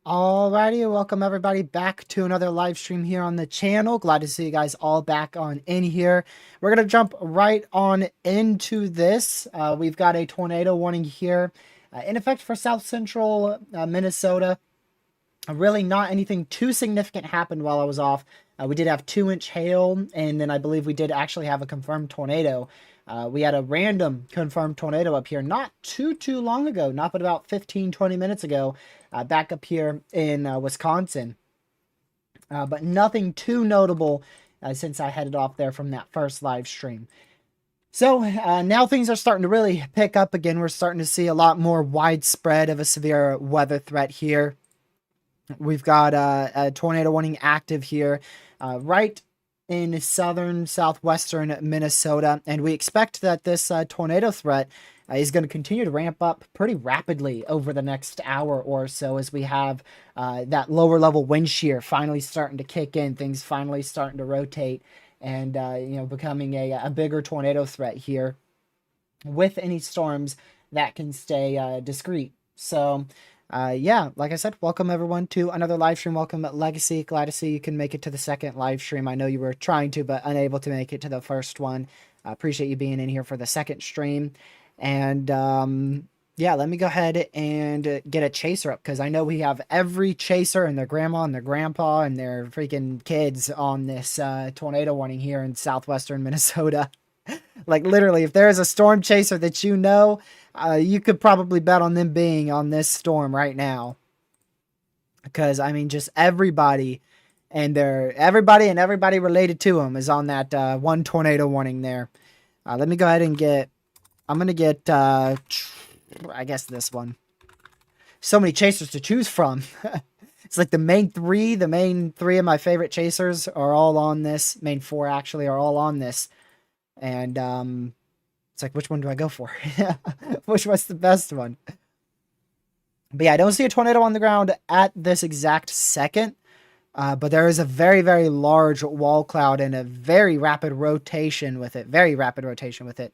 Alrighty, welcome everybody back to another live stream here on the channel. Glad to see you guys all back on in here. We're going to jump right on into this. We've got a tornado warning here in effect for south central Minnesota. Really not anything too significant happened while I was off. We did have 2-inch hail, and then I believe we did actually have a confirmed tornado. We had a random confirmed tornado up here not too long ago, not but about 15-20 minutes ago, back up here in Wisconsin. But nothing too notable since I headed off there from that first live stream. So now things are starting to really pick up again. We're starting to see a lot more widespread of a severe weather threat here. We've got a tornado warning active here right in southwestern Minnesota, and we expect that this tornado threat is going to continue to ramp up pretty rapidly over the next hour or so as we have that lower level wind shear finally starting to kick in, things finally starting to rotate, and becoming a bigger tornado threat here with any storms that can stay discreet. So yeah, like I said, welcome everyone to another live stream. Welcome Legacy. Glad to see you can make it to the second live stream. I know you were trying to, but unable to make it to the first one. Appreciate you being in here for the second stream. And yeah, let me go ahead and get a chaser up, because I know we have every chaser and their grandma and their grandpa and their freaking kids on this tornado warning here in southwestern Minnesota. Like literally, if there is a storm chaser that you know, you could probably bet on them being on this storm right now. Because I mean, just everybody and everybody related to them is on that one tornado warning there. Let me go ahead and get. I'm gonna get. I guess this one. So many chasers to choose from. It's like the main three of my favorite chasers are all on this. Main four actually are all on this. And it's like, which one do I go for? Which one's the best one? But yeah, I don't see a tornado on the ground at this exact second. But there is a very, very large wall cloud and a very rapid rotation with it. Very rapid rotation with it.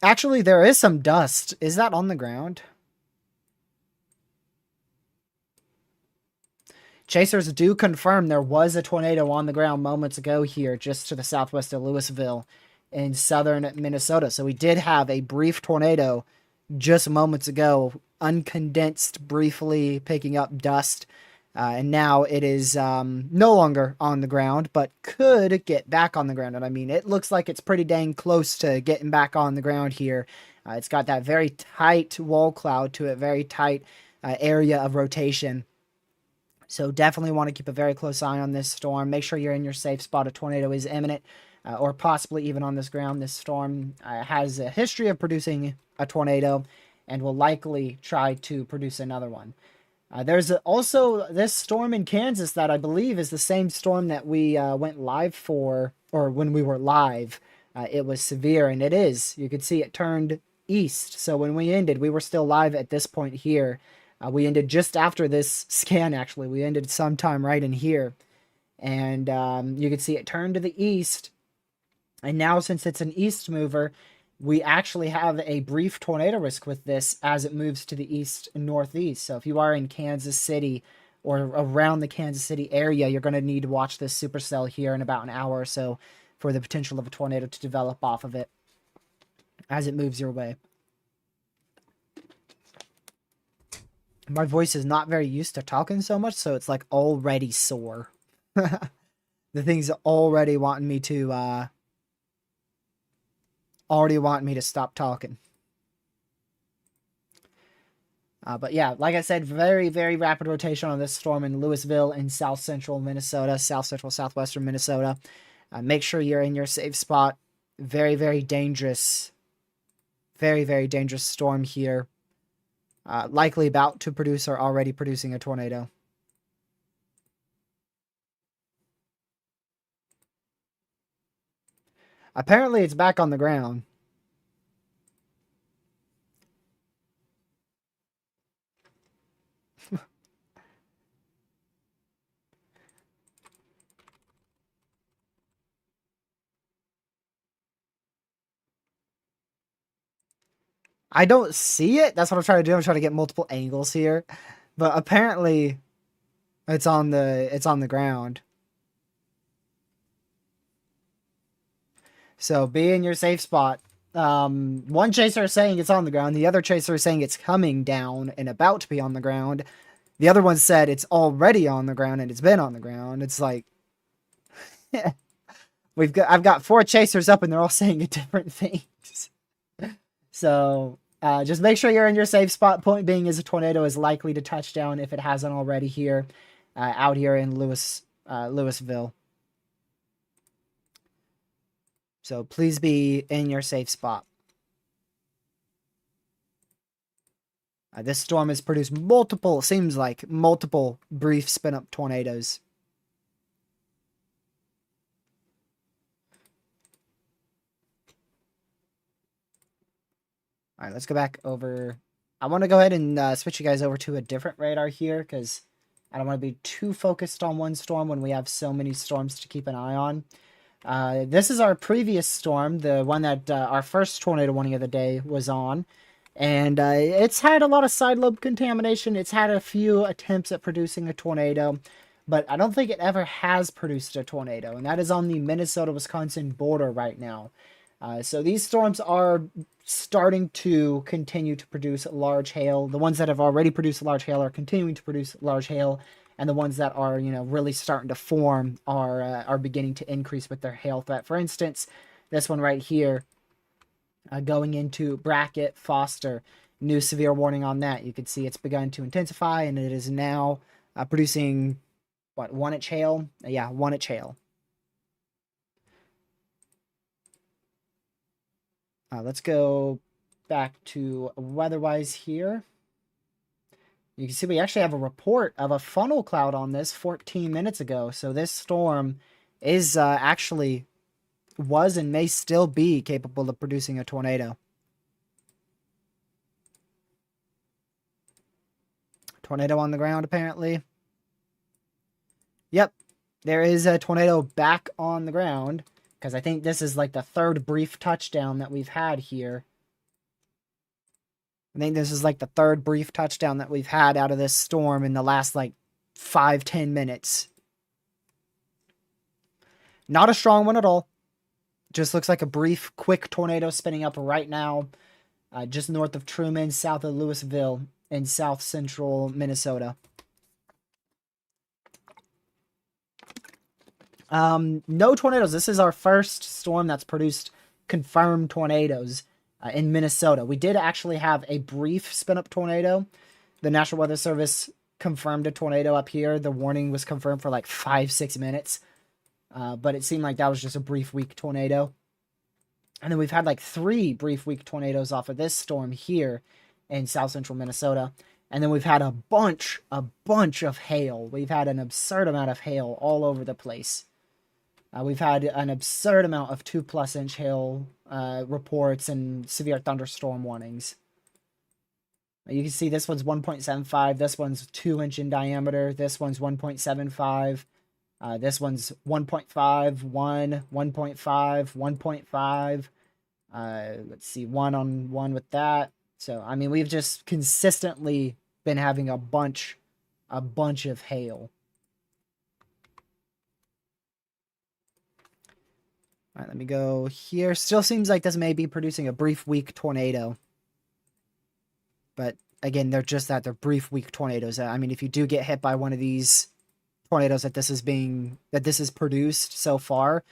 Actually, there is some dust. Is that on the ground? Chasers do confirm there was a tornado on the ground moments ago here, just to the southwest of Louisville in southern Minnesota. So we did have a brief tornado just moments ago, uncondensed, briefly picking up dust. And now it is no longer on the ground, but could get back on the ground. And I mean, it looks like it's pretty dang close to getting back on the ground here. It's got that very tight wall cloud to it, very tight area of rotation. So definitely want to keep a very close eye on this storm. Make sure you're in your safe spot. A tornado is imminent, or possibly even on this ground. This storm has a history of producing a tornado and will likely try to produce another one. There's also this storm in Kansas that I believe is the same storm that we went live for, or when we were live. It was severe, and it is. You could see it turned east. So when we ended, we were still live at this point here. We ended just after this scan, actually. We ended sometime right in here. And you can see it turned to the east. And now, since it's an east mover, we actually have a brief tornado risk with this as it moves to the east and northeast. So if you are in Kansas City or around the Kansas City area, you're going to need to watch this supercell here in about an hour or so for the potential of a tornado to develop off of it as it moves your way. My voice is not very used to talking so much, so it's like already sore. The thing's already wanting me to stop talking. But yeah, like I said, very, very rapid rotation on this storm in Louisville and south central Minnesota, south central, southwestern Minnesota. Make sure you're in your safe spot. Very, very dangerous. Very, very dangerous storm here. Likely about to produce or already producing a tornado. Apparently, it's back on the ground. I don't see it. That's what I'm trying to do. I'm trying to get multiple angles here. But apparently, it's on the ground. So be in your safe spot. One chaser is saying it's on the ground. The other chaser is saying it's coming down and about to be on the ground. The other one said it's already on the ground and it's been on the ground. It's like I've got 4 chasers up and they're all saying different things. So just make sure you're in your safe spot. Point being is a tornado is likely to touch down if it hasn't already here, out here in Louisville. So please be in your safe spot. This storm has produced seems like multiple brief spin-up tornadoes. All right, let's go back over. I want to go ahead and switch you guys over to a different radar here because I don't want to be too focused on one storm when we have so many storms to keep an eye on. This is our previous storm, the one that our first tornado warning of the day was on. And it's had a lot of side lobe contamination. It's had a few attempts at producing a tornado, but I don't think it ever has produced a tornado. And that is on the Minnesota-Wisconsin border right now. So these storms are starting to continue to produce large hail. The ones that have already produced large hail are continuing to produce large hail. And the ones that are, really starting to form are beginning to increase with their hail threat. For instance, this one right here, going into Brackett, Foster, new severe warning on that. You can see it's begun to intensify, and it is now producing, 1-inch hail? Yeah, 1-inch hail. Let's go back to weather-wise here. You can see we actually have a report of a funnel cloud on this 14 minutes ago. So this storm is actually was and may still be capable of producing a tornado. Tornado on the ground, apparently. Yep, there is a tornado back on the ground because I think this is like the 3rd brief touchdown that we've had here. I think this is like the 3rd brief touchdown that we've had out of this storm in the last 5-10 minutes. Not a strong one at all. Just looks like a brief, quick tornado spinning up right now, just north of Truman, south of Louisville, in south central Minnesota. No tornadoes. This is our first storm that's produced confirmed tornadoes in Minnesota. We did actually have a brief spin-up tornado. The National Weather Service confirmed a tornado up here. The warning was confirmed for like 5-6 minutes. But it seemed like that was just a brief weak tornado. And then we've had like 3 brief weak tornadoes off of this storm here in south central Minnesota. And then we've had a bunch of hail. We've had an absurd amount of hail all over the place. We've had an absurd amount of 2+ inch hail reports and severe thunderstorm warnings. You can see this one's 1.75. This one's 2 inch in diameter. This one's 1.75. This one's 1.5, 1, 1.5, 1.5. Let's see, 1 on 1 with that. So, I mean, we've just consistently been having a bunch of hail. All right, let me go here. Still seems like this may be producing a brief weak tornado. But again, they're just that. They're brief weak tornadoes. I mean, if you do get hit by one of these tornadoes that this is produced so far,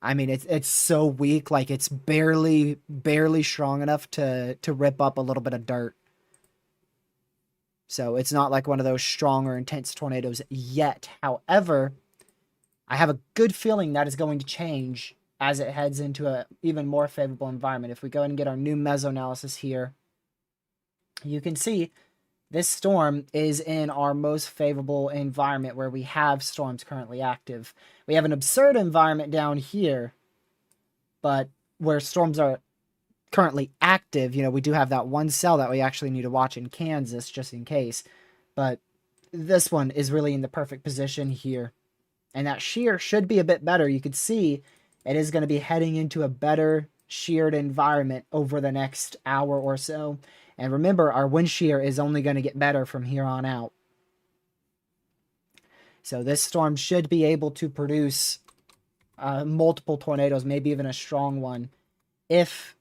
I mean, it's so weak, like it's barely strong enough to rip up a little bit of dirt. So it's not like one of those strong or intense tornadoes yet. However, I have a good feeling that is going to change as it heads into an even more favorable environment. If we go ahead and get our new mesoanalysis here, you can see this storm is in our most favorable environment where we have storms currently active. We have an absurd environment down here, but where storms are currently active, you know, we do have that one cell that we actually need to watch in Kansas just in case. But this one is really in the perfect position here. And that shear should be a bit better. You could see it is going to be heading into a better sheared environment over the next hour or so. And remember, our wind shear is only going to get better from here on out. So this storm should be able to produce multiple tornadoes, maybe even a strong one, if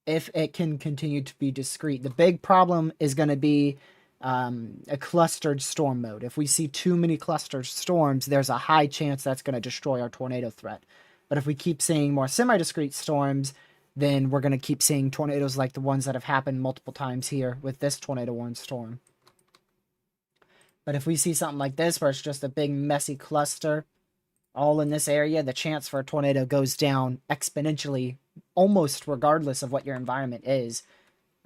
it can continue to be discrete. The big problem is going to be a clustered storm mode. If we see too many clustered storms, there's a high chance that's going to destroy our tornado threat. But if we keep seeing more semi-discrete storms, then we're going to keep seeing tornadoes like the ones that have happened multiple times here with this tornado warning storm. But if we see something like this, where it's just a big messy cluster all in this area, the chance for a tornado goes down exponentially, almost regardless of what your environment is.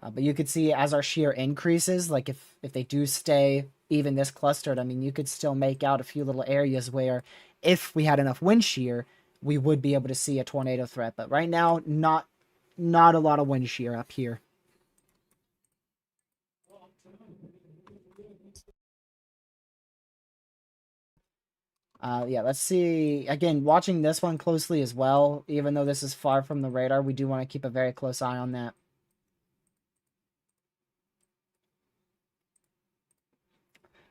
But you could see as our shear increases, like if they do stay even this clustered, I mean, you could still make out a few little areas where if we had enough wind shear, we would be able to see a tornado threat. But right now, not a lot of wind shear up here. Yeah, let's see. Again, watching this one closely as well. Even though this is far from the radar, we do want to keep a very close eye on that.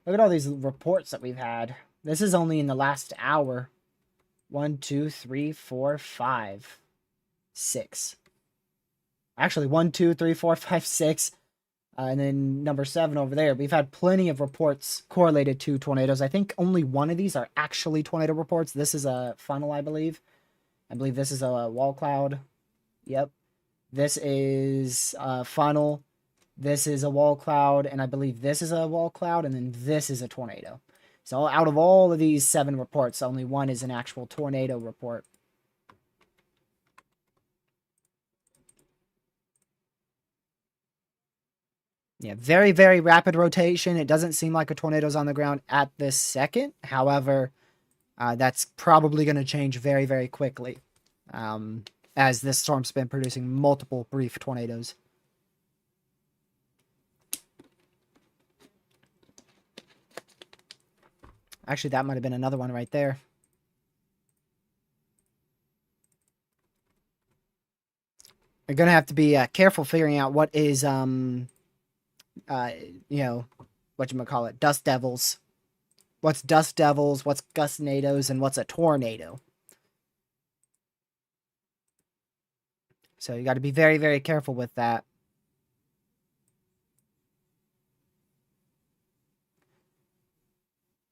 Look at all these reports that we've had. This is only in the last hour. 1, 2, 3, 4, 5, 6. Actually, 1, 2, 3, 4, 5, 6. And then number 7 over there. We've had plenty of reports correlated to tornadoes. I think only one of these are actually tornado reports. This is a funnel, I believe. I believe this is a wall cloud. Yep. This is a funnel. This is a wall cloud. And I believe this is a wall cloud. And then this is a tornado. So out of all of these 7 reports, only one is an actual tornado report. Yeah, very, very rapid rotation. It doesn't seem like a tornado's on the ground at this second. However, that's probably going to change very, very quickly as this storm's been producing multiple brief tornadoes. Actually, that might have been another one right there. You're going to have to be careful figuring out what is... you know, whatchamacallit, dust devils. What's dust devils, what's gustnados, and what's a tornado. So you got to be very, very careful with that.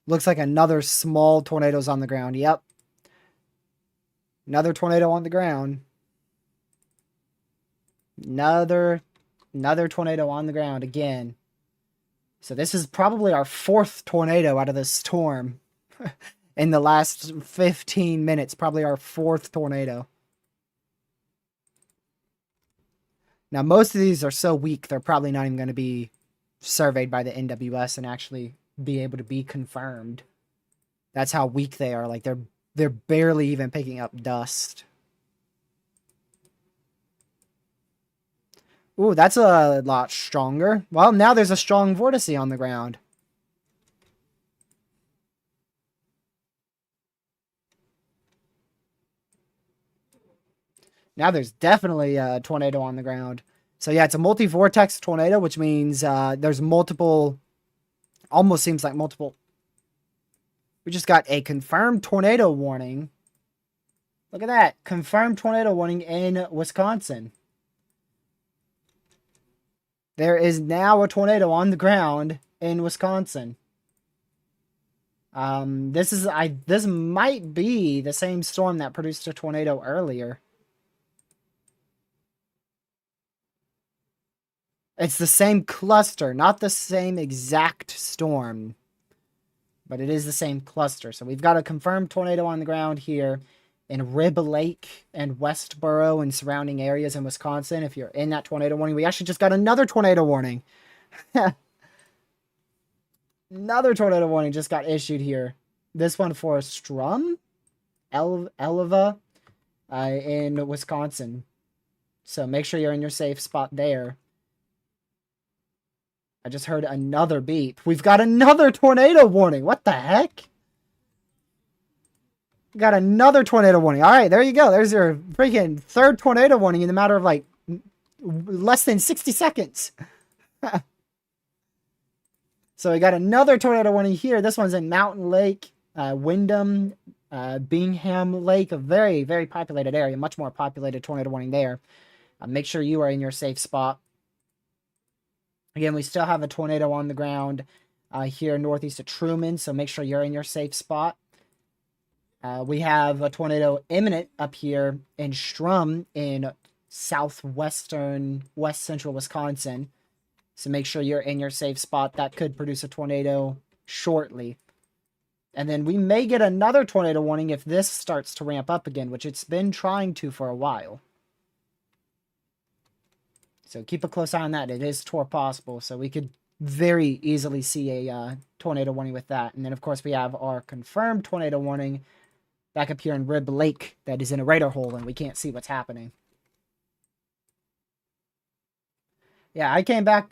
Looks like another small tornado's on the ground. Yep. Another tornado on the ground. Another tornado on the ground again. So this is probably our 4th tornado out of this storm in the last 15 minutes. Probably our 4th tornado. Now, most of these are so weak, they're probably not even going to be surveyed by the NWS and actually be able to be confirmed. That's how weak they are. Like, they're barely even picking up dust. Ooh, that's a lot stronger. Well, now there's a strong vortice on the ground. Now there's definitely a tornado on the ground. So yeah, it's a multi-vortex tornado, which means there's multiple, almost seems like multiple. We just got a confirmed tornado warning. Look at that. Confirmed tornado warning in Wisconsin. There is now a tornado on the ground in Wisconsin. This might be the same storm that produced a tornado earlier. It's the same cluster, not the same exact storm, but it is the same cluster. So we've got a confirmed tornado on the ground here in Rib Lake and Westboro and surrounding areas in Wisconsin. If you're in that tornado warning, we actually just got another tornado warning. Another tornado warning just got issued here. This one for Strum, Elva, in Wisconsin. So make sure you're in your safe spot there. I just heard another beep. We've got another tornado warning. What the heck? We got another tornado warning. All right, there you go. There's your freaking 3rd tornado warning in the matter of like less than 60 seconds. So we got another tornado warning here. This one's in Mountain Lake, Wyndham, Bingham Lake, a very, very populated area. Much more populated tornado warning there. Make sure you are in your safe spot. Again, we still have a tornado on the ground here northeast of Truman, so make sure you're in your safe spot. We have a tornado imminent up here in Strum in southwestern, west central Wisconsin. So make sure you're in your safe spot. That could produce a tornado shortly. And then we may get another tornado warning if this starts to ramp up again, which it's been trying to for a while. So keep a close eye on that. It is possible, so we could very easily see a tornado warning with that. And then, of course, we have our confirmed tornado warning back up here in Rib Lake that is in a radar hole, and we can't see what's happening. Yeah, I came back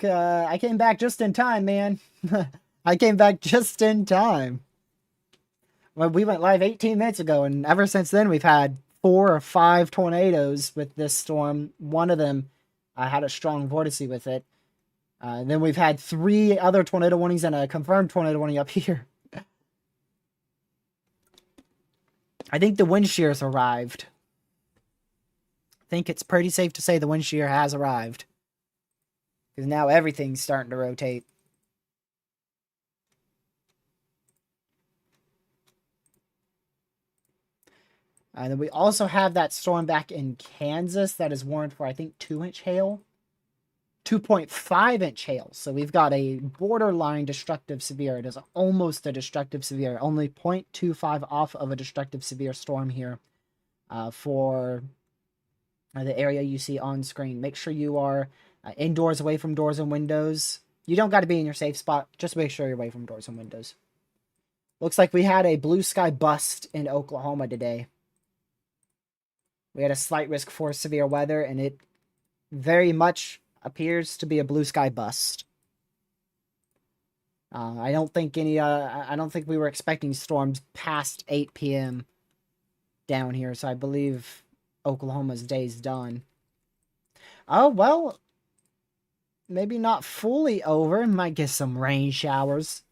just in time, man. I came back just in time. Well, we went live 18 minutes ago, and ever since then, we've had 4 or 5 tornadoes with this storm. One of them had a strong vortice with it. Then we've had 3 other tornado warnings and a confirmed tornado warning up here. I think the wind shear's arrived. I think it's pretty safe to say the wind shear has arrived. Because now everything's starting to rotate. And then we also have that storm back in Kansas that is warned for, I think, 2-inch hail. 2.5-inch hail. So we've got a borderline destructive severe. It is almost a destructive severe. Only 0.25 off of a destructive severe storm here for the area you see on screen. Make sure you are indoors, away from doors and windows. You don't got to be in your safe spot. Just make sure you're away from doors and windows. Looks like we had a blue sky bust in Oklahoma today. We had a slight risk for severe weather, and it very much appears to be a blue sky bust. I don't think we were expecting storms past 8 p.m. down here, so I believe Oklahoma's day's done. Oh, well, maybe not fully over. Might get some rain showers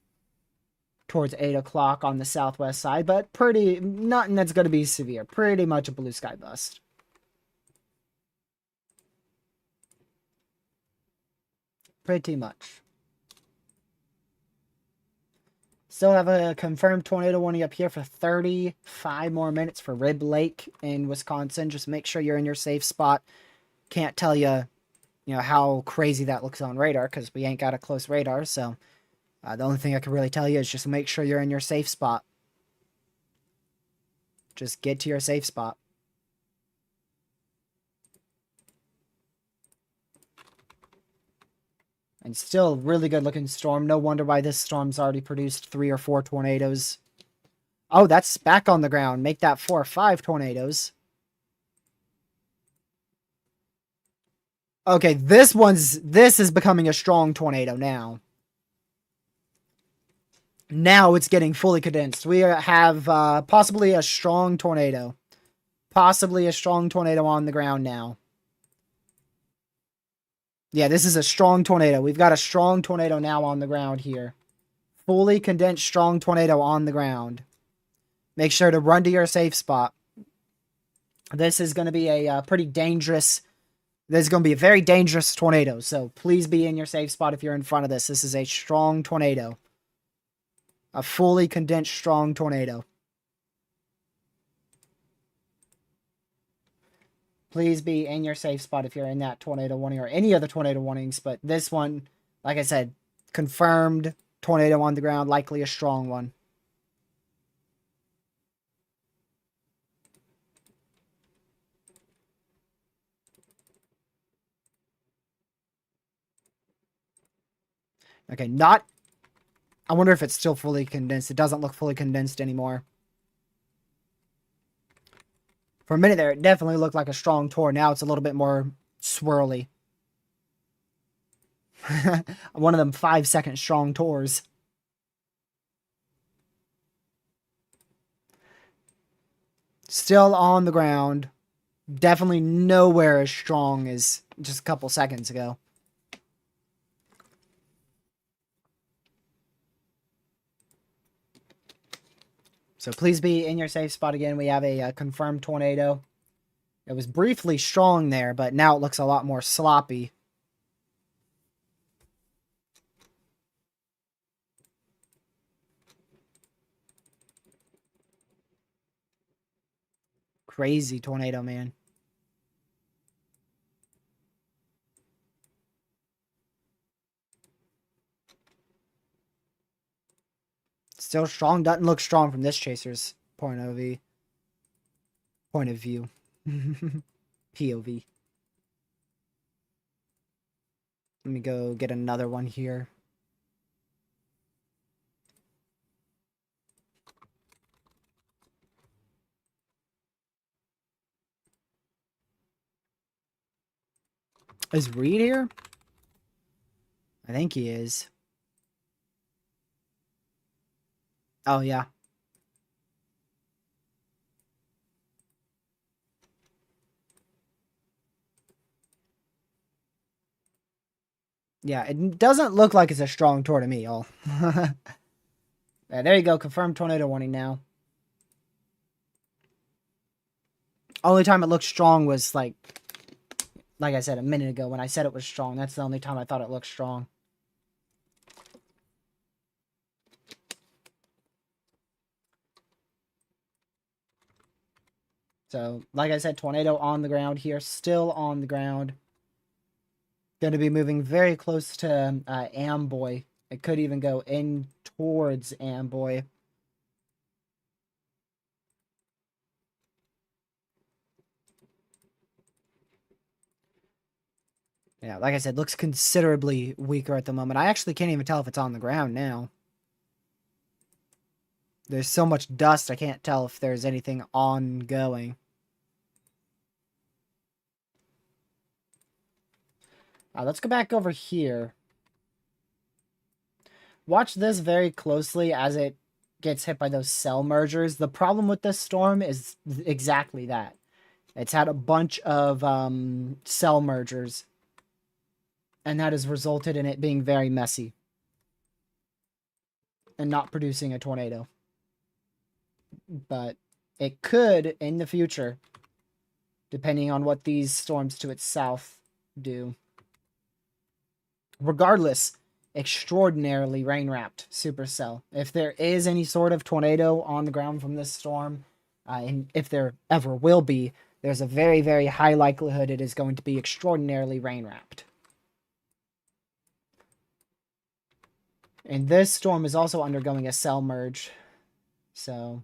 towards 8 o'clock on the southwest side, but nothing that's going to be severe. Pretty much a blue sky bust. Pretty much. Still have a confirmed tornado warning up here for 35 more minutes for Rib Lake in Wisconsin. Just make sure you're in your safe spot. Can't tell you, how crazy that looks on radar because we ain't got a close radar, so The only thing I can really tell you is just make sure you're in your safe spot. Just get to your safe spot. And still really good looking storm. No wonder why this storm's already produced 3 or 4 tornadoes. Oh, that's back on the ground. Make that 4 or 5 tornadoes. Okay, this is becoming a strong tornado now. Now it's getting fully condensed. We have possibly a strong tornado. Possibly a strong tornado on the ground now. Yeah, this is a strong tornado. We've got a strong tornado now on the ground here. Fully condensed strong tornado on the ground. Make sure to run to your safe spot. This is going to be a pretty dangerous... This is going to be a very dangerous tornado. So please be in your safe spot if you're in front of this. This is a strong tornado. A fully condensed strong tornado. Please be in your safe spot if you're in that tornado warning or any other tornado warnings. But this one, like I said, confirmed tornado on the ground, likely a strong one. Okay, not... I wonder if it's still fully condensed. It doesn't look fully condensed anymore. For a minute there, it definitely looked like a strong torr. Now it's a little bit more swirly. One of them 5-second strong tours. Still on the ground. Definitely nowhere as strong as just a couple seconds ago. So please be in your safe spot again. We have a confirmed tornado. It was briefly strong there, but now it looks a lot more sloppy. Crazy tornado, man. Still strong. Doesn't look strong from this chaser's point of view. POV. Let me go get another one here. Is Reed here? I think he is. Oh, yeah. Yeah, it doesn't look like it's a strong tornado to me, y'all. Yeah, there you go. Confirmed tornado warning now. Only time it looked strong was like I said a minute ago when I said it was strong. That's the only time I thought it looked strong. So, like I said, tornado on the ground here. Still on the ground. Going to be moving very close to Amboy. It could even go in towards Amboy. Yeah, like I said, looks considerably weaker at the moment. I actually can't even tell if it's on the ground now. There's so much dust, I can't tell if there's anything ongoing. Let's go back over here. Watch this very closely as it gets hit by those cell mergers. The problem with this storm is exactly that. It's had a bunch of cell mergers. And that has resulted in it being very messy. And not producing a tornado. But it could, in the future, depending on what these storms to its south do. Regardless, extraordinarily rain-wrapped supercell. If there is any sort of tornado on the ground from this storm, and if there ever will be, there's a very, very high likelihood it is going to be extraordinarily rain-wrapped. And this storm is also undergoing a cell merge. So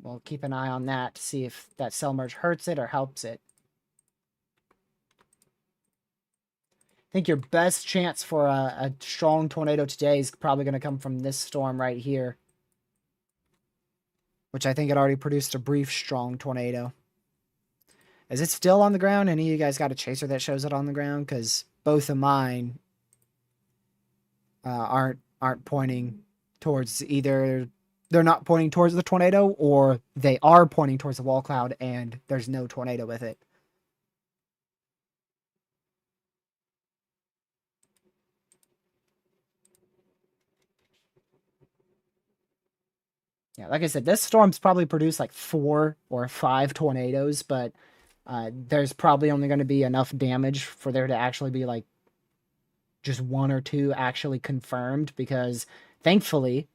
we'll keep an eye on that to see if that cell merge hurts it or helps it. I think your best chance for a strong tornado today is probably going to come from this storm right here. Which I think it already produced a brief strong tornado. Is it still on the ground? Any of you guys got a chaser that shows it on the ground? Because both of mine aren't pointing towards either. They're not pointing towards the tornado, or they are pointing towards the wall cloud, and there's no tornado with it. Yeah, like I said, this storm's probably produced like 4 or 5 tornadoes, but there's probably only going to be enough damage for there to actually be like just 1 or 2 actually confirmed, because thankfully,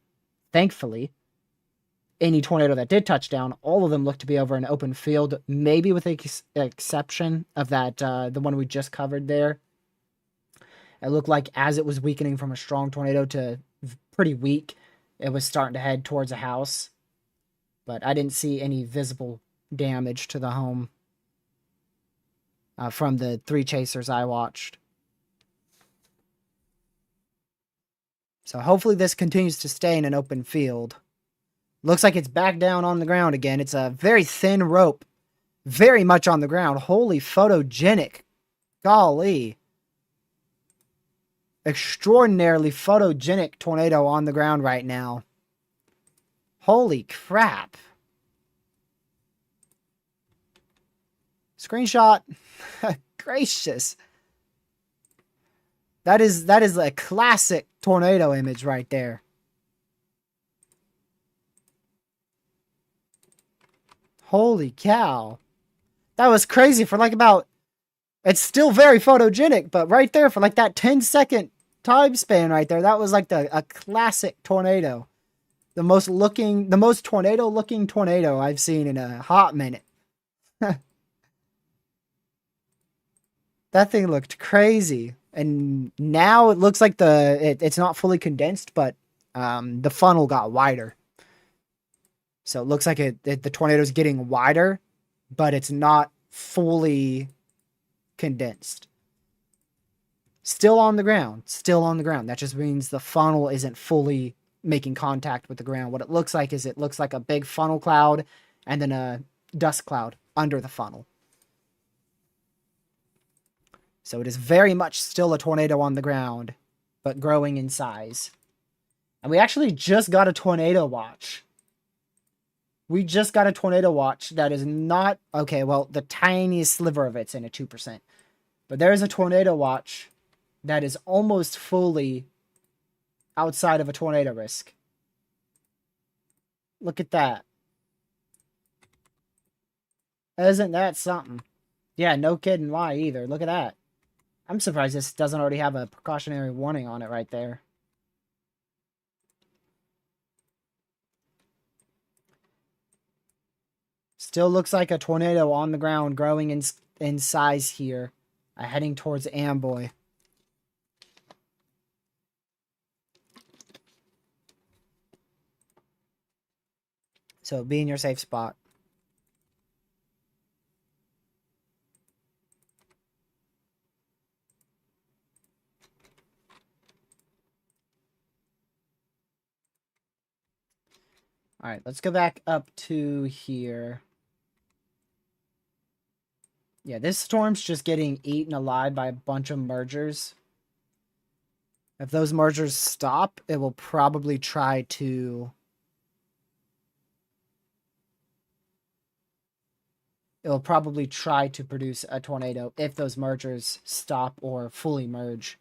any tornado that did touch down, all of them looked to be over an open field, maybe with the exception of that, the one we just covered there. It looked like as it was weakening from a strong tornado to pretty weak, it was starting to head towards a house. But I didn't see any visible damage to the home from the 3 chasers I watched. So hopefully this continues to stay in an open field. Looks like it's back down on the ground again. It's a very thin rope. Very much on the ground. Holy photogenic. Golly. Extraordinarily photogenic tornado on the ground right now. Holy crap. Screenshot. Gracious. That is a classic tornado image right there. Holy cow. That was crazy for like about... It's still very photogenic, but right there for like that 10-second time span right there, that was like a classic tornado. The most tornado-looking tornado I've seen in a hot minute. That thing looked crazy. And now it looks like it's not fully condensed, but the funnel got wider. So it looks like the tornado's getting wider, but it's not fully condensed. Still on the ground. That just means the funnel isn't fully making contact with the ground. What it looks like is a big funnel cloud and then a dust cloud under the funnel. So it is very much still a tornado on the ground, but growing in size. And we actually just got a tornado watch. We just got a tornado watch that is not... Okay, well, the tiniest sliver of it's in a 2%. But there is a tornado watch that is almost fully outside of a tornado risk. Look at that. Isn't that something? Yeah, no kidding why either. Look at that. I'm surprised this doesn't already have a precautionary warning on it right there. Still looks like a tornado on the ground growing in size here. Heading towards Amboy. So be in your safe spot. Alright, let's go back up to here. Yeah, this storm's just getting eaten alive by a bunch of mergers. If those mergers stop, it will probably try to... It'll probably try to produce a tornado if those mergers stop or fully merge.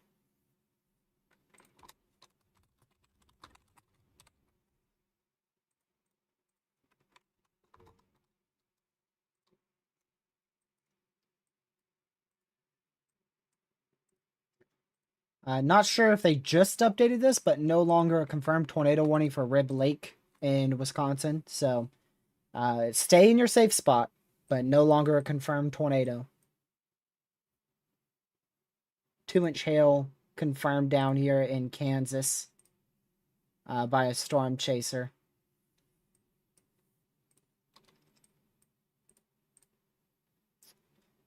Not sure if they just updated this, but no longer a confirmed tornado warning for Rib Lake in Wisconsin. So stay in your safe spot, but no longer a confirmed tornado. 2-inch hail confirmed down here in Kansas. by a storm chaser.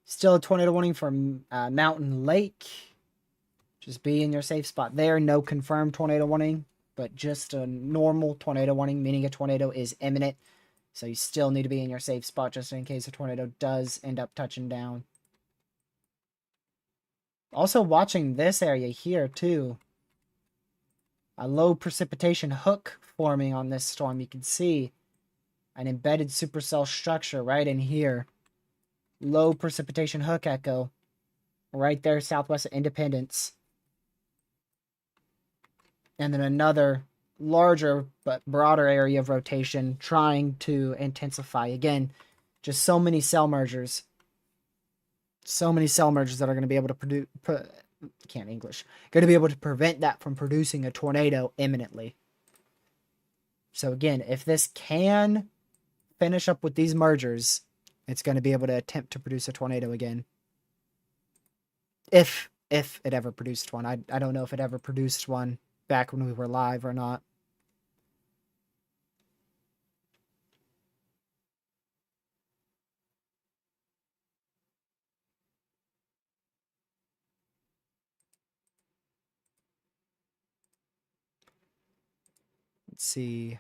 Still a tornado warning for Mountain Lake. Just be in your safe spot there. No confirmed tornado warning, but just a normal tornado warning, meaning a tornado is imminent. So you still need to be in your safe spot just in case a tornado does end up touching down. Also watching this area here too. A low precipitation hook forming on this storm. You can see an embedded supercell structure right in here. Low precipitation hook echo. Right there southwest of Independence. And then another larger but broader area of rotation trying to intensify. Again, just so many cell mergers. So many cell mergers that are going to be able to produce... Can't English. Going to be able to prevent that from producing a tornado imminently. So again, if this can finish up with these mergers, it's going to be able to attempt to produce a tornado again. If it ever produced one. I don't know if it ever produced one back when we were live or not. Let's see.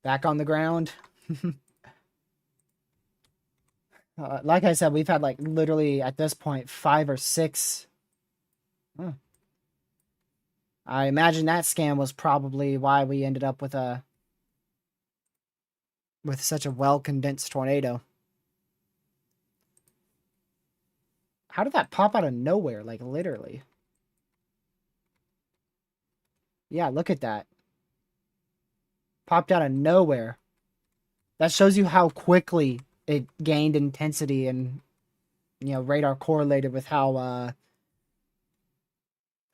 Back on the ground. Like I said, we've had like literally at this point 5 or 6. I imagine that scam was probably why we ended up with such a well-condensed tornado. How did that pop out of nowhere? Like literally. Yeah, look at that. Popped out of nowhere. That shows you how quickly it gained intensity, and radar correlated with how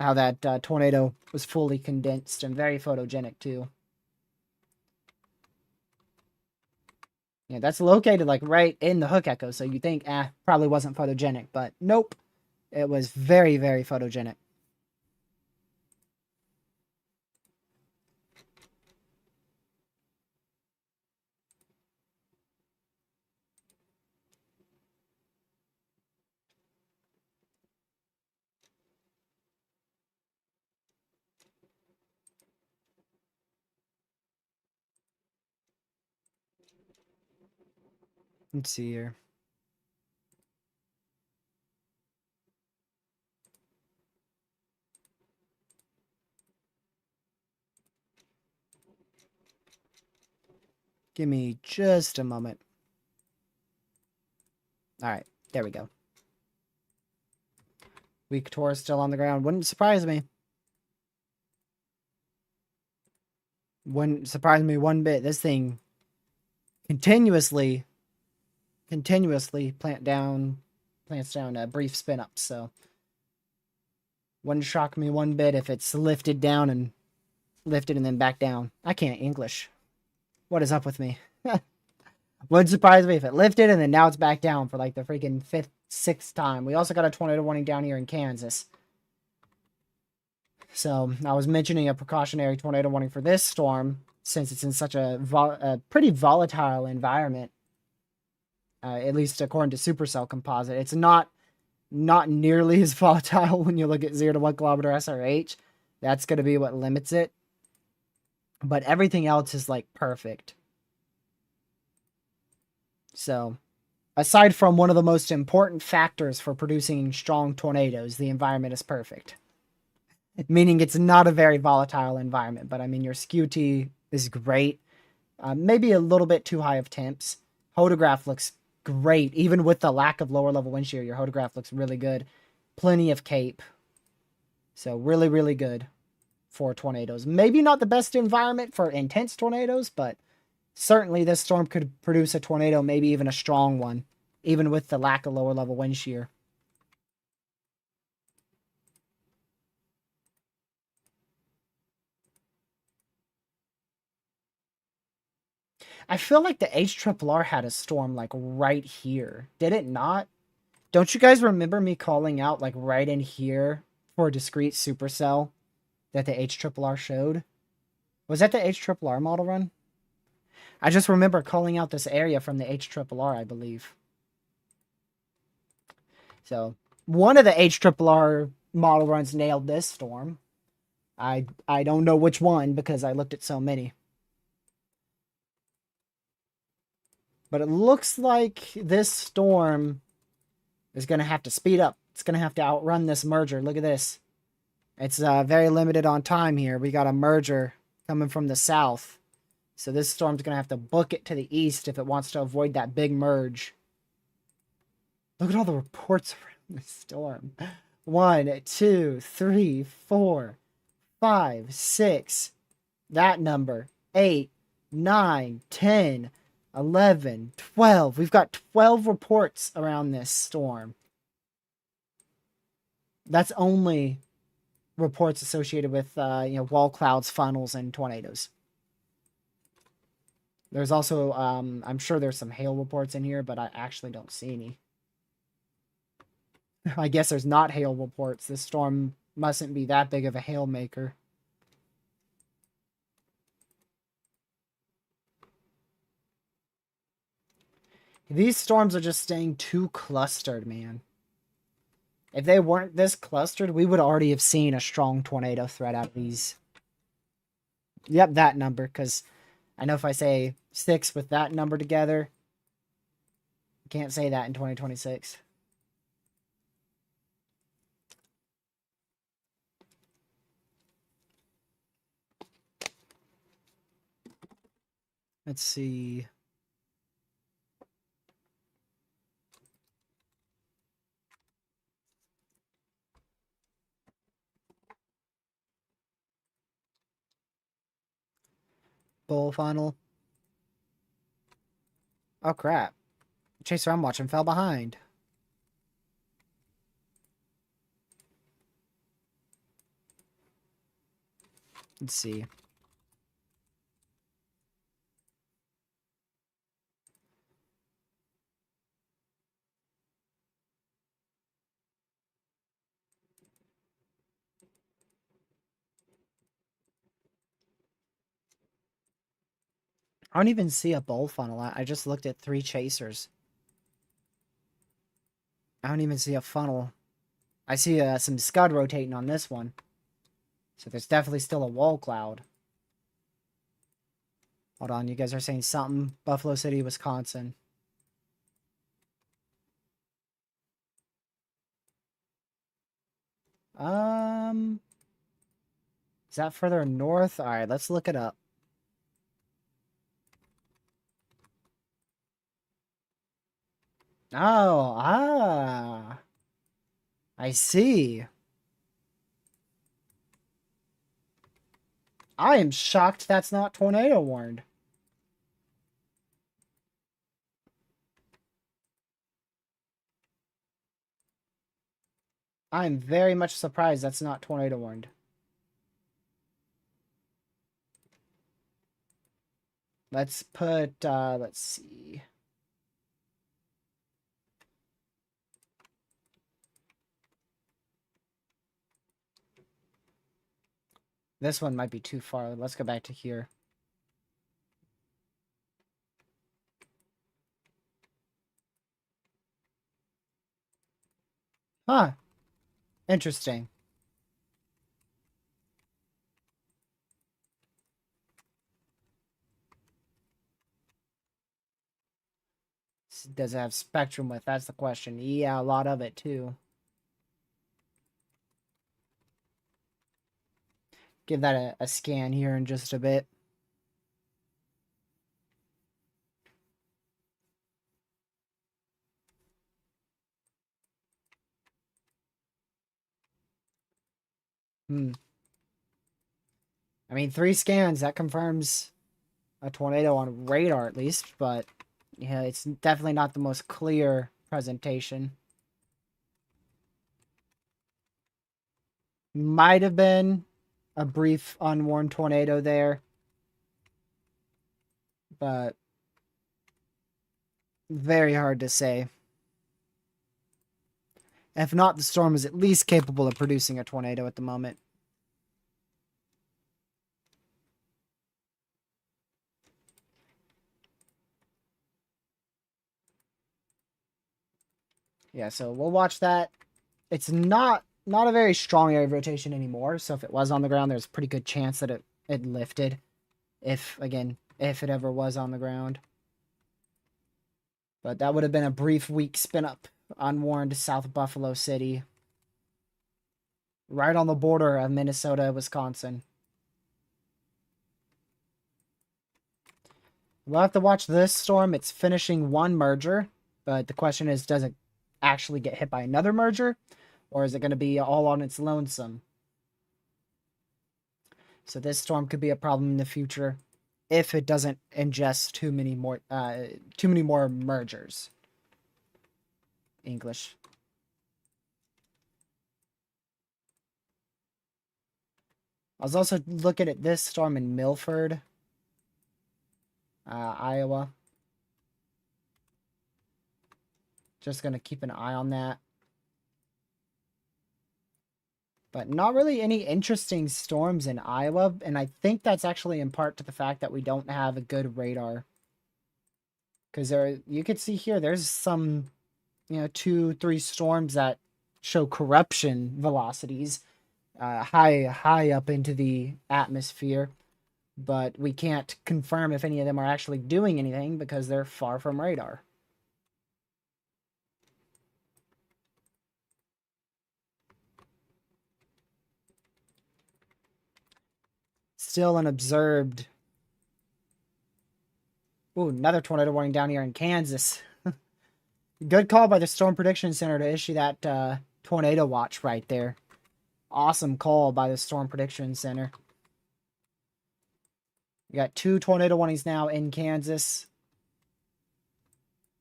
that tornado was fully condensed and very photogenic too. Yeah, that's located like right in the hook echo, so you think probably wasn't photogenic, but nope. It was very, very photogenic. Let's see here. Give me just a moment. All right, there we go. Weak Taurus still on the ground. Wouldn't surprise me. Wouldn't surprise me one bit. This thing continuously plants down brief spin ups. So wouldn't shock me one bit if it's lifted down and lifted and then back down. I can't English. What is up with me? Wouldn't surprise me if it lifted and then now it's back down for like the freaking 5th, 6th time. We also got a tornado warning down here in Kansas. So I was mentioning a precautionary tornado warning for this storm since it's in such a pretty volatile environment. At least according to Supercell Composite. It's not nearly as volatile when you look at 0 to 1 kilometer SRH. That's going to be what limits it. But everything else is like perfect. So, aside from one of the most important factors for producing strong tornadoes, the environment is perfect. Meaning it's not a very volatile environment. But I mean, your SKU-T is great. Maybe a little bit too high of temps. Hodograph looks great. Even with the lack of lower level wind shear, your hodograph looks really good. Plenty of cape. So really, really good for tornadoes. Maybe not the best environment for intense tornadoes, but certainly this storm could produce a tornado, maybe even a strong one, even with the lack of lower level wind shear. I feel like the HRRR had a storm like right here. Did it not? Don't you guys remember me calling out like right in here for a discrete supercell that the HRRR showed? Was that the HRRR model run? I just remember calling out this area from the HRRR, I believe. So one of the HRRR model runs nailed this storm. I don't know which one because I looked at so many. But it looks like this storm is going to have to speed up. It's going to have to outrun this merger. Look at this. It's very limited on time here. We got a merger coming from the south. So this storm's going to have to book it to the east if it wants to avoid that big merge. Look at all the reports around this storm. 1, 2, 3, 4, 5, 6. That number. 8, 9, 10, 11, 12. We've got 12 reports around this storm. That's only reports associated with wall clouds, funnels, and tornadoes. There's also, I'm sure there's some hail reports in here, but I actually don't see any. I guess there's not hail reports. This storm mustn't be that big of a hail maker. These storms are just staying too clustered, man. If they weren't this clustered, we would already have seen a strong tornado threat out of these. Yep, that number, because I know if I say 6 with that number together, you can't say that in 2026. Let's see. Bull funnel. Oh, crap. Chaser I'm watching fell behind. Let's see. I don't even see a bull funnel. I just looked at 3 chasers. I don't even see a funnel. I see some scud rotating on this one. So there's definitely still a wall cloud. Hold on, you guys are saying something. Buffalo City, Wisconsin. Is that further north? Alright, let's look it up. Oh, I see. I am shocked that's not tornado warned. I'm very much surprised that's not tornado warned. Let's put, let's see. This one might be too far. Let's go back to here. Huh. Interesting. Does it have spectrum width? That's the question. Yeah, a lot of it too. Give that a scan here in just a bit. I mean, 3 scans, that confirms a tornado on radar at least, but yeah, it's definitely not the most clear presentation. Might have been a brief unwarned tornado there, but very hard to say. If not, the storm is at least capable of producing a tornado at the moment. Yeah, so we'll watch that. It's not a very strong area of rotation anymore, so if it was on the ground, there's a pretty good chance that it lifted. If it ever was on the ground. But that would have been a brief weak spin up unwarned south of Buffalo City. Right on the border of Minnesota, Wisconsin. We'll have to watch this storm. It's finishing one merger, but the question is, does it actually get hit by another merger? Or is it going to be all on its lonesome? So this storm could be a problem in the future if it doesn't ingest too many more mergers. English. I was also looking at this storm in Milford, Iowa. Just going to keep an eye on that. But not really any interesting storms in Iowa, and I think that's actually in part to the fact that we don't have a good radar. Because you could see here, there's some, 2-3 storms that show corruption velocities high up into the atmosphere, but we can't confirm if any of them are actually doing anything because they're far from radar. Still unobserved. Ooh, another tornado warning down here in Kansas. Good call by the Storm Prediction Center to issue that tornado watch right there. Awesome call by the Storm Prediction Center. We got 2 tornado warnings now in Kansas.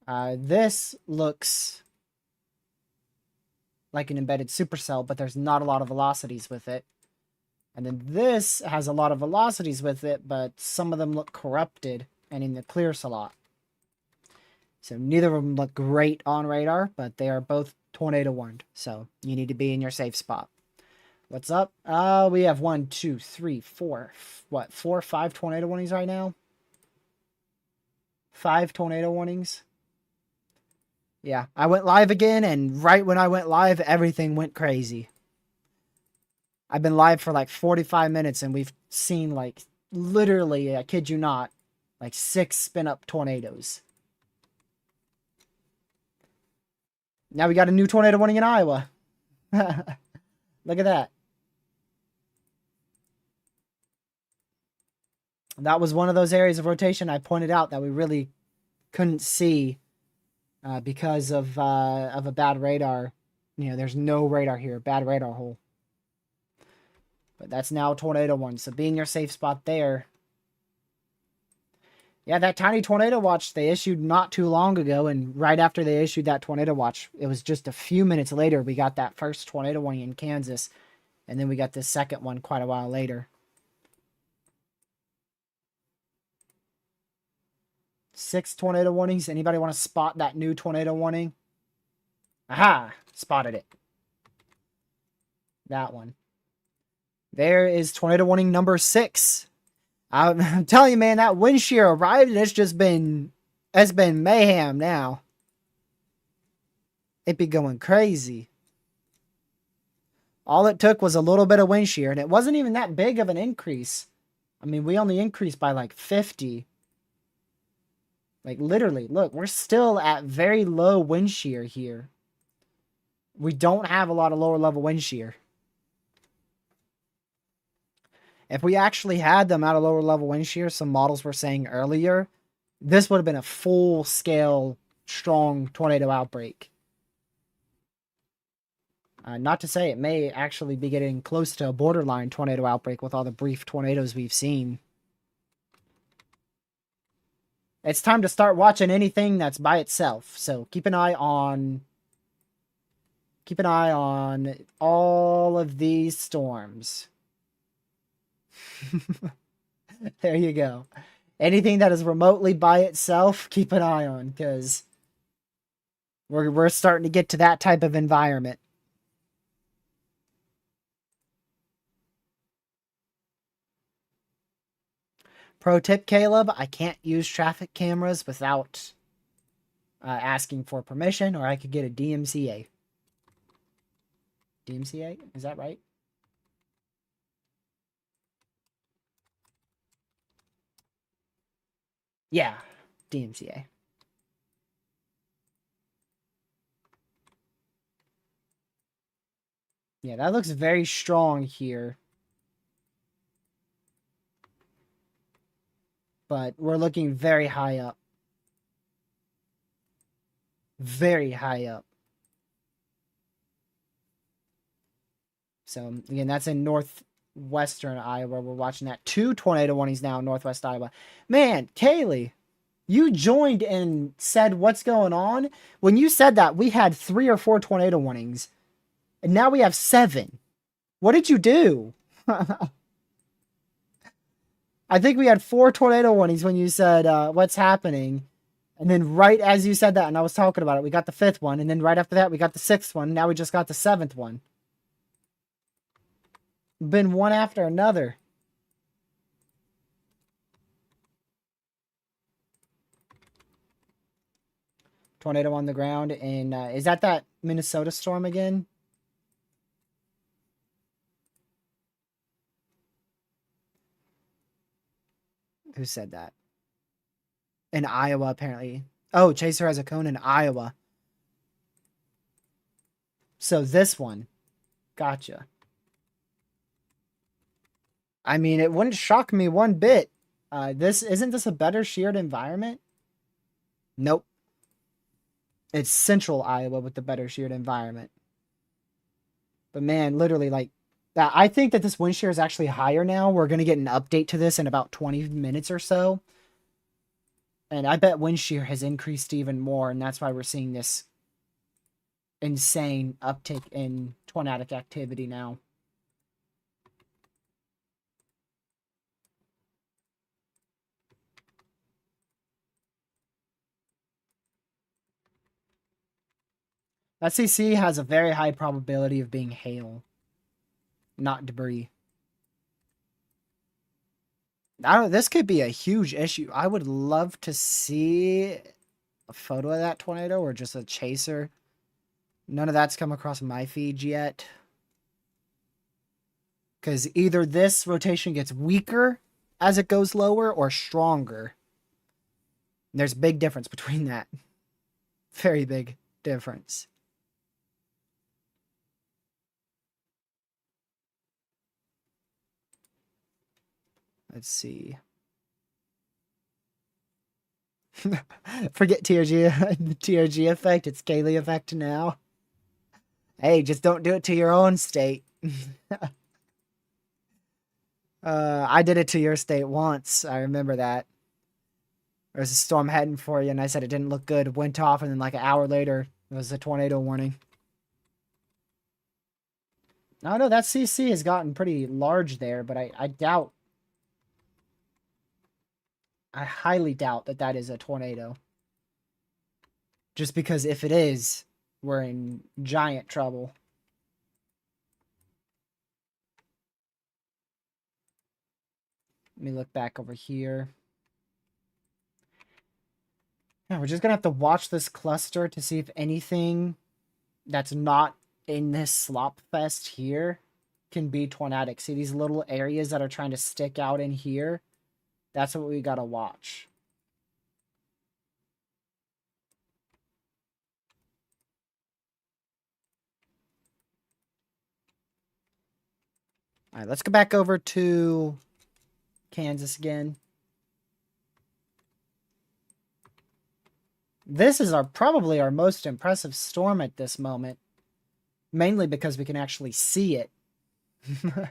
This looks like an embedded supercell, but there's not a lot of velocities with it. And then this has a lot of velocities with it, but some of them look corrupted and in the clear slot. So neither of them look great on radar, but they are both tornado warned. So you need to be in your safe spot. What's up? We have 1, 2, 3, 4. 4, 5 tornado warnings right now? 5 tornado warnings. Yeah, I went live again, and right when I went live, everything went crazy. I've been live for like 45 minutes, and we've seen like, literally, I kid you not, like 6 spin-up tornadoes. Now we got a new tornado warning in Iowa. Look at that. That was one of those areas of rotation I pointed out that we really couldn't see because of a bad radar. There's no radar here. Bad radar hole. But that's now tornado warning. So be in your safe spot there. Yeah, that tiny tornado watch they issued not too long ago, and right after they issued that tornado watch, it was just a few minutes later we got that first tornado warning in Kansas, and then we got the second one quite a while later. 6 tornado warnings. Anybody want to spot that new tornado warning? Aha! Spotted it. That one. There is tornado warning number 6. I'm telling you, man, that wind shear arrived and it's been mayhem now. It be going crazy. All it took was a little bit of wind shear, and it wasn't even that big of an increase. I mean, we only increased by like 50. Like, literally, look, we're still at very low wind shear here. We don't have a lot of lower level wind shear. If we actually had them at a lower level wind shear, some models were saying earlier, this would have been a full-scale, strong tornado outbreak. Not to say it may actually be getting close to a borderline tornado outbreak with all the brief tornadoes we've seen. It's time to start watching anything that's by itself. So keep an eye on all of these storms. There you go. Anything that is remotely by itself, keep an eye on, because we're starting to get to that type of environment. Pro tip, Caleb, I can't use traffic cameras without asking for permission, or I could get a DMCA. DMCA? Is that right? Yeah, DMCA. Yeah, that looks very strong here. But we're looking very high up. Very high up. So, again, that's in northwestern Iowa. We're watching that. 2 tornado warnings now in northwest Iowa. Man, Kaylee, you joined and said what's going on. When you said that, we had 3 or 4 tornado warnings. And now we have 7. What did you do? I think we had 4 tornado warnings when you said, what's happening? And then right as you said that, and I was talking about it, we got the 5th one. And then right after that, we got the 6th one. Now we just got the 7th one. Been one after another. Tornado on the ground. And is that Minnesota storm again? Who said that? In Iowa, apparently. Oh, Chaser has a cone in Iowa. So this one. Gotcha. I mean, it wouldn't shock me one bit. Isn't this a better sheared environment? Nope. It's central Iowa with the better sheared environment. But man, literally, like, I think that this wind shear is actually higher now. We're going to get an update to this in about 20 minutes or so. And I bet wind shear has increased even more, and that's why we're seeing this insane uptick in tornadic activity now. SCC has a very high probability of being hail, not debris. I don't. This could be a huge issue. I would love to see a photo of that tornado or just a chaser. None of that's come across my feed yet. Because either this rotation gets weaker as it goes lower or stronger. There's a big difference between that. Very big difference. Let's see. Forget TRG, TRG effect. It's Kaylee effect now. Hey, just don't do it to your own state. I did it to your state once. I remember that. There was a storm heading for you, and I said it didn't look good. It went off, and then like an hour later, it was a tornado warning. I know that CC has gotten pretty large there, but I doubt. I highly doubt that that is a tornado. Just because if it is, we're in giant trouble. Let me look back over here. Yeah, we're just going to have to watch this cluster to see if anything that's not in this slop fest here can be tornadic. See these little areas that are trying to stick out in here? That's what we got to watch. All right, let's go back over to Kansas again. This is probably our most impressive storm at this moment. Mainly because we can actually see it. I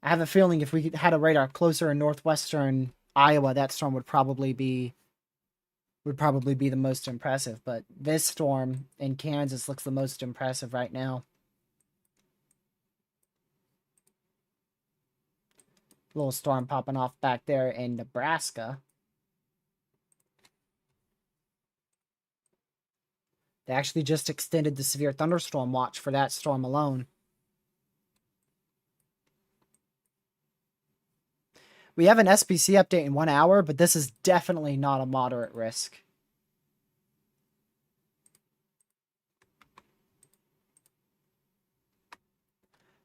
have a feeling if we had a radar closer in northwestern Iowa, that storm would probably be the most impressive. But this storm in Kansas looks the most impressive right now. Little storm popping off back there in Nebraska. They actually just extended the severe thunderstorm watch for that storm alone. We have an SPC update in 1 hour, but this is definitely not a moderate risk.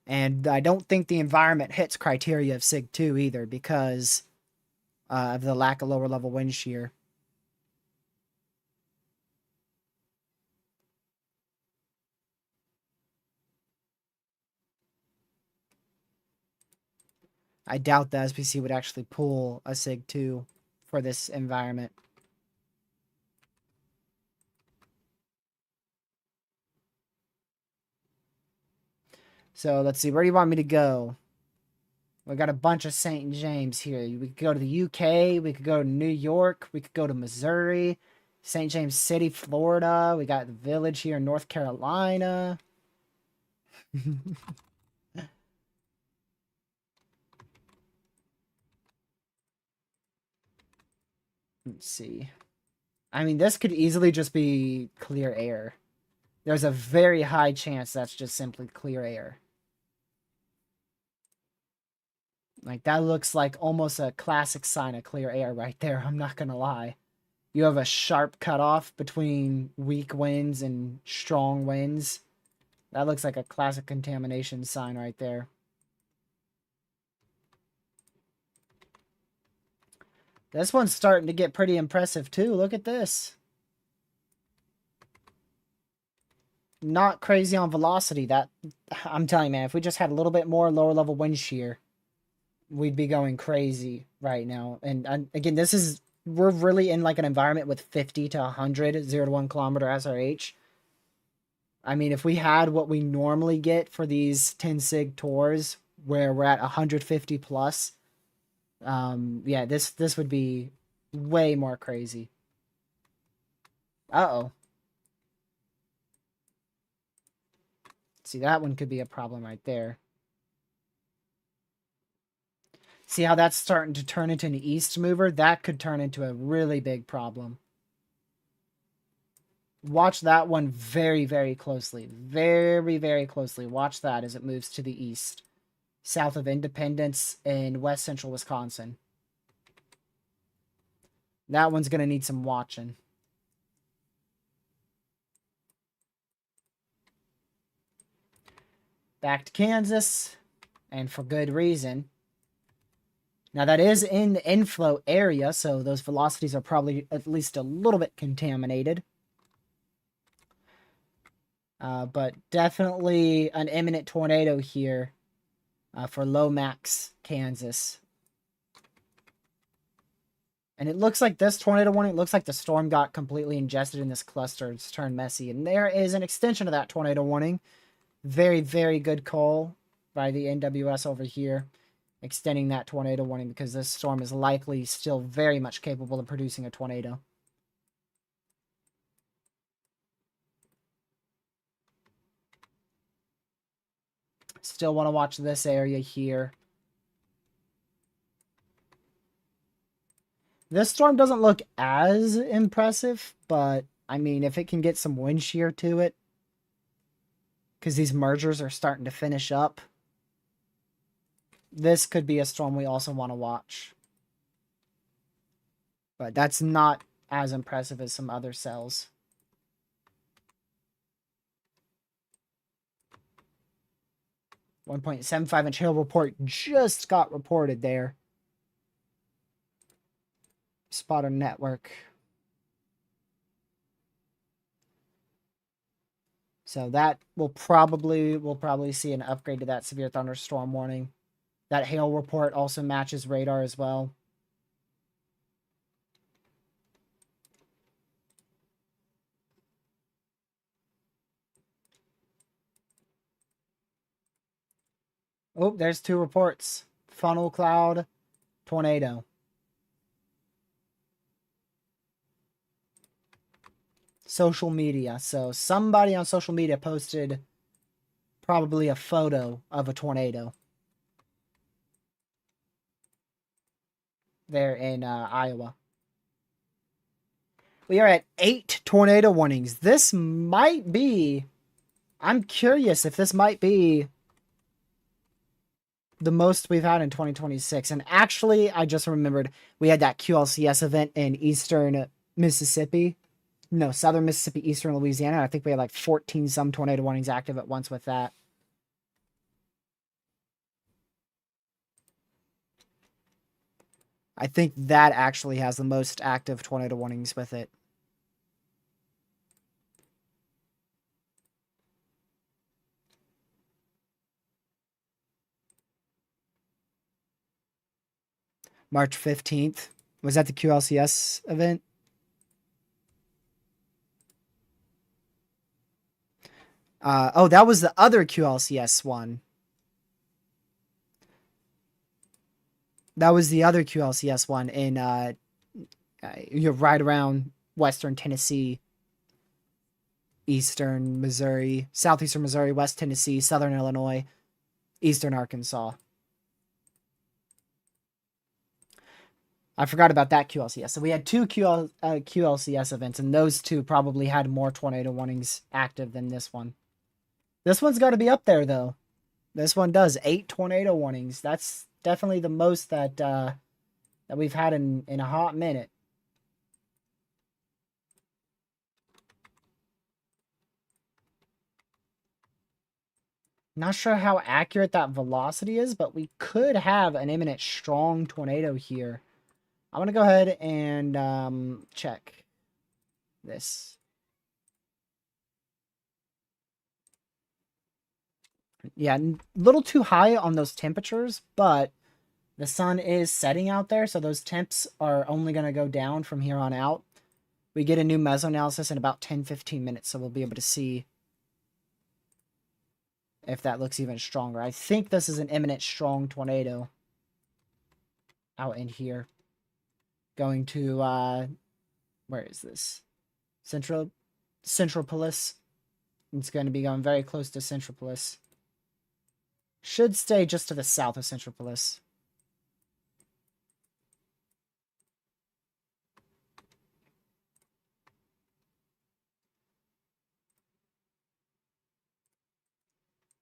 And I don't think the environment hits criteria of SIG 2 either because of the lack of lower level wind shear. I doubt the SPC would actually pull a SIG 2 for this environment. So let's see, where do you want me to go? We got a bunch of St. James here. We could go to the UK. We could go to New York. We could go to Missouri. St. James City, Florida. We got the Village here in North Carolina. Let's see. I mean, this could easily just be clear air. There's a very high chance that's just simply clear air. Like, that looks like almost a classic sign of clear air right there. I'm not going to lie. You have a sharp cutoff between weak winds and strong winds. That looks like a classic contamination sign right there. This one's starting to get pretty impressive too. Look at this. Not crazy on velocity. That, I'm telling you, man, if we just had a little bit more lower level wind shear, we'd be going crazy right now. And again, we're really in like an environment with 50 to 100 0 to 1 kilometer SRH. I mean, if we had what we normally get for these 10 sig tours, where we're at 150 plus, yeah, this would be way more crazy. Uh-oh. See, that one could be a problem right there. See how that's starting to turn into an east mover? That could turn into a really big problem. Watch that one very, very closely. Very, very closely. Watch that as it moves to the east. South of Independence in west central Wisconsin. That one's going to need some watching. Back to Kansas, and for good reason. Now, that is in the inflow area, so those velocities are probably at least a little bit contaminated. But definitely an imminent tornado here for Lomax, Kansas. And it looks like this tornado warning, it looks like the storm got completely ingested in this cluster. It's turned messy. And there is an extension of that tornado warning. Very, very good call by the NWS over here, extending that tornado warning because this storm is likely still very much capable of producing a tornado. Still want to watch this area here. This storm doesn't look as impressive, but I mean, if it can get some wind shear to it, because these mergers are starting to finish up, this could be a storm we also want to watch. But that's not as impressive as some other cells. .75-inch hail report just got reported there. Spotter network. So that we'll probably see an upgrade to that severe thunderstorm warning. That hail report also matches radar as well. Oh, there's two reports. Funnel cloud, tornado. Social media. So somebody on social media posted probably a photo of a tornado there in Iowa. We are at 8 tornado warnings. This might be... I'm curious if this might be the most we've had in 2026. And actually, I just remembered we had that QLCS event in eastern Mississippi. No, southern Mississippi, eastern Louisiana. I think we had like 14 some tornado warnings active at once with that. I think that actually has the most active tornado warnings with it. March 15th. Was that the QLCS event? Oh, that was the other QLCS one. That was the other QLCS one in you're right around Western Tennessee, Eastern Missouri, Southeastern Missouri, West Tennessee, Southern Illinois, Eastern Arkansas. I forgot about that QLCS. So we had two QLCS events, and those two probably had more tornado warnings active than this one. This one's got to be up there, though. This one does 8 tornado warnings. That's definitely the most that that we've had in a hot minute. Not sure how accurate that velocity is, but we could have an imminent strong tornado here. I'm going to go ahead and check this. Yeah, a little too high on those temperatures, but the sun is setting out there, so those temps are only going to go down from here on out. We get a new mesoanalysis in about 10-15 minutes, so we'll be able to see if that looks even stronger. I think this is an imminent strong tornado out in here. Going to, where is this? Centropolis. It's going to be going very close to Centropolis. Should stay just to the south of Centropolis.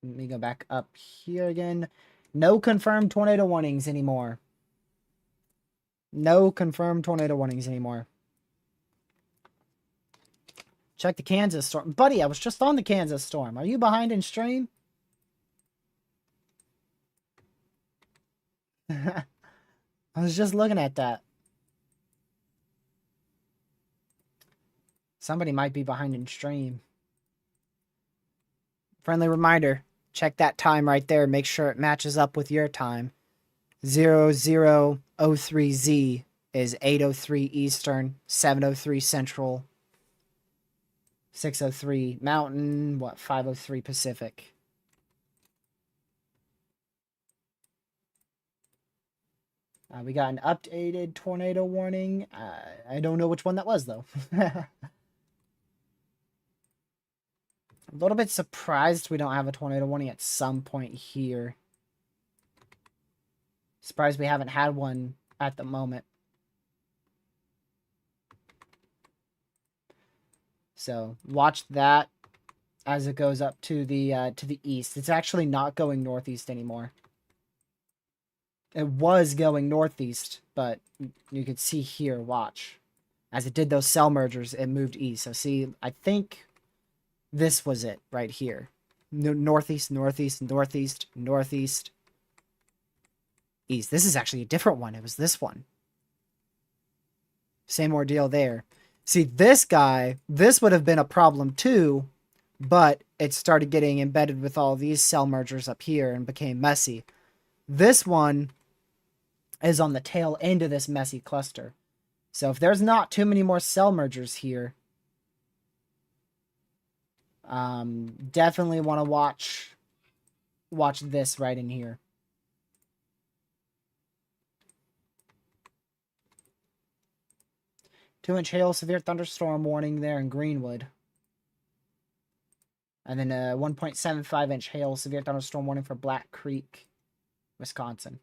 Let me go back up here again. No confirmed tornado warnings anymore. No confirmed tornado warnings anymore. Check the Kansas storm. Buddy, I was just on the Kansas storm. Are you behind in stream? I was just looking at that. Somebody might be behind in stream. Friendly reminder, check that time right there. Make sure it matches up with your time. 0003Z is 8:03 Eastern, 7:03 Central, 6:03 Mountain, 5:03 Pacific. We got an updated tornado warning. I don't know which one that was, though. A little bit surprised we don't have a tornado warning at some point here. Surprised we haven't had one at the moment. So watch that as it goes up to the east. It's actually not going northeast anymore. It was going northeast, but you could see here, watch. As it did those cell mergers, it moved east. So see, I think this was it right here. Northeast, northeast, northeast, northeast, east. This is actually a different one. It was this one. Same ordeal there. See, this guy, this would have been a problem too, but it started getting embedded with all these cell mergers up here and became messy. This one is on the tail end of this messy cluster. So if there's not too many more cell mergers here, definitely want to watch this right in here. Two-inch hail, severe thunderstorm warning there in Greenwood. And then a 1.75-inch hail, severe thunderstorm warning for Black Creek, Wisconsin.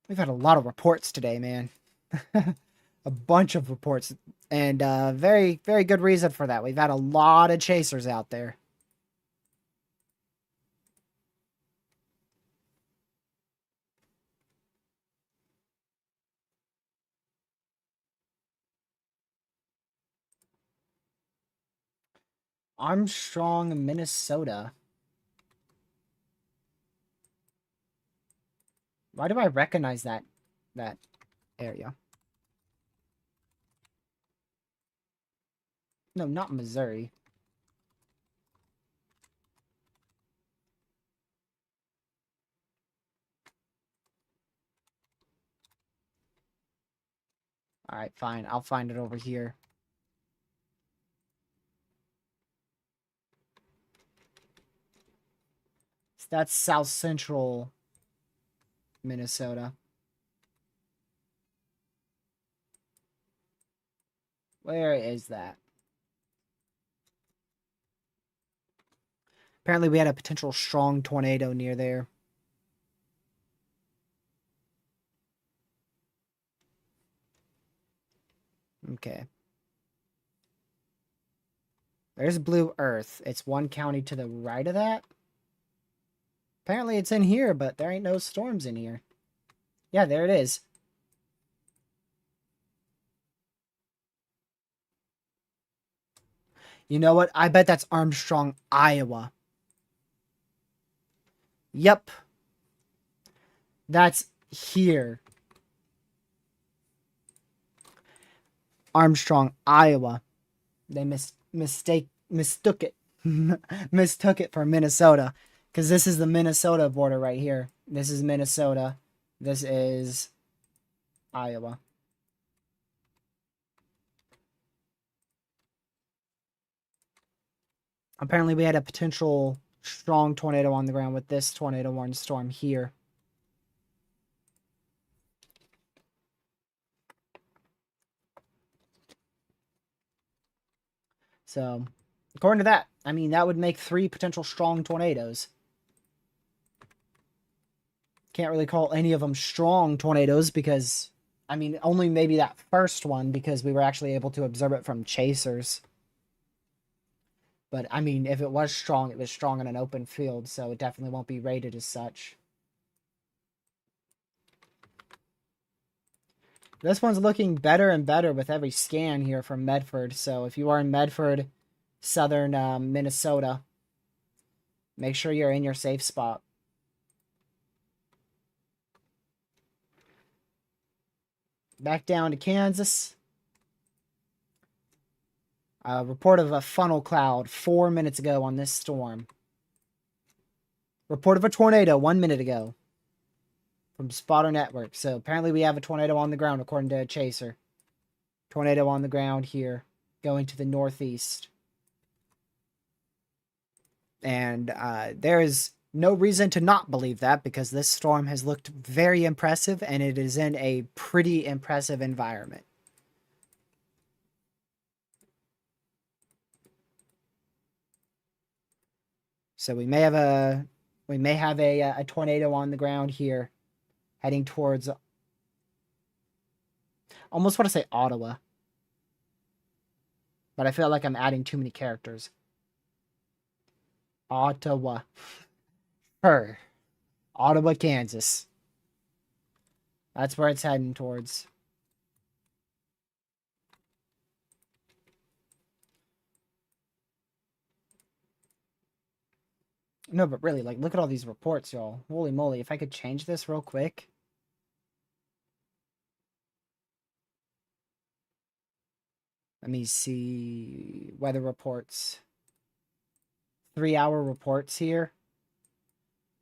We've had a lot of reports today, man. A bunch of reports. And very, very good reason for that. We've had a lot of chasers out there. Armstrong, Minnesota. Why do I recognize that area? No, not Missouri. Alright, fine. I'll find it over here. So that's South Central Minnesota. Where is that? Apparently we had a potential strong tornado near there. Okay. There's Blue Earth. It's one county to the right of that. Apparently it's in here, but there ain't no storms in here. Yeah, there it is. You know what? I bet that's Armstrong, Iowa. Yep. That's here. Armstrong, Iowa. They mistook it. Mistook it for Minnesota. Because this is the Minnesota border right here. This is Minnesota. This is Iowa. Apparently we had a potential strong tornado on the ground with this tornado warning storm here. So, according to that, I mean, that would make 3 potential strong tornadoes. Can't really call any of them strong tornadoes because, I mean, only maybe that first one because we were actually able to observe it from chasers. But, I mean, if it was strong in an open field, so it definitely won't be rated as such. This one's looking better and better with every scan here from Medford. So if you are in Medford, southern Minnesota, make sure you're in your safe spot. Back down to Kansas. Report of a funnel cloud 4 minutes ago on this storm. Report of a tornado 1 minute ago from Spotter Network. So apparently we have a tornado on the ground according to a chaser. Tornado on the ground here going to the northeast. And there is no reason to not believe that because this storm has looked very impressive and it is in a pretty impressive environment. So we may have a tornado on the ground here heading towards almost want to say Ottawa. But I feel like I'm adding too many characters. Ottawa. Ottawa, Kansas. That's where it's heading towards. No, but really, like, look at all these reports, y'all. Holy moly, if I could change this real quick. Let me see. Weather reports. 3-hour reports here.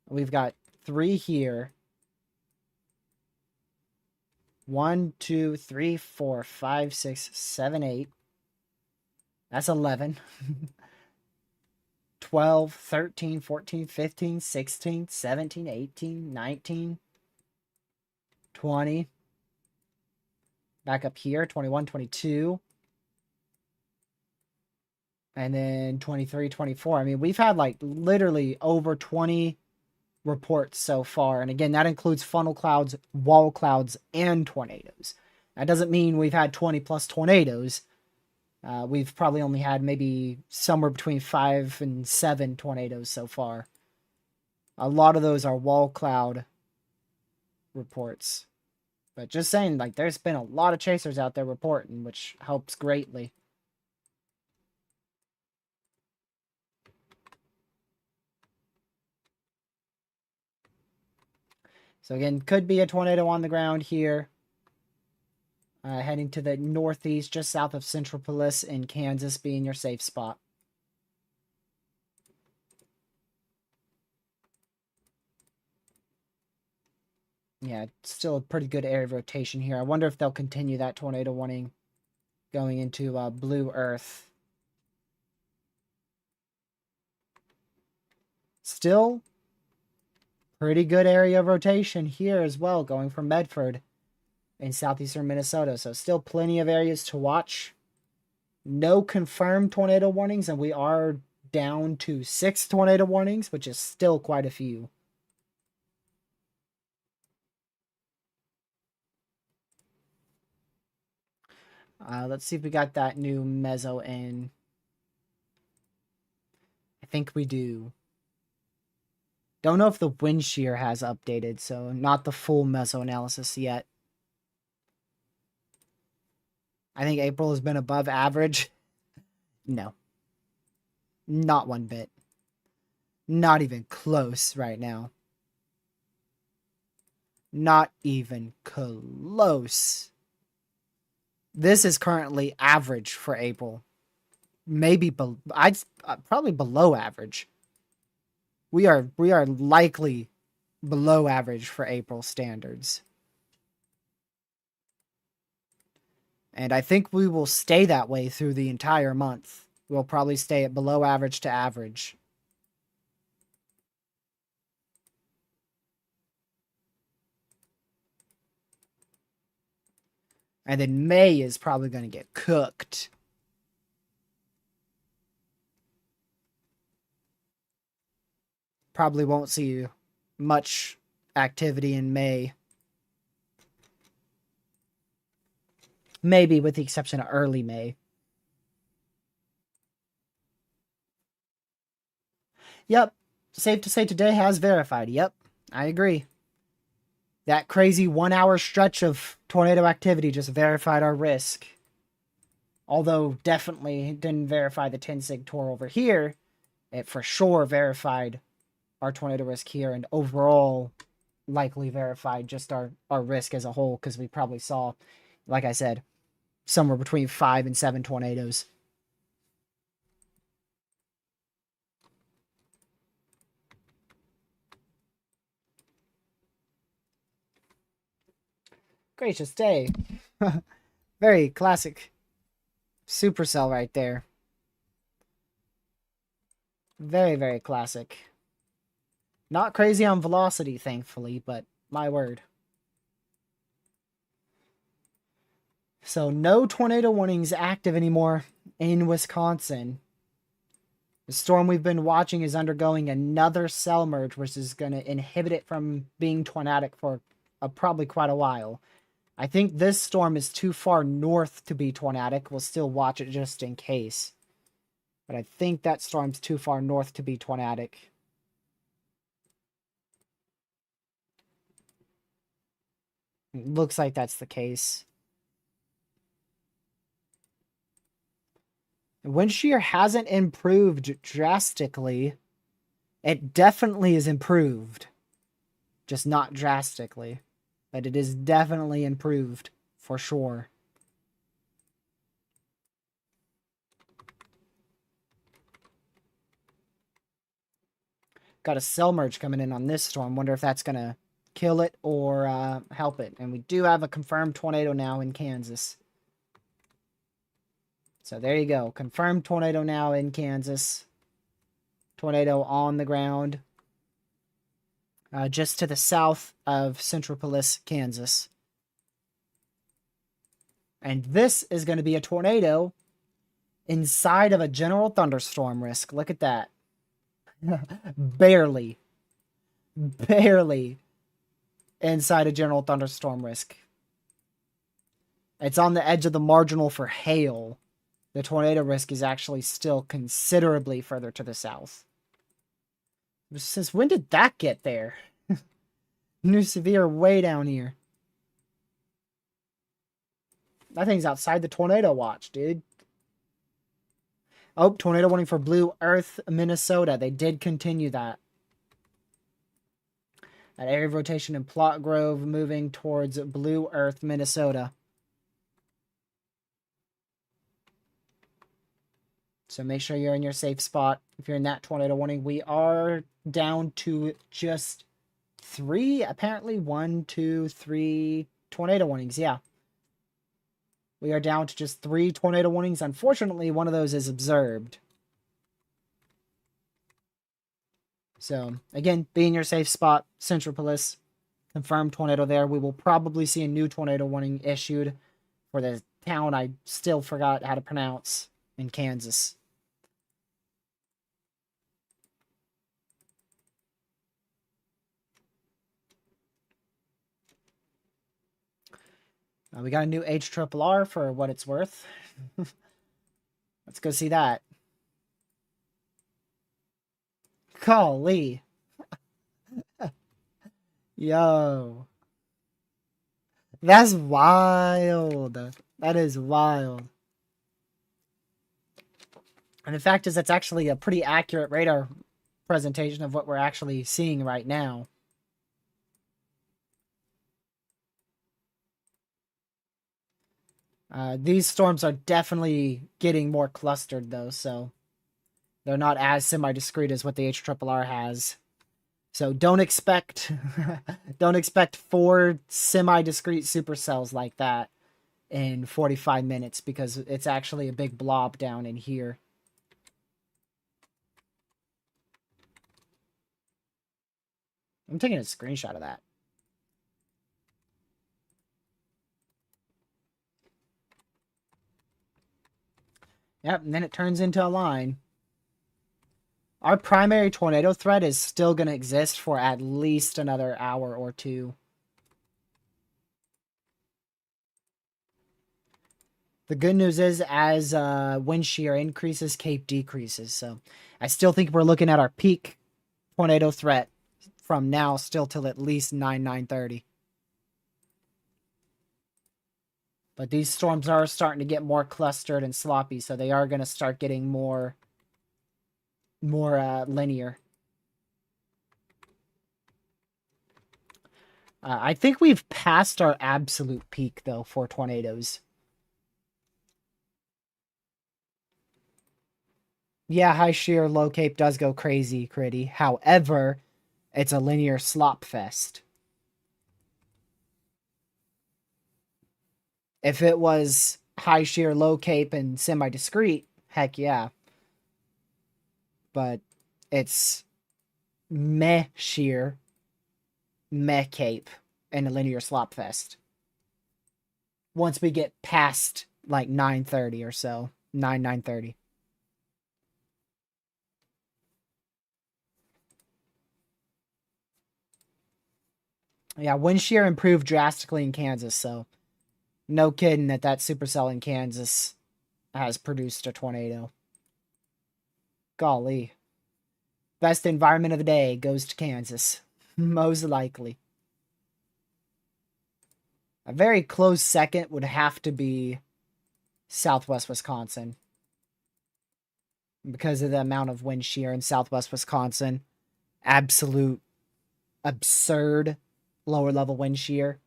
We've got 3 here. 1, 2, 3, 4, 5, 6, 7, 8. That's 11. 12, 13, 14, 15, 16, 17, 18, 19, 20. Back up here, 21, 22. And then 23, 24. I mean, we've had like literally over 20 reports so far. And again, that includes funnel clouds, wall clouds, and tornadoes. That doesn't mean we've had 20 plus tornadoes. We've probably only had maybe somewhere between 5 and 7 tornadoes so far. A lot of those are wall cloud reports. But just saying, like, there's been a lot of chasers out there reporting, which helps greatly. So again, could be a tornado on the ground here. Heading to the northeast, just south of Centropolis in Kansas, being your safe spot. Yeah, still a pretty good area of rotation here. I wonder if they'll continue that tornado warning going into Blue Earth. Still pretty good area of rotation here as well, going from Medford in southeastern Minnesota. So still plenty of areas to watch. No confirmed tornado warnings, and we are down to 6 tornado warnings, which is still quite a few. Let's see if we got that new meso in. I think we do. Don't know if the wind shear has updated, so not the full meso analysis yet. I think April has been above average. No. Not one bit. Not even close right now. Not even close. This is currently average for April. Maybe I'd probably below average. We are likely below average for April standards. And I think we will stay that way through the entire month. We'll probably stay at below average to average. And then May is probably going to get cooked. Probably won't see much activity in May. Maybe with the exception of early May. Yep. Safe to say today has verified. Yep. I agree. That crazy 1 hour stretch of tornado activity just verified our risk. Although definitely didn't verify the 10 sig tor over here, it for sure verified our tornado risk here, and overall likely verified just our risk as a whole, because we probably saw, like I said, somewhere between 5 and 7 tornadoes. Gracious day. Very classic supercell right there. Very, very classic. Not crazy on velocity, thankfully, but my word. So no tornado warnings active anymore in Wisconsin. The storm we've been watching is undergoing another cell merge, which is going to inhibit it from being tornadic for probably quite a while. I think this storm is too far north to be tornadic. We'll still watch it just in case. But I think that storm's too far north to be tornadic. It looks like that's the case. Wind shear hasn't improved drastically. It definitely is improved. Just not drastically. But it is definitely improved, for sure. Got a cell merge coming in on this storm. Wonder if that's going to kill it or help it. And we do have a confirmed tornado now in Kansas. So there you go. Confirmed tornado now in Kansas. Tornado on the ground. Just to the south of Centropolis, Kansas. And this is going to be a tornado inside of a general thunderstorm risk. Look at that. Barely. Barely inside a general thunderstorm risk. It's on the edge of the marginal for hail. The tornado risk is actually still considerably further to the south. Since when did that get there? New severe way down here. That thing's outside the tornado watch, dude. Oh, tornado warning for Blue Earth, Minnesota. They did continue that. At area of rotation in Plot Grove, moving towards Blue Earth, Minnesota. So make sure you're in your safe spot. If you're in that tornado warning, we are down to just 3, apparently 1, 2, 3 tornado warnings. Yeah. We are down to just 3 tornado warnings. Unfortunately, one of those is observed. So, again, be in your safe spot. Centropolis, confirmed tornado there. We will probably see a new tornado warning issued for the town I still forgot how to pronounce in Kansas. We got a new HRRR for what it's worth. Let's go see that. Golly. Yo. That's wild. That is wild. And the fact is, that's actually a pretty accurate radar presentation of what we're actually seeing right now. These storms are definitely getting more clustered, though, so they're not as semi-discrete as what the HRRR has. So don't expect don't expect 4 semi-discrete supercells like that in 45 minutes, because it's actually a big blob down in here. I'm taking a screenshot of that. Yep, and then it turns into a line. Our primary tornado threat is still going to exist for at least another hour or 2. The good news is, as wind shear increases, Cape decreases. So I still think we're looking at our peak tornado threat from now still till at least 9:30. But these storms are starting to get more clustered and sloppy, so they are going to start getting more linear. I think we've passed our absolute peak, though, for tornadoes. Yeah, high shear, low cape does go crazy, Critty. However, it's a linear slop fest. If it was high shear, low cape, and semi-discrete, heck yeah. But it's meh shear, meh cape, and a linear slop fest. Once we get past like 9:30 or so, 9:30. Yeah, wind shear improved drastically in Kansas, so no kidding that supercell in Kansas has produced a tornado. Golly. Best environment of the day goes to Kansas. Most likely. A very close second would have to be Southwest Wisconsin, because of the amount of wind shear in Southwest Wisconsin. Absolute absurd lower level wind shear.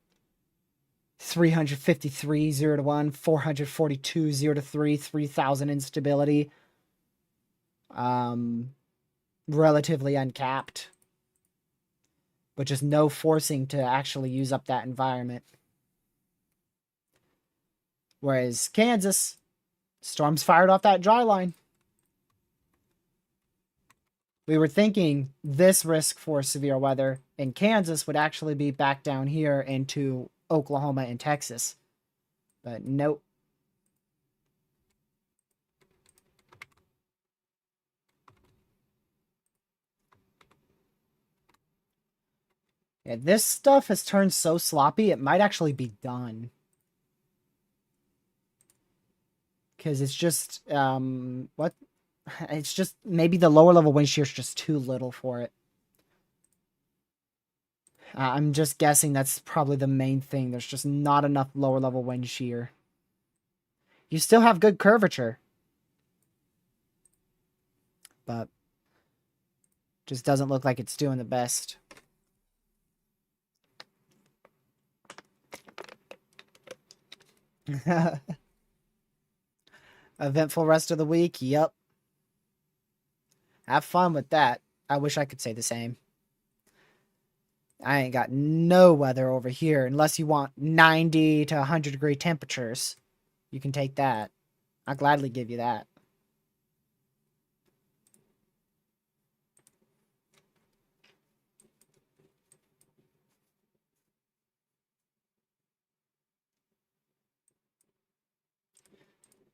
353 0 to 1, 442 0 to 3, 3,000 instability. Relatively uncapped, but just no forcing to actually use up that environment. Whereas Kansas, storms fired off that dry line. We were thinking this risk for severe weather in Kansas would actually be back down here into Oklahoma and Texas. But nope. Yeah, this stuff has turned so sloppy, it might actually be done. Because it's just, what? It's just, maybe the lower level wind shear is just too little for it. I'm just guessing that's probably the main thing. There's just not enough lower level wind shear. You still have good curvature, but just doesn't look like it's doing the best. Eventful rest of the week. Yep. Have fun with that. I wish I could say the same. I ain't got no weather over here unless you want 90 to 100-degree temperatures. You can take that. I'll gladly give you that.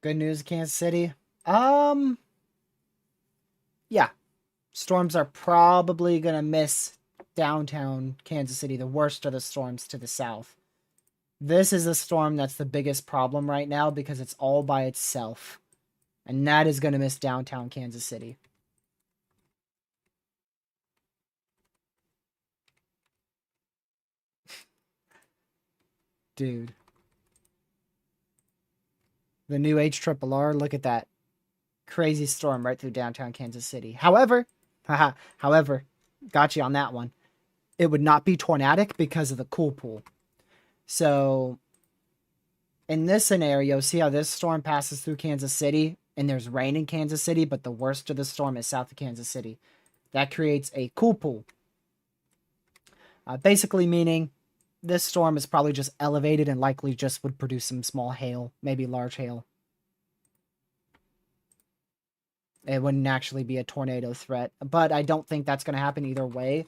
Good news, Kansas City. Um, yeah. Storms are probably going to miss downtown Kansas City, the worst of the storms to the south. This is a storm that's the biggest problem right now because it's all by itself. And that is going to miss downtown Kansas City. Dude. The new HRRR, look at that. Crazy storm right through downtown Kansas City. However, got you on that one. It would not be tornadic because of the cool pool. So, in this scenario, see how this storm passes through Kansas City and there's rain in Kansas City, but the worst of the storm is south of Kansas City. That creates a cool pool. Basically meaning this storm is probably just elevated and likely just would produce some small hail, maybe large hail. It wouldn't actually be a tornado threat, but I don't think that's going to happen either way.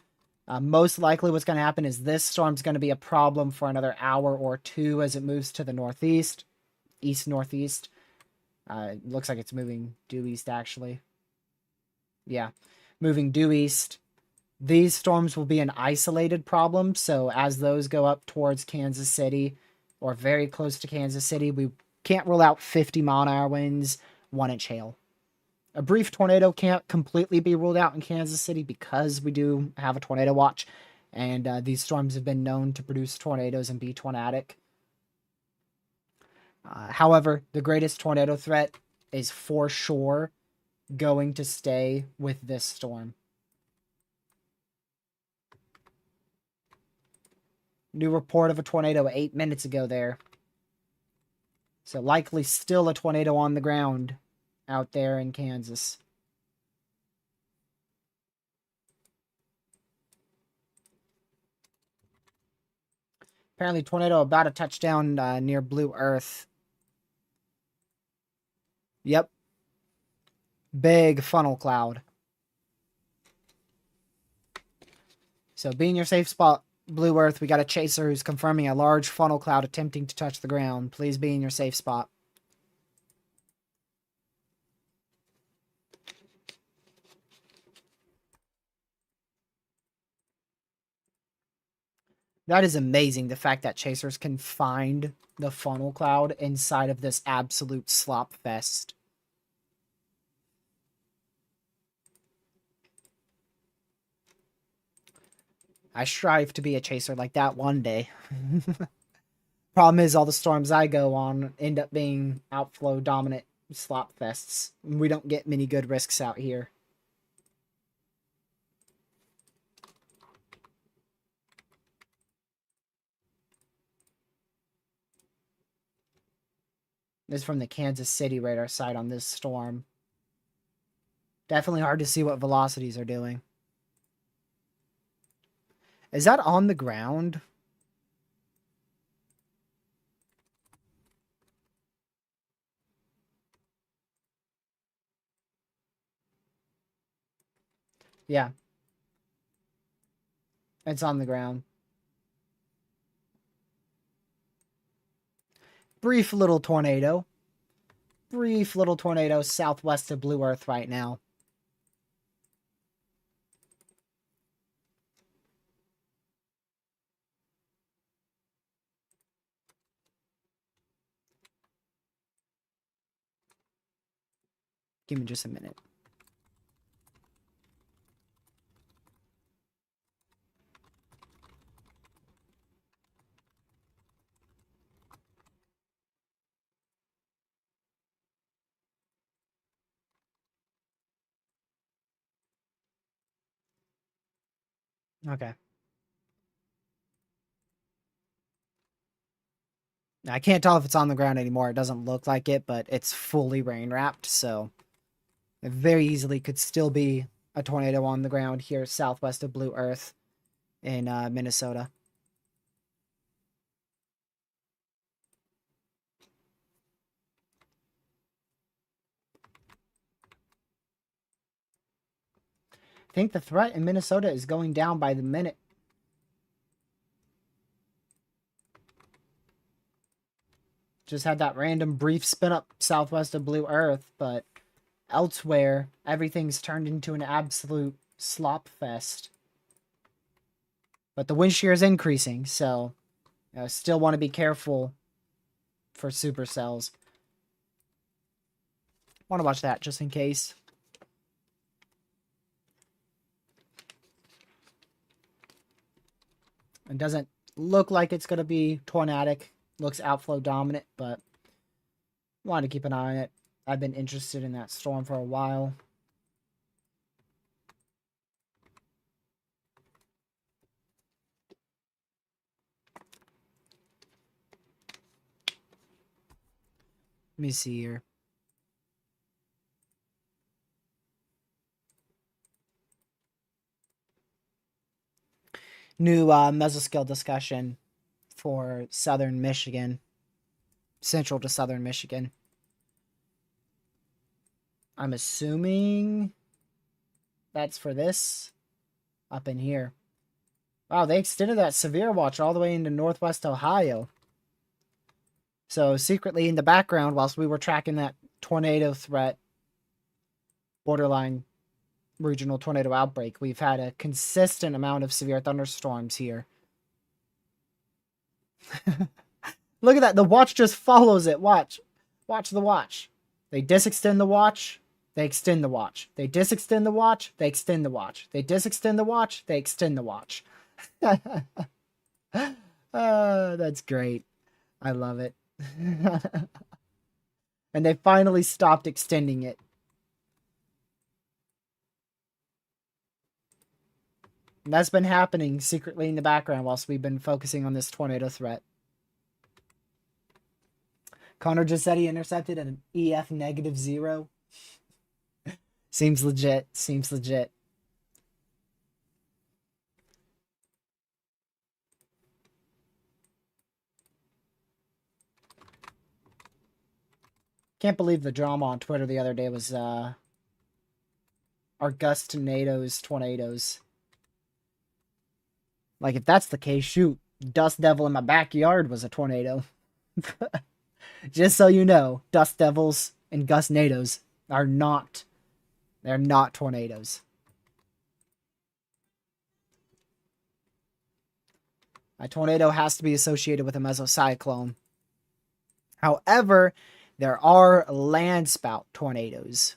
Most likely what's going to happen is this storm's going to be a problem for another hour or two as it moves to the northeast, east-northeast. It looks like it's moving due east, actually. Yeah, moving due east. These storms will be an isolated problem, so as those go up towards Kansas City or very close to Kansas City, we can't rule out 50-mile-an-hour winds, 1-inch hail. A brief tornado can't completely be ruled out in Kansas City because we do have a tornado watch, and these storms have been known to produce tornadoes and be tornadic. However, the greatest tornado threat is for sure going to stay with this storm. New report of a tornado 8 minutes ago there. So likely still a tornado on the ground out there in Kansas. Apparently tornado about to touch down near Blue Earth. Yep. Big funnel cloud. So be in your safe spot, Blue Earth. We got a chaser who's confirming a large funnel cloud attempting to touch the ground. Please be in your safe spot. That is amazing, the fact that chasers can find the funnel cloud inside of this absolute slop fest. I strive to be a chaser like that one day. Problem is, all the storms I go on end up being outflow dominant slop fests. We don't get many good risks out here. This is from the Kansas City radar site on this storm. Definitely hard to see what velocities are doing. Is that on the ground? Yeah. It's on the ground. Brief little tornado. Brief little tornado southwest of Blue Earth right now. Give me just a minute. Okay. I can't tell if it's on the ground anymore. It doesn't look like it, but it's fully rain wrapped, so it very easily could still be a tornado on the ground here southwest of Blue Earth in Minnesota. I think the threat in Minnesota is going down by the minute. Just had that random brief spin up southwest of Blue Earth, but elsewhere, everything's turned into an absolute slop fest. But the wind shear is increasing, so still want to be careful for supercells. Want to watch that just in case. It doesn't look like it's going to be tornadic. Looks outflow dominant, but want to keep an eye on it. I've been interested in that storm for a while. Let me see here. New mesoscale discussion for southern Michigan. Central to southern Michigan. I'm assuming that's for this up in here. Wow, they extended that severe watch all the way into northwest Ohio. So secretly in the background, whilst we were tracking that tornado threat, borderline regional tornado outbreak, we've had a consistent amount of severe thunderstorms here. Look at that. The watch just follows it. Watch. Watch the watch. They disextend the watch. They extend the watch. They disextend the watch. They extend the watch. They disextend the watch. They extend the watch. That's great. I love it. And they finally stopped extending it. And that's been happening secretly in the background whilst we've been focusing on this tornado threat. Connor just said he intercepted an EF -0. Seems legit. Seems legit. Can't believe the drama on Twitter the other day was our Gus tornadoes. Like, if that's the case, shoot, Dust Devil in my backyard was a tornado. Just so you know, Dust Devils and Gus Nados are not, they're not tornadoes. A tornado has to be associated with a mesocyclone. However, there are landspout tornadoes.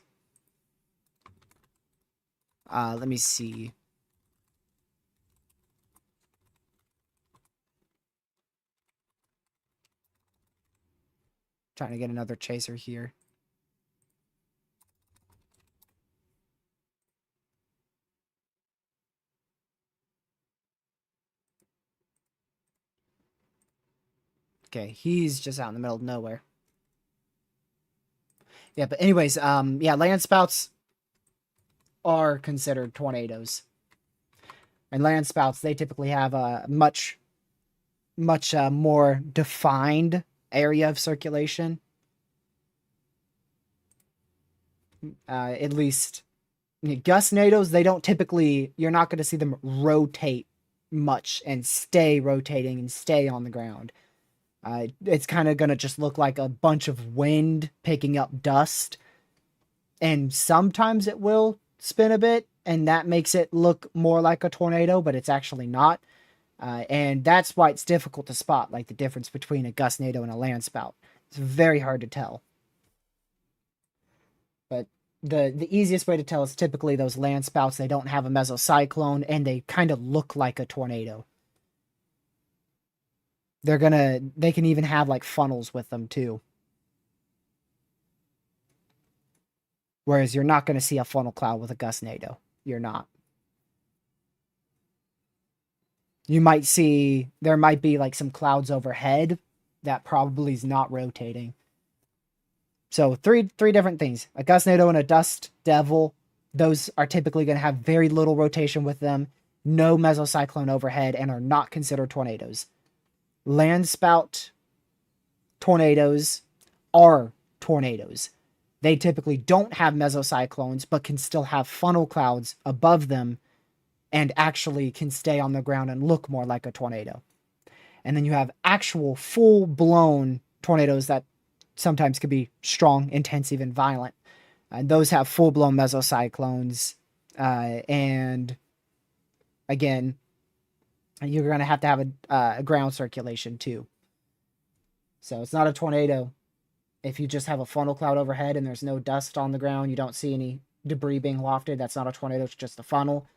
Let me see. Trying to get another chaser here. Okay, he's just out in the middle of nowhere. Yeah, but anyways, yeah, landspouts are considered tornadoes. And landspouts, they typically have a much more defined area of circulation. At least Gus Nados, they don't typically, you're not going to see them rotate much and stay rotating and stay on the ground. It's kind of going to just look like a bunch of wind picking up dust. And sometimes it will spin a bit, and that makes it look more like a tornado, but it's actually not. And that's why it's difficult to spot, like the difference between a gustnado and a landspout. It's very hard to tell. But the easiest way to tell is typically those landspouts, they don't have a mesocyclone, and they kind of look like a tornado. They can even have like funnels with them too. Whereas you're not going to see a funnel cloud with a gustnado. You're not. You might see, there might be like some clouds overhead that probably is not rotating. So three different things. A gustnado and a dust devil. Those are typically going to have very little rotation with them, no mesocyclone overhead, and are not considered tornadoes. Land spout tornadoes are tornadoes. They typically don't have mesocyclones, but can still have funnel clouds above them and actually can stay on the ground and look more like a tornado. And then you have actual full-blown tornadoes that sometimes could be strong, intense, even violent. And those have full-blown mesocyclones. And again, you're going to have a ground circulation too. So it's not a tornado. If you just have a funnel cloud overhead and there's no dust on the ground, you don't see any debris being wafted, that's not a tornado, it's just a funnel.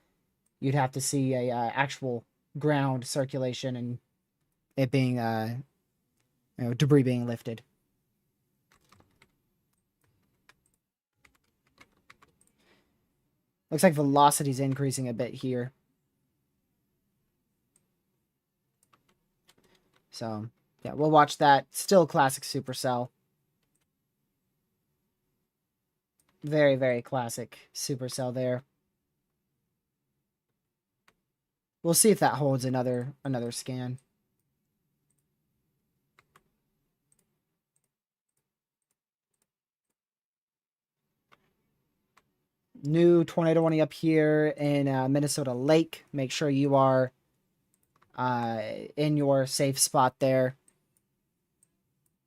You'd have to see a actual ground circulation and it being, debris being lifted. Looks like velocity's increasing a bit here. So, yeah, we'll watch that. Still classic supercell. Very, very classic supercell there. We'll see if that holds another scan. New tornado warning up here in Minnesota Lake. Make sure you are in your safe spot there,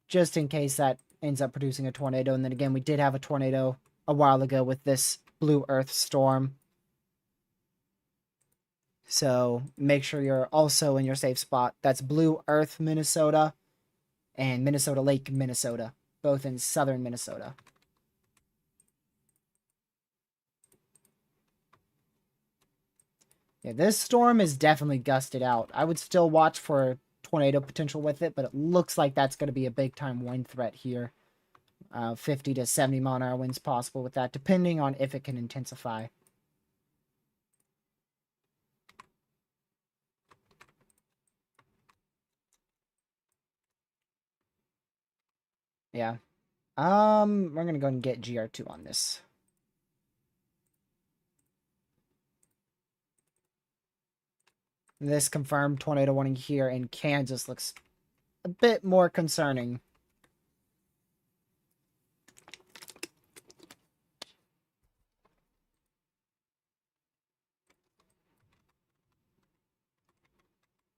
just in case that ends up producing a tornado. And then again, we did have a tornado a while ago with this blue earth storm. So make sure you're also in your safe spot. That's Blue Earth, Minnesota, and Minnesota Lake, Minnesota, both in southern Minnesota. Yeah, this storm is definitely gusted out. I would still watch for tornado potential with it, but it looks like that's going to be a big-time wind threat here. 50 to 70 mile-an-hour winds possible with that, depending on if it can intensify. Yeah. We're going to go and get GR2 on this. This confirmed tornado warning here in Kansas looks a bit more concerning.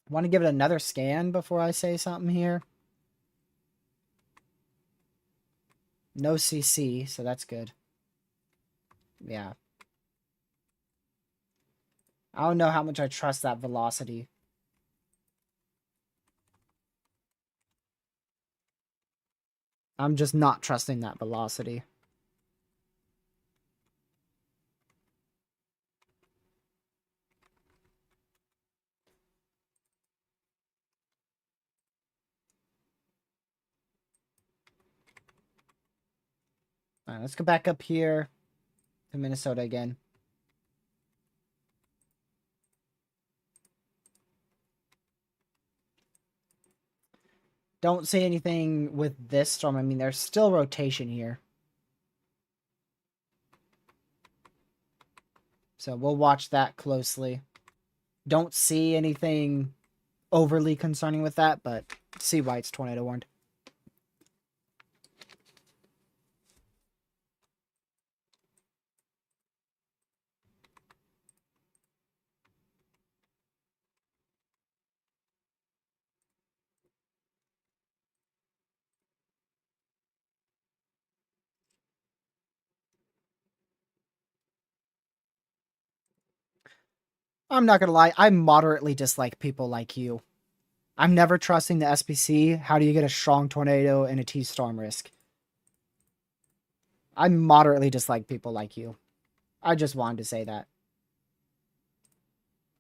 Want to give it another scan before I say something here? No CC, so that's good. Yeah. I don't know how much I trust that velocity. I'm just not trusting that velocity. Alright, let's go back up here to Minnesota again. Don't see anything with this storm. I mean, there's still rotation here. So we'll watch that closely. Don't see anything overly concerning with that, but see why it's tornado warned. I'm not gonna lie, I moderately dislike people like you. I'm never trusting the SPC. How do you get a strong tornado and a T-storm risk? I moderately dislike people like you. I just wanted to say that.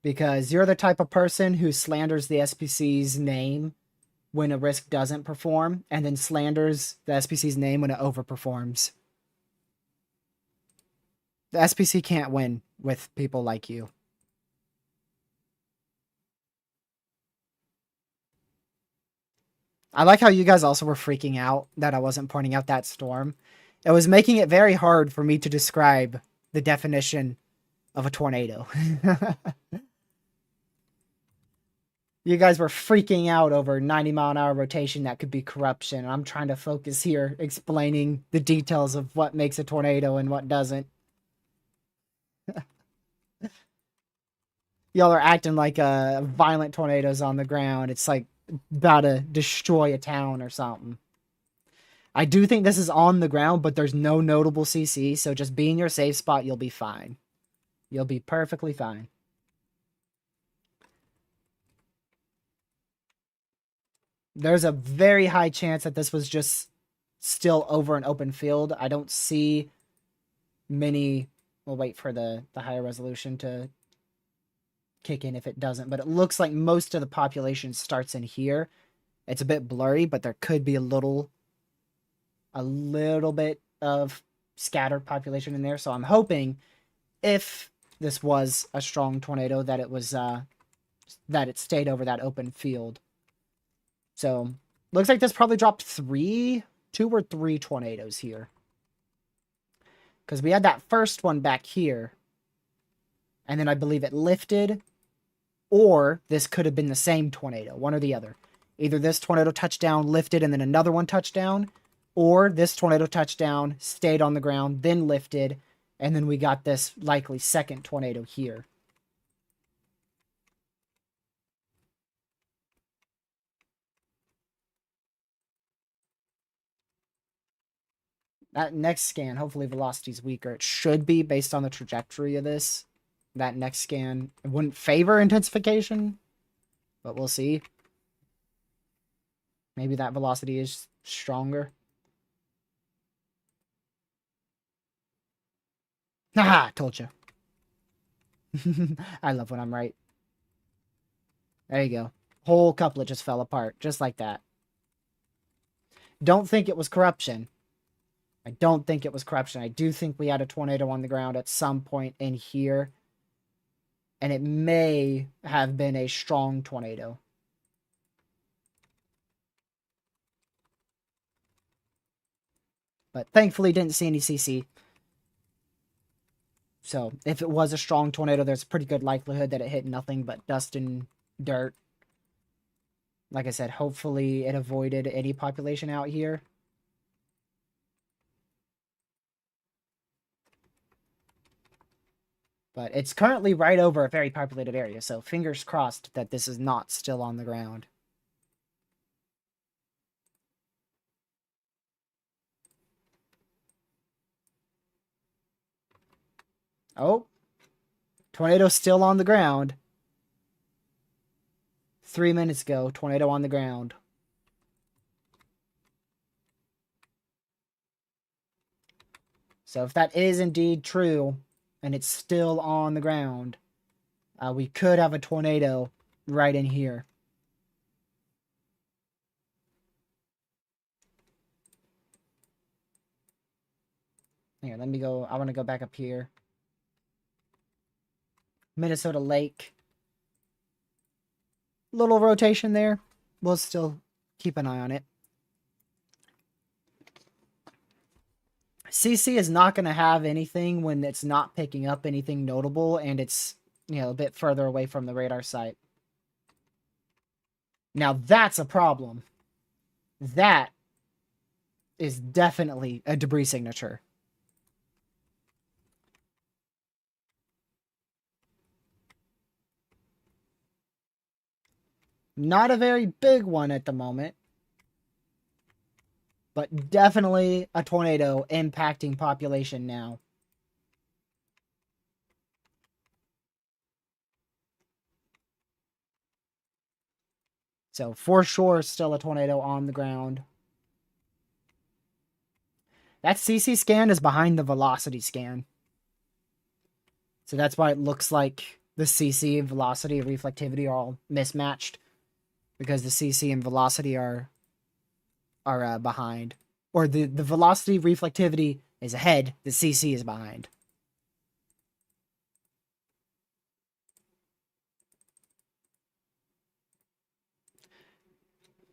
Because you're the type of person who slanders the SPC's name when a risk doesn't perform, and then slanders the SPC's name when it overperforms. The SPC can't win with people like you. I like how you guys also were freaking out that I wasn't pointing out that storm. It was making it very hard for me to describe the definition of a tornado. You guys were freaking out over 90-mile-an-hour rotation that could be corruption. I'm trying to focus here, explaining the details of what makes a tornado and what doesn't. Y'all are acting like violent tornadoes on the ground. It's like about to destroy a town or something. I do think this is on the ground, but there's no notable CC, so just be in your safe spot. You'll be fine. You'll be perfectly fine. There's a very high chance that this was just still over an open field. I don't see many. We'll wait for the higher resolution to kick in if it doesn't, but it looks like most of the population starts in here. It's a bit blurry, but there could be a little bit of scattered population in there. So I'm hoping if this was a strong tornado that it was that it stayed over that open field. So looks like this probably dropped 2 or 3 tornadoes here. Because we had that first one back here. And then I believe it lifted. Or this could have been the same tornado, one or the other. Either this tornado touched down, lifted, and then another one touched down. Or this tornado touched down, stayed on the ground, then lifted. And then we got this likely second tornado here. That next scan, hopefully velocity's weaker. It should be based on the trajectory of this. That next scan wouldn't favor intensification, but we'll see. Maybe that velocity is stronger. Haha, told you. I love when I'm right. There you go. Whole couplet just fell apart, just like that. Don't think it was corruption. I don't think it was corruption. I do think we had a tornado on the ground at some point in here. And it may have been a strong tornado. But thankfully didn't see any CC. So if it was a strong tornado, there's a pretty good likelihood that it hit nothing but dust and dirt. Like I said, hopefully it avoided any population out here. But it's currently right over a very populated area, so fingers crossed that this is not still on the ground. Oh. Tornado still on the ground. 3 minutes ago, tornado on the ground. So if that is indeed true, and it's still on the ground, we could have a tornado right in here. Here, let me go. I want to go back up here. Minnesota Lake. Little rotation there. We'll still keep an eye on it. CC is not going to have anything when it's not picking up anything notable and it's, you know, a bit further away from the radar site. Now that's a problem. That is definitely a debris signature. Not a very big one at the moment. But definitely a tornado impacting population now. So for sure, still a tornado on the ground. That CC scan is behind the velocity scan. So that's why it looks like the CC, velocity, and reflectivity are all mismatched. Because the CC and velocity are behind. Or the velocity, reflectivity is ahead, the CC is behind.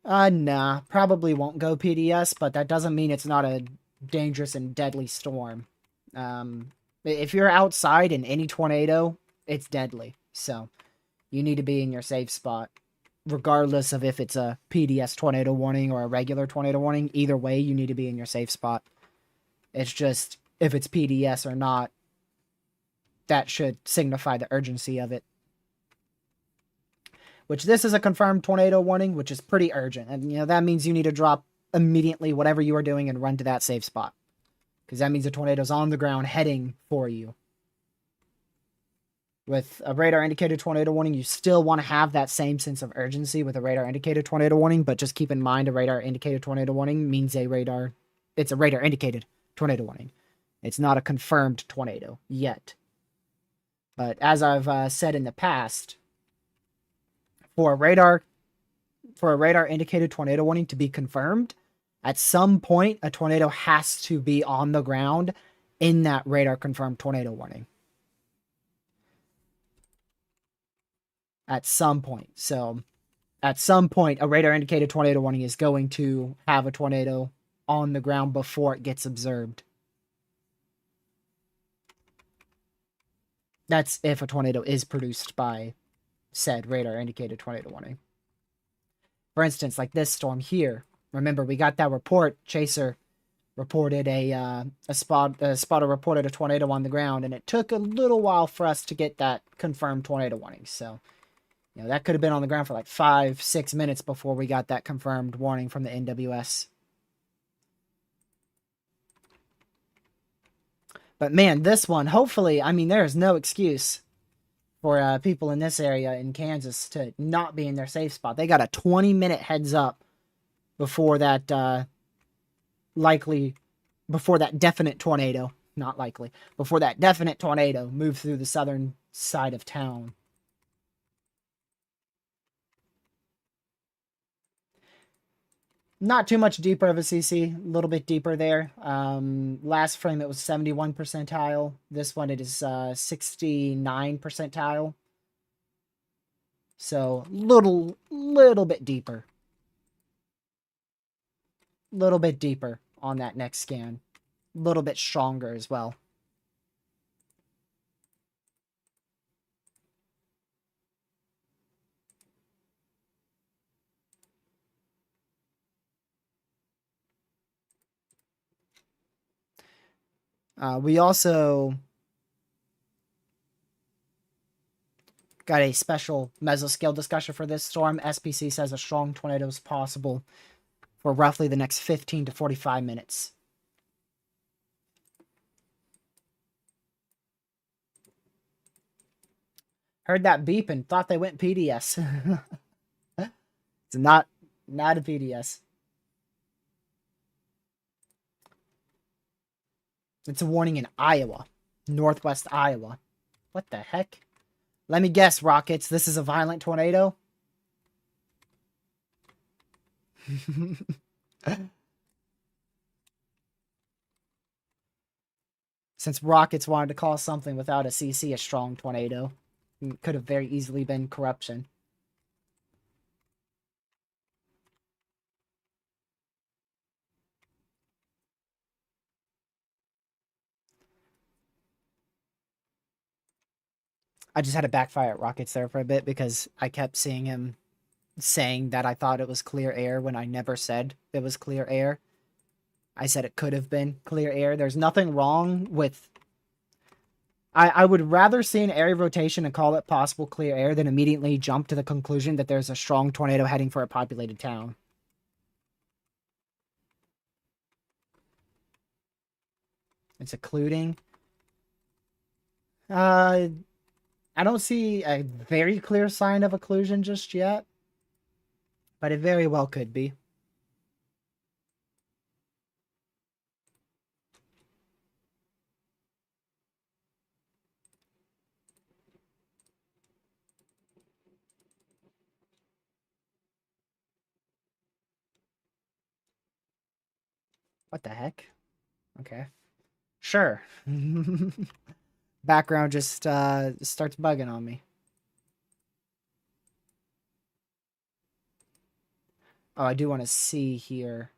Nah, probably won't go PDS, but that doesn't mean it's not a dangerous and deadly storm. If you're outside in any tornado, it's deadly. So you need to be in your safe spot, regardless of if it's a PDS tornado warning or a regular tornado warning. Either way, you need to be in your safe spot. It's just if it's PDS or not, that should signify the urgency of it. Which this is a confirmed tornado warning, which is pretty urgent. And, that means you need to drop immediately whatever you are doing and run to that safe spot. Because that means the tornado's on the ground heading for you. With a radar indicated tornado warning, you still want to have that same sense of urgency with a radar indicated tornado warning, but just keep in mind a radar indicated tornado warning means it's a radar indicated tornado warning. It's not a confirmed tornado yet. But as I've said in the past, for a radar indicated tornado warning to be confirmed, at some point a tornado has to be on the ground in that radar confirmed tornado warning. At some point. So at some point a radar indicated tornado warning is going to have a tornado on the ground before it gets observed. That's if a tornado is produced by said radar indicated tornado warning. For instance, like this storm here. Remember, we got that report. Chaser reported a spotter reported a tornado on the ground, and it took a little while for us to get that confirmed tornado warning. So, that could have been on the ground for like 5-6 minutes before we got that confirmed warning from the NWS. But man, this one, hopefully, there is no excuse for people in this area in Kansas to not be in their safe spot. They got a 20-minute heads up before that definite tornado, not likely, before that definite tornado moved through the southern side of town. Not too much deeper of a CC, a little bit deeper there. Last frame it was 71 percentile. This one it is 69 percentile. So little bit deeper. Little bit deeper on that next scan. A little bit stronger as well. We also got a special mesoscale discussion for this storm. SPC says a strong tornado is possible for roughly the next 15 to 45 minutes. Heard that beep and thought they went PDS. It's not a PDS. It's a warning in Iowa. Northwest Iowa. What the heck? Let me guess, Rockets. This is a violent tornado? Since Rockets wanted to call something without a CC a strong tornado, it could have very easily been corruption. I just had to backfire at Rockets there for a bit because I kept seeing him saying that I thought it was clear air when I never said it was clear air. I said it could have been clear air. There's nothing wrong with... I would rather see an area rotation and call it possible clear air than immediately jump to the conclusion that there's a strong tornado heading for a populated town. It's occluding. I don't see a very clear sign of occlusion just yet, but it very well could be. What the heck? Okay. Sure. Background just starts bugging on me. Oh, I do want to see here.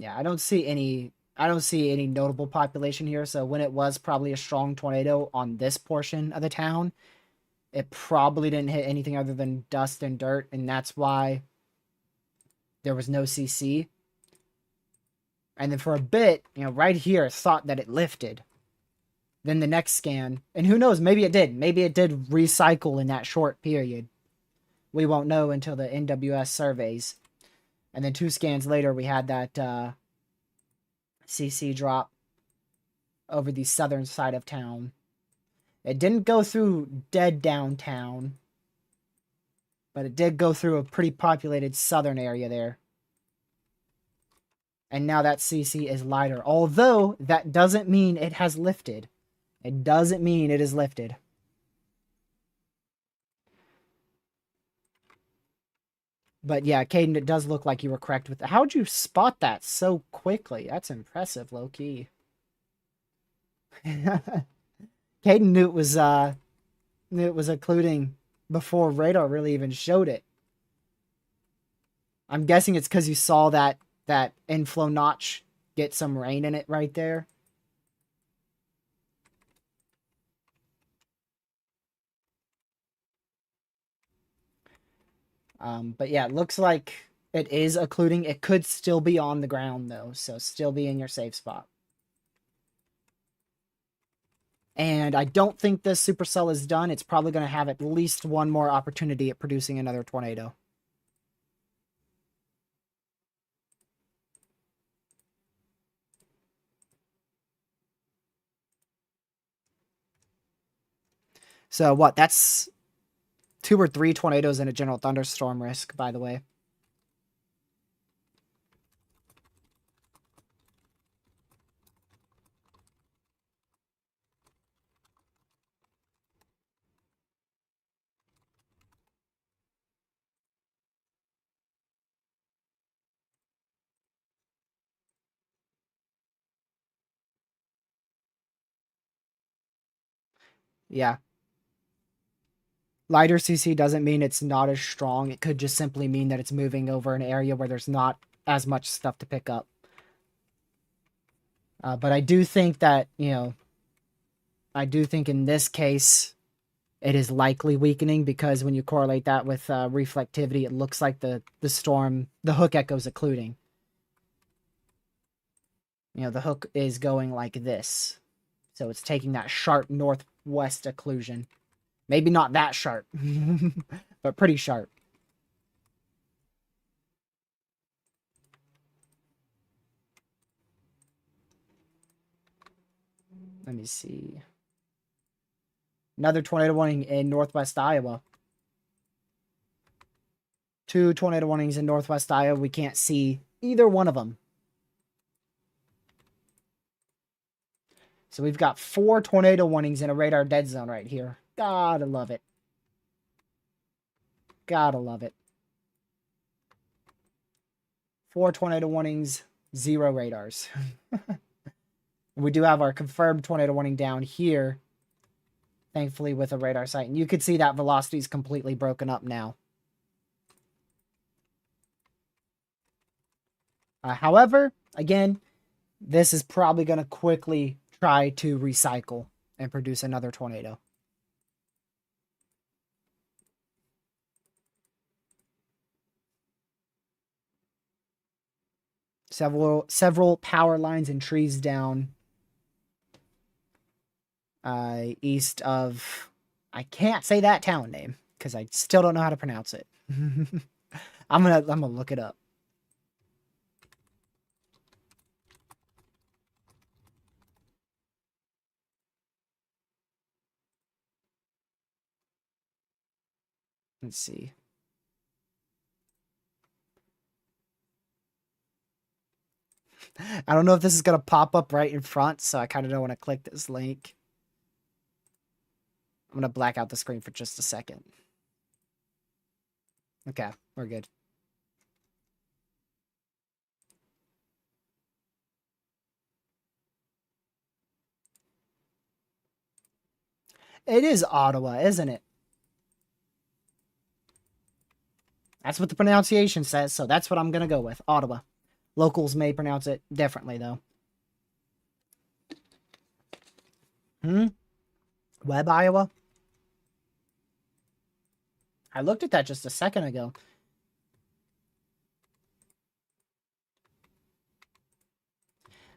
Yeah, I don't see any notable population here, so when it was probably a strong tornado on this portion of the town, it probably didn't hit anything other than dust and dirt, and that's why there was no CC. And then for a bit, right here, thought that it lifted. Then the next scan, and who knows, maybe it did. Maybe it did recycle in that short period. We won't know until the NWS surveys. And then 2 scans later, we had that CC drop over the southern side of town. It didn't go through dead downtown, but it did go through a pretty populated southern area there. And now that CC is lighter. Although, that doesn't mean it has lifted. It doesn't mean it is lifted. But yeah, Caden, it does look like you were correct with that. How'd you spot that so quickly? That's impressive, low-key. Caden knew it was occluding before radar really even showed it. I'm guessing it's because you saw that inflow notch get some rain in it right there. But yeah, it looks like it is occluding. It could still be on the ground though, so still be in your safe spot. And I don't think this supercell is done. It's probably going to have at least one more opportunity at producing another tornado. So what? That's 2 or 3 tornadoes and a general thunderstorm risk, by the way. Yeah. Lighter CC doesn't mean it's not as strong. It could just simply mean that it's moving over an area where there's not as much stuff to pick up. But I do think that, I do think in this case, it is likely weakening because when you correlate that with reflectivity, it looks like the storm, the hook echoes occluding. The hook is going like this. So it's taking that sharp northwest occlusion. Maybe not that sharp, but pretty sharp. Let me see. Another tornado warning in northwest Iowa. 2 tornado warnings in northwest Iowa. We can't see either one of them. So we've got 4 tornado warnings in a radar dead zone right here. Gotta love it. Gotta love it. 4 tornado warnings, 0 radars. We do have our confirmed tornado warning down here, thankfully, with a radar sight. And you could see that velocity is completely broken up now. However, again, this is probably going to quickly try to recycle and produce another tornado. Several power lines and trees down east of, I can't say that town name because I still don't know how to pronounce it. I'm gonna look it up. Let's see. I don't know if this is gonna pop up right in front, so I kind of don't want to click this link. I'm gonna black out the screen for just a second. Okay, we're good. It is Ottawa, isn't it? That's what the pronunciation says, so that's what I'm going to go with. Ottawa. Locals may pronounce it differently, though. Webb, Iowa? I looked at that just a second ago.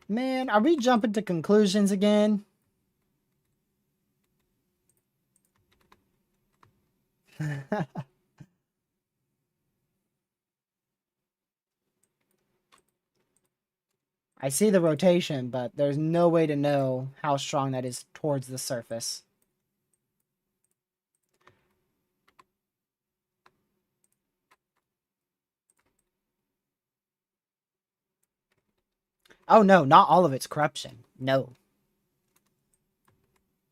Man, are we jumping to conclusions again? I see the rotation, but there's no way to know how strong that is towards the surface. Oh, no, not all of it's corruption. No.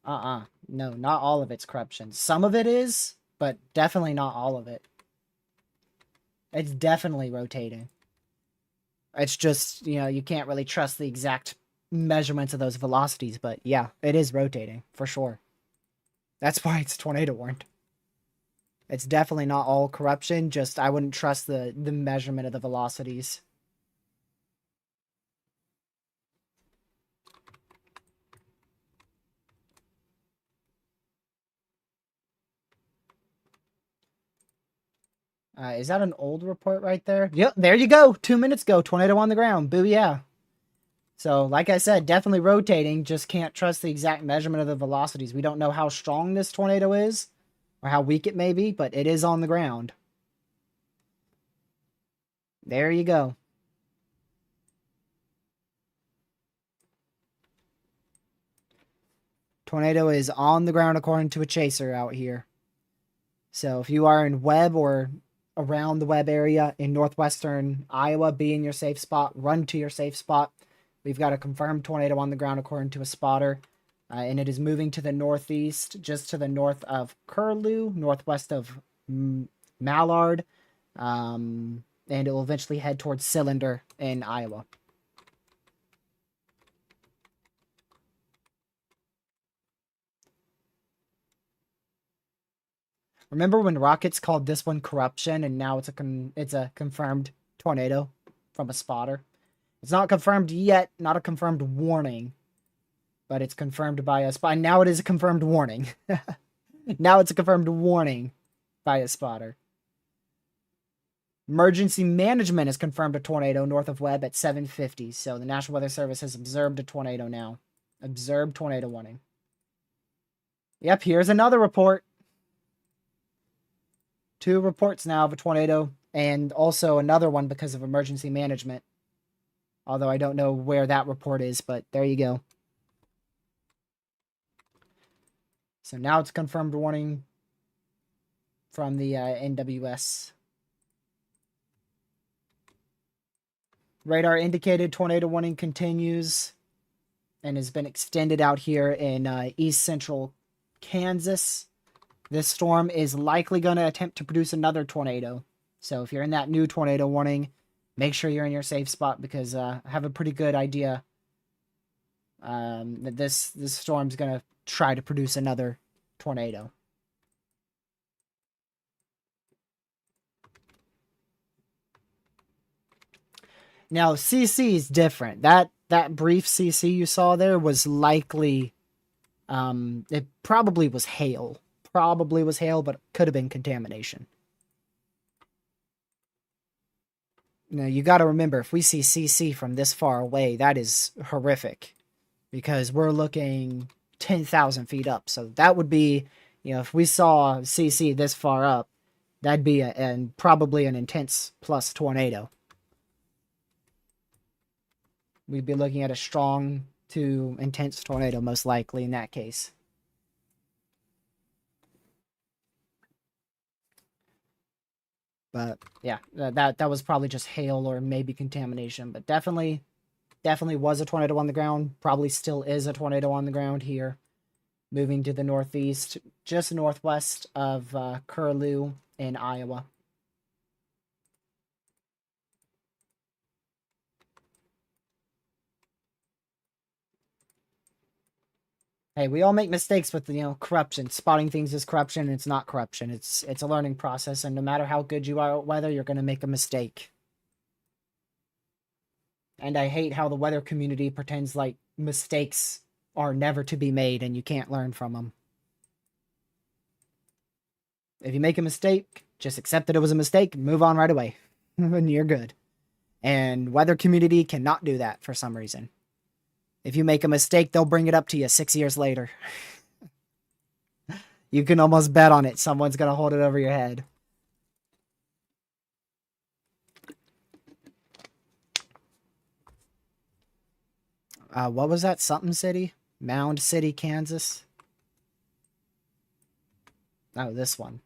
No, not all of it's corruption. Some of it is, but definitely not all of it. It's definitely rotating. It's just, you can't really trust the exact measurements of those velocities, but yeah, it is rotating, for sure. That's why it's tornado warned. It's definitely not all corruption, just I wouldn't trust the measurement of the velocities. Is that an old report right there? Yep, there you go. 2 minutes ago, tornado on the ground. Booyah. So, like I said, definitely rotating. Just can't trust the exact measurement of the velocities. We don't know how strong this tornado is or how weak it may be, but it is on the ground. There you go. Tornado is on the ground according to a chaser out here. So if you are in Webb or around the Webb area in northwestern Iowa, be in your safe spot. Run to your safe spot. We've got a confirmed tornado on the ground according to a spotter. And it is moving to the northeast, just to the north of Curlew, northwest of Mallard. And it will eventually head towards Cylinder in Iowa. Remember when Rockets called this one corruption, and now it's a confirmed tornado from a spotter? It's not confirmed yet, not a confirmed warning, but it's confirmed by a spot. Now it is a confirmed warning. Now it's a confirmed warning by a spotter. Emergency management has confirmed a tornado north of Webb at 7:50. So the National Weather Service has observed a tornado now. Observed tornado warning. Yep, here's another report. 2 reports now of a tornado, and also another one because of emergency management. Although I don't know where that report is, but there you go. So now it's confirmed warning from the NWS. Radar indicated tornado warning continues and has been extended out here in east central Kansas. This storm is likely going to attempt to produce another tornado. So if you're in that new tornado warning, make sure you're in your safe spot, because I have a pretty good idea that this storm's going to try to produce another tornado. Now, CC is different. That brief CC you saw there was likely, it probably was hail. Probably was hail, but could have been contamination. Now, you got to remember, if we see CC from this far away, that is horrific, because we're looking 10,000 feet up. So that would be, if we saw CC this far up, that'd be probably an intense plus tornado. We'd be looking at a strong to intense tornado, most likely, in that case. But yeah, that was probably just hail or maybe contamination, but definitely was a tornado on the ground. Probably still is a tornado on the ground here. Moving to the northeast, just northwest of Curlew in Iowa. Hey, we all make mistakes with, corruption. Spotting things is corruption, and it's not corruption. It's a learning process, and no matter how good you are at weather, you're going to make a mistake. And I hate how the weather community pretends like mistakes are never to be made and you can't learn from them. If you make a mistake, just accept that it was a mistake, move on right away, and you're good. And weather community cannot do that for some reason. If you make a mistake, they'll bring it up to you 6 years later. You can almost bet on it. Someone's going to hold it over your head. What was that? Something City? Mound City, Kansas? Oh, this one.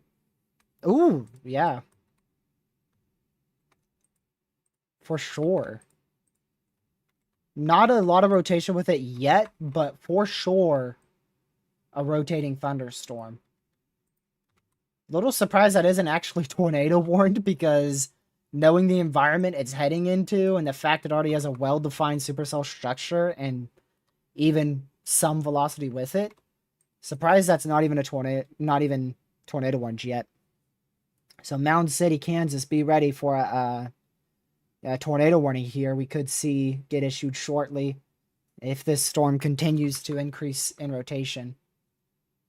Ooh, yeah. For sure. Not a lot of rotation with it yet, but for sure a rotating thunderstorm. Little surprised that isn't actually tornado warned, because knowing the environment it's heading into and the fact it already has a well-defined supercell structure and even some velocity with it, surprised that's not even tornado warned yet. So Mound City, Kansas, be ready for a tornado warning here. We could see get issued shortly if this storm continues to increase in rotation.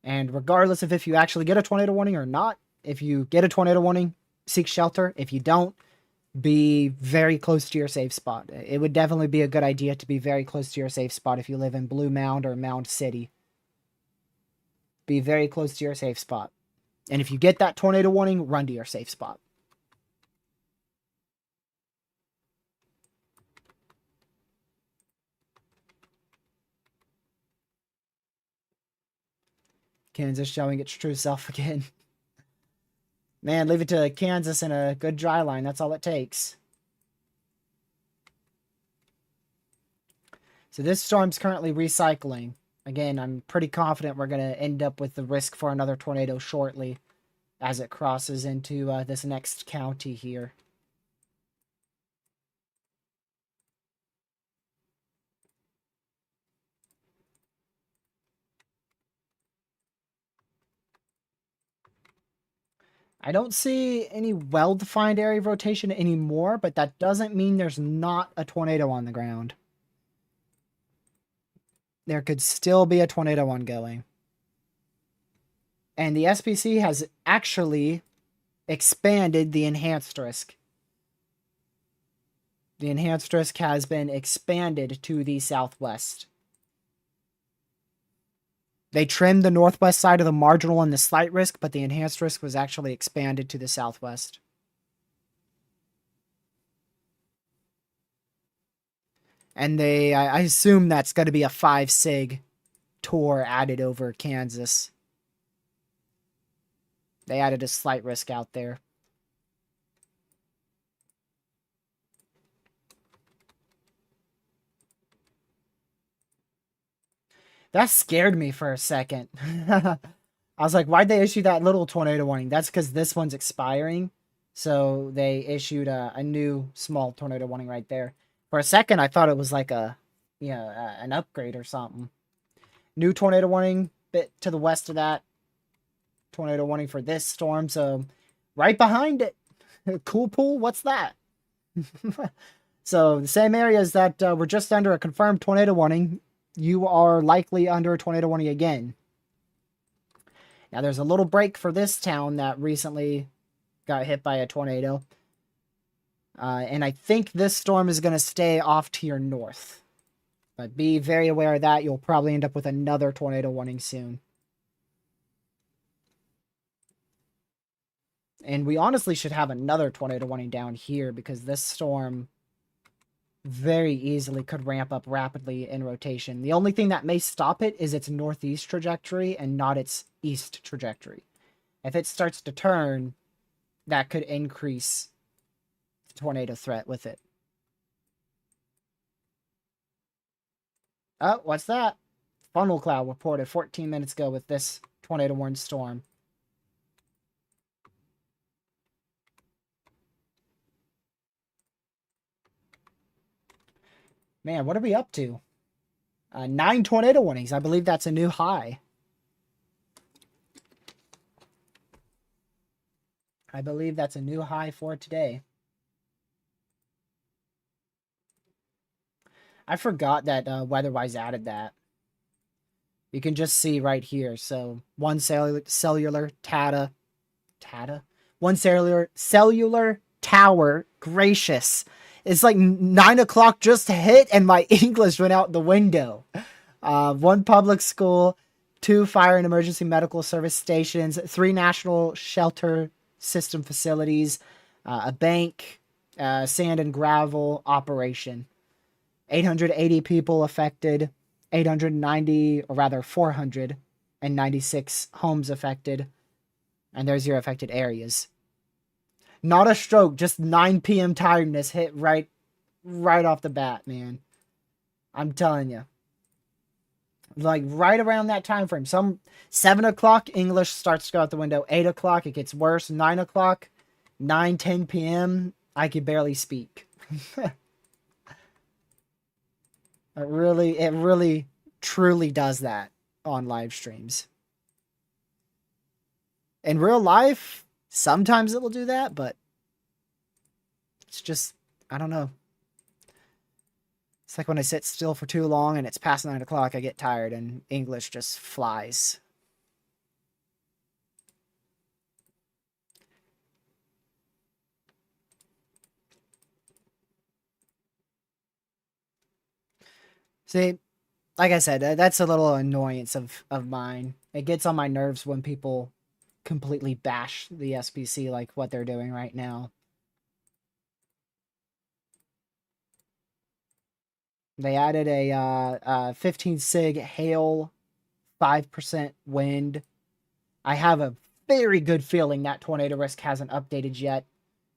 And regardless of if you actually get a tornado warning or not, if you get a tornado warning, seek shelter. If you don't, be very close to your safe spot. It would definitely be a good idea to be very close to your safe spot if you live in Blue Mound or Mound City. Be very close to your safe spot. And if you get that tornado warning, run to your safe spot. Kansas showing its true self again. Man, leave it to Kansas in a good dry line. That's all it takes. So this storm's currently recycling. Again, I'm pretty confident we're going to end up with the risk for another tornado shortly as it crosses into this next county here. I don't see any well-defined area of rotation anymore, but that doesn't mean there's not a tornado on the ground. There could still be a tornado ongoing. And the SPC has actually expanded the enhanced risk. The enhanced risk has been expanded to the southwest. They trimmed the northwest side of the marginal and the slight risk, but the enhanced risk was actually expanded to the southwest. And I assume that's going to be a 5 sig tor added over Kansas. They added a slight risk out there. That scared me for a second. I was like, why'd they issue that little tornado warning? That's because this one's expiring. So they issued a new small tornado warning right there. For a second, I thought it was like an upgrade or something. New tornado warning bit to the west of that. Tornado warning for this storm. So right behind it. Cool pool, what's that? So the same areas that were just under a confirmed tornado warning, you are likely under a tornado warning again. Now, there's a little break for this town that recently got hit by a tornado. And I think this storm is going to stay off to your north. But be very aware of that. You'll probably end up with another tornado warning soon. And we honestly should have another tornado warning down here, because this storm very easily could ramp up rapidly in rotation. The only thing that may stop it is its northeast trajectory and not its east trajectory. If it starts to turn, that could increase the tornado threat with it. Oh, what's that? Funnel cloud reported 14 minutes ago with this tornado warned storm. Man, what are we up to? 9 tornado warnings. I believe that's a new high. I believe that's a new high for today. I forgot that WeatherWise added that. You can just see right here. So one cellular one cellular tower. Gracious. It's like 9 o'clock just hit and my English went out the window. One public school, 2 fire and emergency medical service stations, 3 national shelter system facilities, a bank, sand and gravel operation. 880 people affected, 890, or rather 496 homes affected, and there's your affected areas. Not a stroke, just 9 p.m. tiredness hit right off the bat, man. I'm telling you. Like right around that time frame. Some 7 o'clock, English starts to go out the window. 8 o'clock, it gets worse. 9 o'clock, 10 p.m., I could barely speak. It really, truly does that on live streams. In real life, sometimes it will do that, but it's just, I don't know. It's like when I sit still for too long and it's past 9 o'clock, I get tired and English just flies. See, like I said, that's a little annoyance of mine. It gets on my nerves when people completely bash the SPC like what they're doing right now. They added a 15 sig hail, 5% wind. I have a very good feeling that tornado risk hasn't updated yet,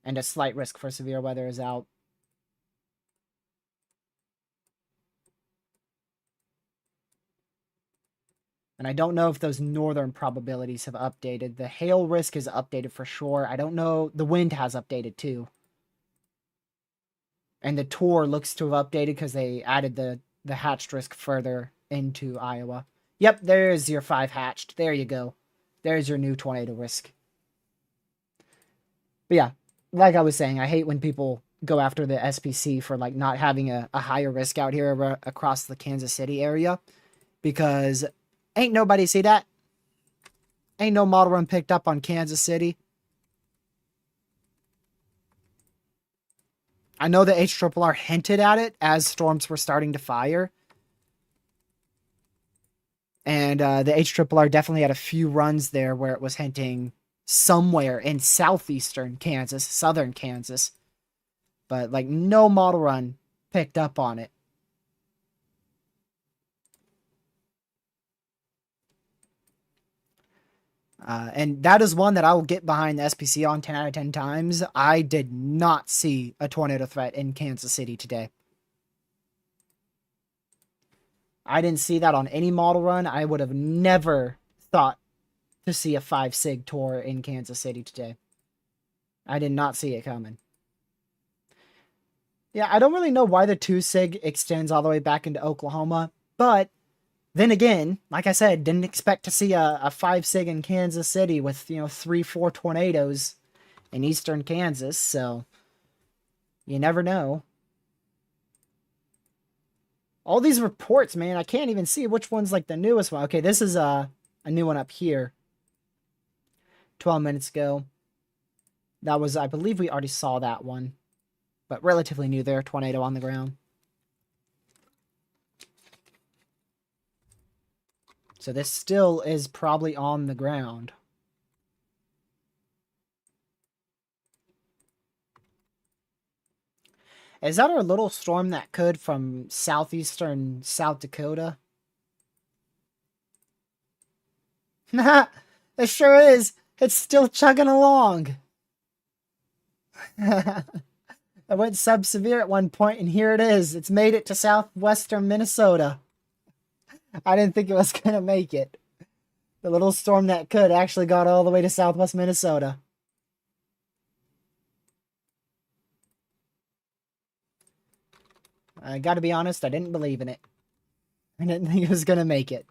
and a slight risk for severe weather is out. And I don't know if those northern probabilities have updated. The hail risk is updated for sure. I don't know. The wind has updated too. And the tour looks to have updated because they added the hatched risk further into Iowa. Yep, there's your 5 hatched. There you go. There's your new tornado risk. But yeah, like I was saying, I hate when people go after the SPC for like not having a higher risk out here across the Kansas City area. Because ain't nobody see that. Ain't no model run picked up on Kansas City. I know the HRRR hinted at it as storms were starting to fire. And the HRRR definitely had a few runs there where it was hinting somewhere in southeastern Kansas, southern Kansas. But like no model run picked up on it. And that is one that I will get behind the SPC on 10 out of 10 times. I did not see a tornado threat in Kansas City today. I didn't see that on any model run. I would have never thought to see a 5 sig tour in Kansas City today. I did not see it coming. Yeah, I don't really know why the 2 sig extends all the way back into Oklahoma, but then again, like I said, didn't expect to see a 5 sig in Kansas City with, 3-4 tornadoes in eastern Kansas, so you never know. All these reports, man, I can't even see which one's like the newest one. Okay, this is a new one up here. 12 minutes ago. That was, I believe we already saw that one, but relatively new there, tornado on the ground. So this still is probably on the ground. Is that our little storm that could from southeastern South Dakota? It sure is. It's still chugging along. I went sub-severe at one point, and here it is. It's made it to southwestern Minnesota. I didn't think it was going to make it. The little storm that could actually got all the way to southwest Minnesota. I got to be honest, I didn't believe in it. I didn't think it was gonna make it.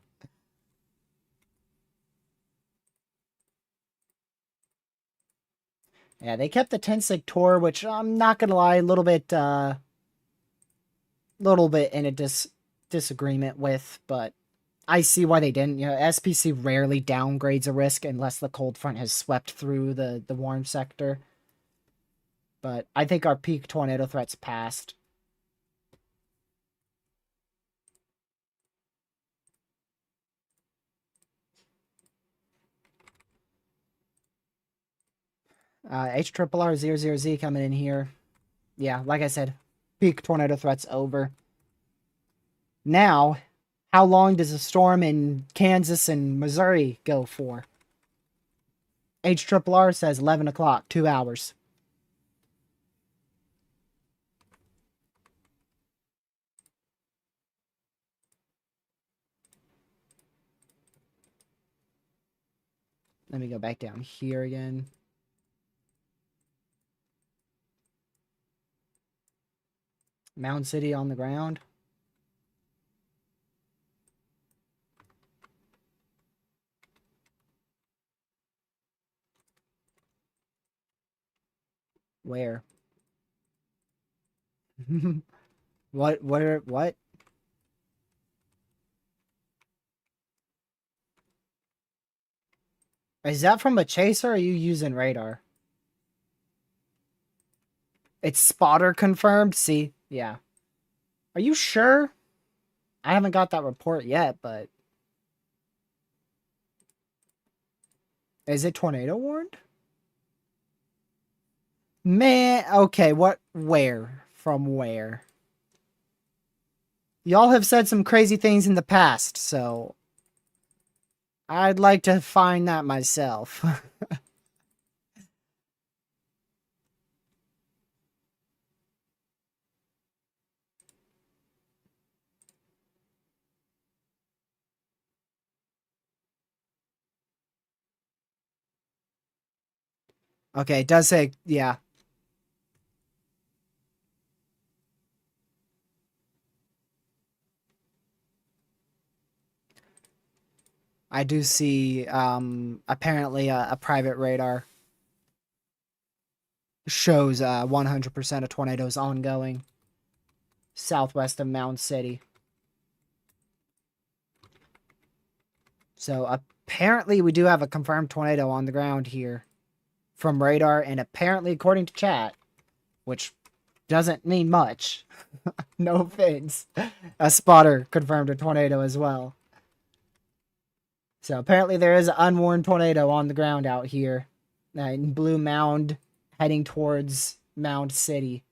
Yeah, they kept the 10 sector, which I'm not gonna lie, a little bit in a disagreement with, but I see why they didn't. You know, SPC rarely downgrades a risk unless the cold front has swept through the warm sector. But I think our peak tornado threat's passed. HRRR00Z coming in here. Yeah, like I said, peak tornado threat's over. Now, how long does a storm in Kansas and Missouri go for? HRRR says 11 o'clock, 2 hours. Let me go back down here again. Mound City on the ground. Where? What? Is that from a chaser or are you using radar? It's spotter confirmed? See? Yeah. Are you sure? I haven't got that report yet, but... Is it tornado warned? Man, okay, what? Where? From where? Y'all have said some crazy things in the past, so... I'd like to find that myself. Okay, it does say, yeah. I do see, apparently a private radar shows 100% of tornadoes ongoing southwest of Mound City. So apparently we do have a confirmed tornado on the ground here from radar, and apparently according to chat, which doesn't mean much, no offense, a spotter confirmed a tornado as well. So apparently there is an unwarned tornado on the ground out here in Blue Mound, heading towards Mound City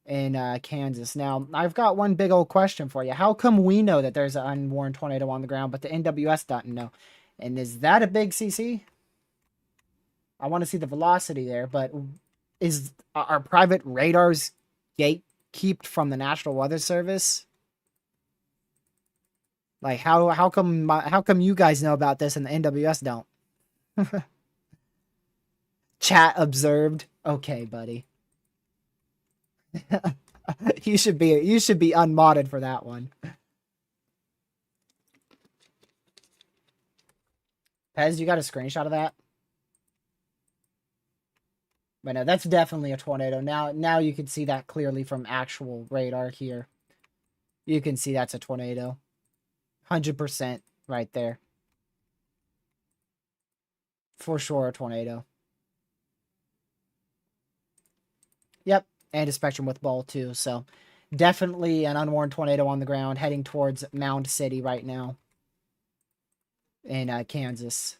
in Kansas. Now, I've got one big old question for you. How come we know that there's an unwarned tornado on the ground, but the NWS doesn't know? And is that a big CC? I want to see the velocity there, but are private radars gatekept from the National Weather Service? Like how come you guys know about this and the NWS don't? Chat observed. Okay, buddy. you should be unmodded for that one. Pez, you got a screenshot of that? But no, that's definitely a tornado. Now you can see that clearly from actual radar here. You can see that's a tornado. 100% right there. For sure a tornado. Yep, and a spectrum with ball too. So definitely an unwarned tornado on the ground heading towards Mound City right now in Kansas.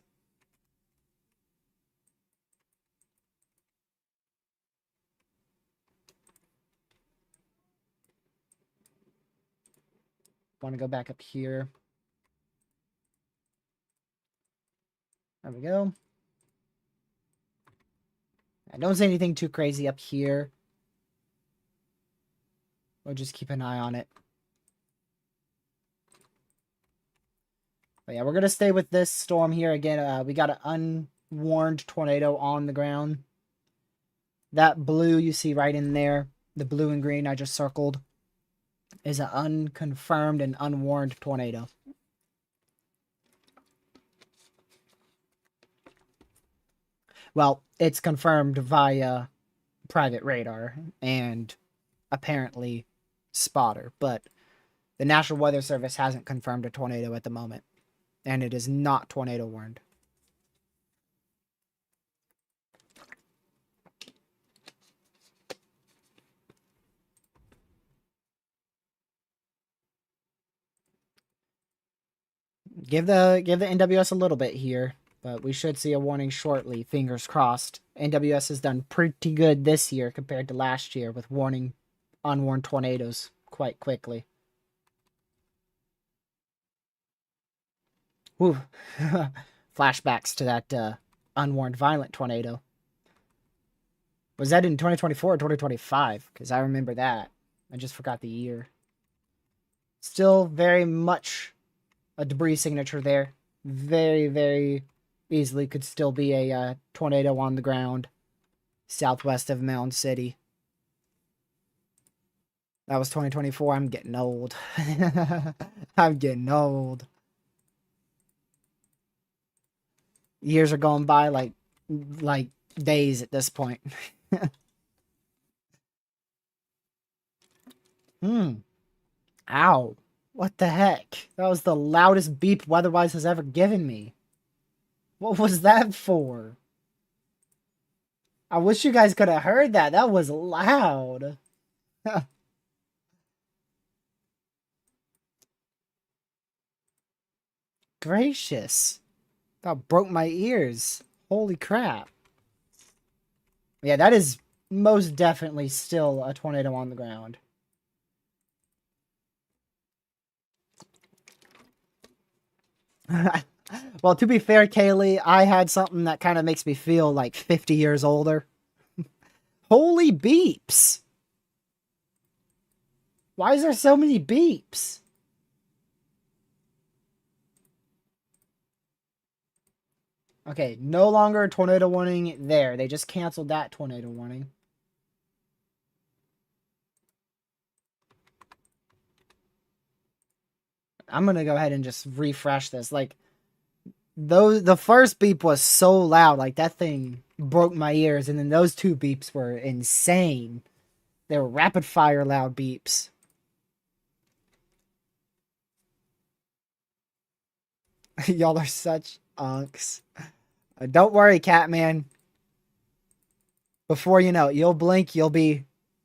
Want to go back up here. There we go. I don't see anything too crazy up here. We'll just keep an eye on it. But yeah, we're going to stay with this storm here. Again, we got an unwarned tornado on the ground. That blue you see right in there, the blue and green I just circled, is an unconfirmed and unwarned tornado. Well, it's confirmed via private radar and apparently spotter, but the National Weather Service hasn't confirmed a tornado at the moment, and it is not tornado warned. Give the NWS a little bit here, but we should see a warning shortly. Fingers crossed. NWS has done pretty good this year compared to last year with warning unwarned tornadoes quite quickly. Whew. Flashbacks to that unwarned violent tornado. Was that in 2024 or 2025? Because I remember that. I just forgot the year. Still very much a debris signature there. Very, very easily could still be a tornado on the ground southwest of Mound City. That was 2024. I'm getting old. I'm getting old. Years are going by like days at this point. Ow. What the heck? That was the loudest beep Weatherwise has ever given me. What was that for? I wish you guys could have heard that. That was loud. Gracious. That broke my ears. Holy crap. Yeah, that is most definitely still a tornado on the ground. Well, to be fair, Kaylee, I had something that kind of makes me feel like 50 years older. Holy beeps! Why is there so many beeps? Okay, no longer a tornado warning there. They just canceled that tornado warning. I'm gonna go ahead and just refresh this. Like, the first beep was so loud, like that thing broke my ears, and then those two beeps were insane. They were rapid fire loud beeps. Y'all are such unks. Don't worry, Catman. Before you know it, you'll blink, you'll be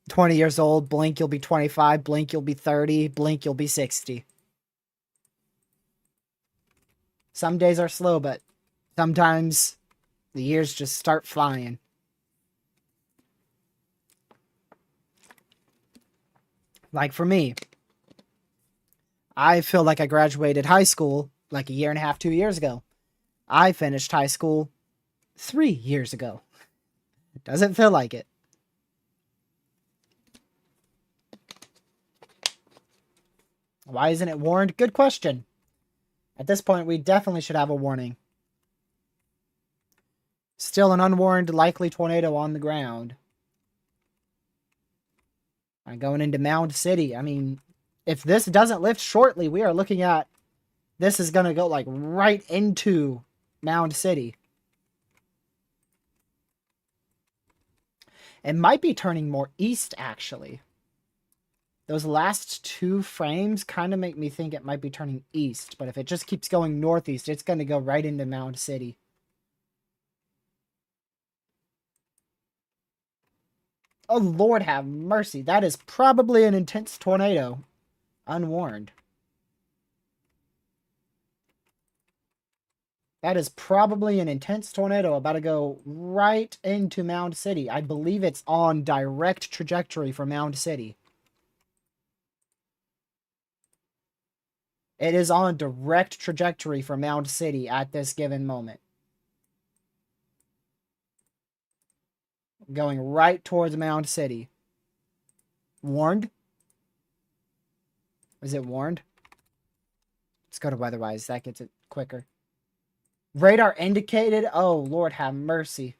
20 years old. Blink, you'll be 25. Blink, you'll be 30. Blink, you'll be 60. Some days are slow, but sometimes the years just start flying. Like for me, I feel like I graduated high school like a year and a half, 2 years ago. I finished high school 3 years ago. Doesn't feel like it. Why isn't it warned? Good question. At this point, we definitely should have a warning. Still an unwarned likely tornado on the ground. Going into Mound City. I mean, if this doesn't lift shortly, we are looking at... This is going to go like right into Mound City. It might be turning more east, actually. Those last two frames kind of make me think it might be turning east. But if it just keeps going northeast, it's going to go right into Mound City. Oh, Lord have mercy. That is probably an intense tornado. Unwarned. That is probably an intense tornado about to go right into Mound City. I believe it's on direct trajectory for Mound City. It is on direct trajectory for Mound City at this given moment. Going right towards Mound City. Warned? Is it warned? Let's go to Weatherwise. That gets it quicker. Radar indicated? Oh, Lord have mercy.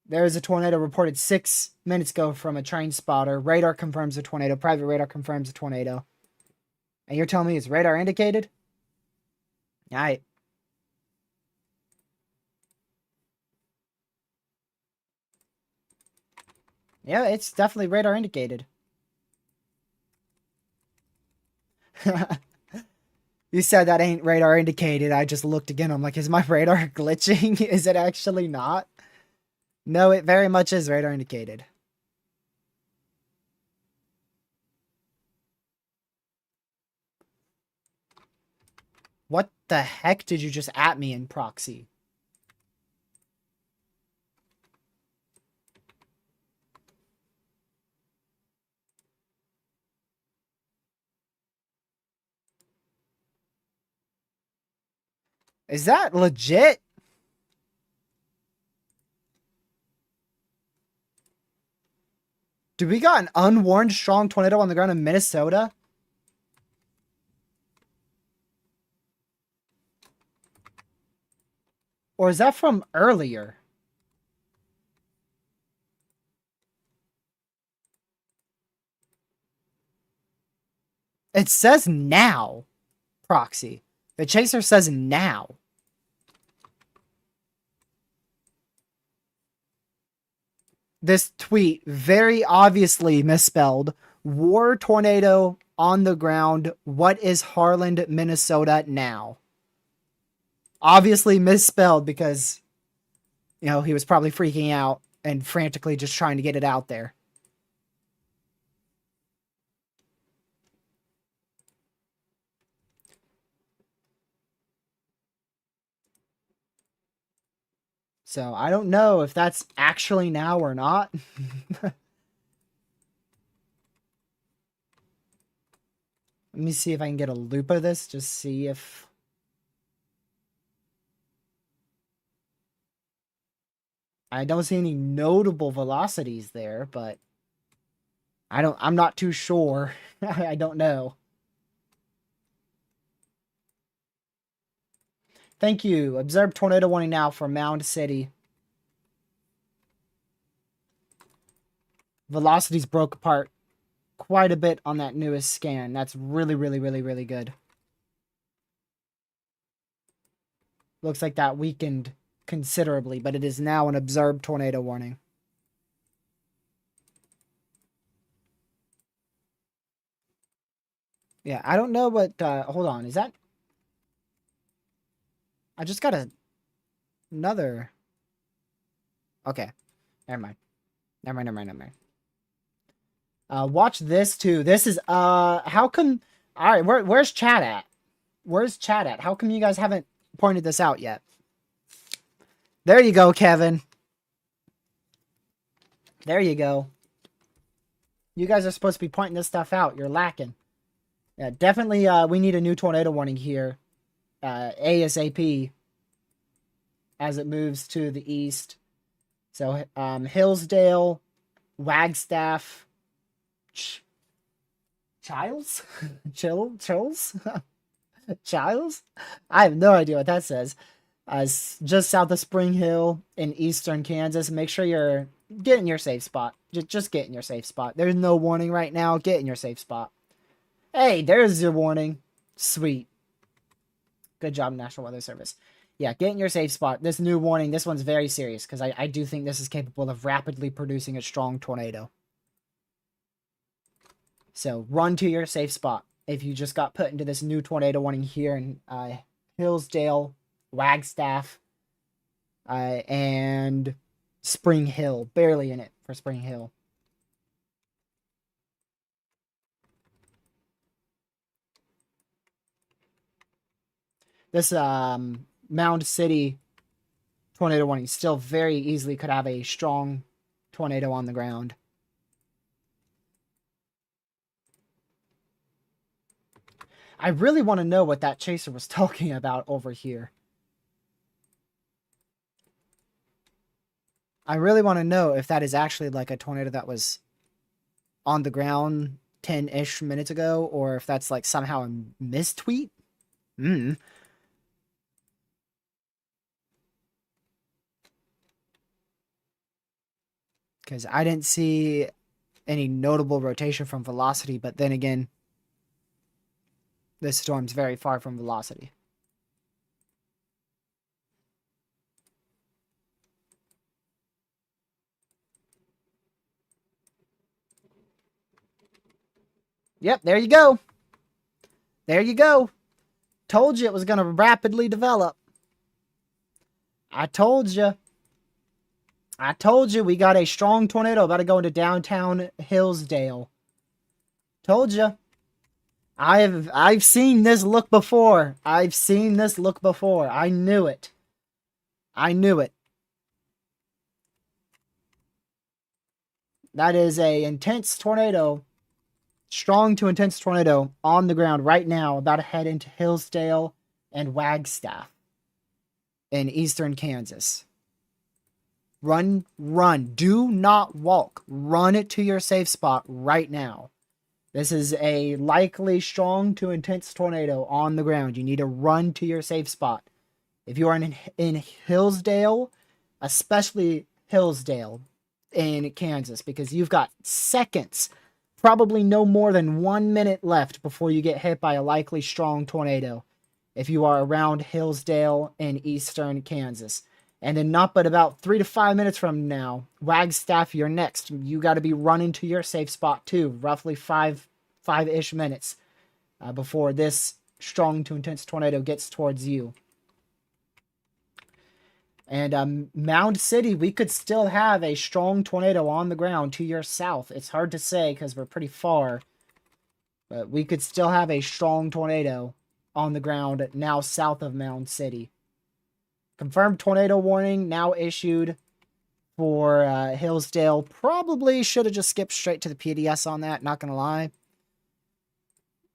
There is a tornado reported 6 minutes ago from a train spotter. Radar confirms a tornado. Private radar confirms a tornado. And you're telling me it's radar indicated? All right. Yeah, it's definitely radar indicated. You said that ain't radar indicated. I just looked again. I'm like, is my radar glitching? Is it actually not? No, it very much is radar indicated. What the heck did you just at me in proxy? Is that legit? Do we got an unwarned strong tornado on the ground in Minnesota? Or is that from earlier? It says now, proxy. The chaser says now. This tweet very obviously misspelled. War tornado on the ground. What is Harland, Minnesota now? Obviously misspelled because, you know, he was probably freaking out and frantically just trying to get it out there. So I don't know if that's actually now or not. Let me see if I can get a loop of this. Just see if... I don't see any notable velocities there, but... I'm not too sure. I don't know. Thank you. Observe tornado warning now for Mound City. Velocities broke apart quite a bit on that newest scan. That's really, really, really, really good. Looks like that weakened considerably, but it is now an observed tornado warning. Yeah, I don't know what... hold on, is that... I just got another... Okay, never mind. Never mind. Watch this too. This is how come? All right, where's chat at? Where's chat at? How come you guys haven't pointed this out yet? There you go, Kevin. There you go. You guys are supposed to be pointing this stuff out. You're lacking. Yeah, definitely. We need a new tornado warning here, ASAP, as it moves to the east. So, Hillsdale, Wagstaff. Childs? Chills? Childs? I have no idea what that says. Just south of Spring Hill in eastern Kansas. Make sure you're getting your safe spot. Just get in your safe spot. There's no warning right now. Get in your safe spot. Hey, there's your warning. Sweet. Good job, National Weather Service. Yeah, get in your safe spot. This new warning, this one's very serious because I do think this is capable of rapidly producing a strong tornado. So run to your safe spot if you just got put into this new tornado warning here in Hillsdale, Wagstaff, and Spring Hill. Barely in it for Spring Hill. This Mound City tornado warning still very easily could have a strong tornado on the ground. I really want to know what that chaser was talking about over here. I really want to know if that is actually like a tornado that was on the ground 10-ish minutes ago, or if that's like somehow a mistweet. Because I didn't see any notable rotation from velocity, but then again, this storm's very far from velocity. Yep, there you go. There you go. Told you it was going to rapidly develop. I told you. I told you we got a strong tornado about to go into downtown Hillsdale. Told you. I've seen this look before. I've seen this look before. I knew it. I knew it. That is a intense tornado. Strong to intense tornado on the ground right now, about to head into Hillsdale and Wagstaff in eastern Kansas. Run, run. Do not walk. Run it to your safe spot right now. This is a likely strong to intense tornado on the ground. You need to run to your safe spot. If you are in Hillsdale, especially Hillsdale in Kansas, because you've got seconds, probably no more than 1 minute left before you get hit by a likely strong tornado if you are around Hillsdale in eastern Kansas. And then not but about 3 to 5 minutes from now, Wagstaff, you're next. You got to be running to your safe spot too, roughly five-ish minutes before this strong to intense tornado gets towards you. And Mound City, we could still have a strong tornado on the ground to your south. It's hard to say because we're pretty far. But we could still have a strong tornado on the ground now south of Mound City. Confirmed tornado warning now issued for Hillsdale. Probably should have just skipped straight to the PDS on that, not going to lie.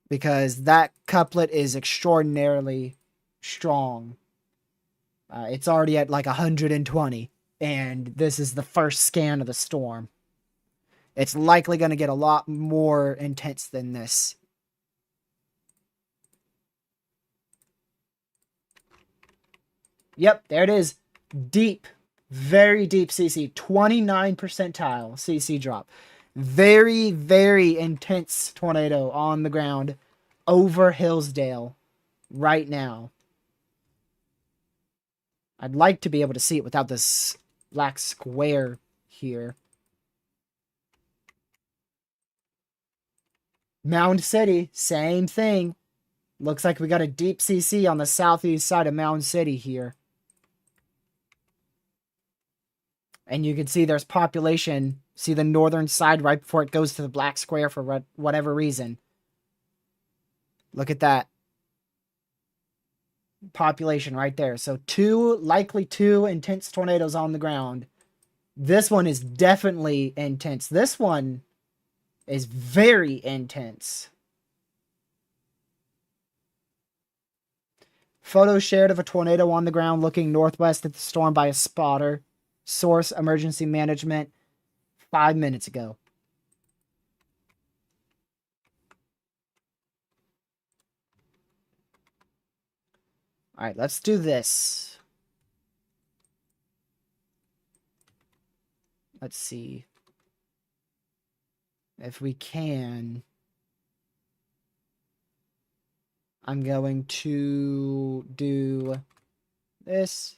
Because that couplet is extraordinarily strong. It's already at like 120, and this is the first scan of the storm. It's likely going to get a lot more intense than this. Yep, there it is. Deep, very deep CC. 29 percentile CC drop. Very, very intense tornado on the ground over Hillsdale right now. I'd like to be able to see it without this black square here. Mound City, same thing. Looks like we got a deep CC on the southeast side of Mound City here. And you can see there's population. See the northern side right before it goes to the black square for whatever reason. Look at that. Population right there. So likely two intense tornadoes on the ground. This one is definitely intense. This one is very intense. Photo shared of a tornado on the ground looking northwest at the storm by a spotter. Source emergency management 5 minutes ago. All right, let's do this. Let's see if we can. I'm going to do this.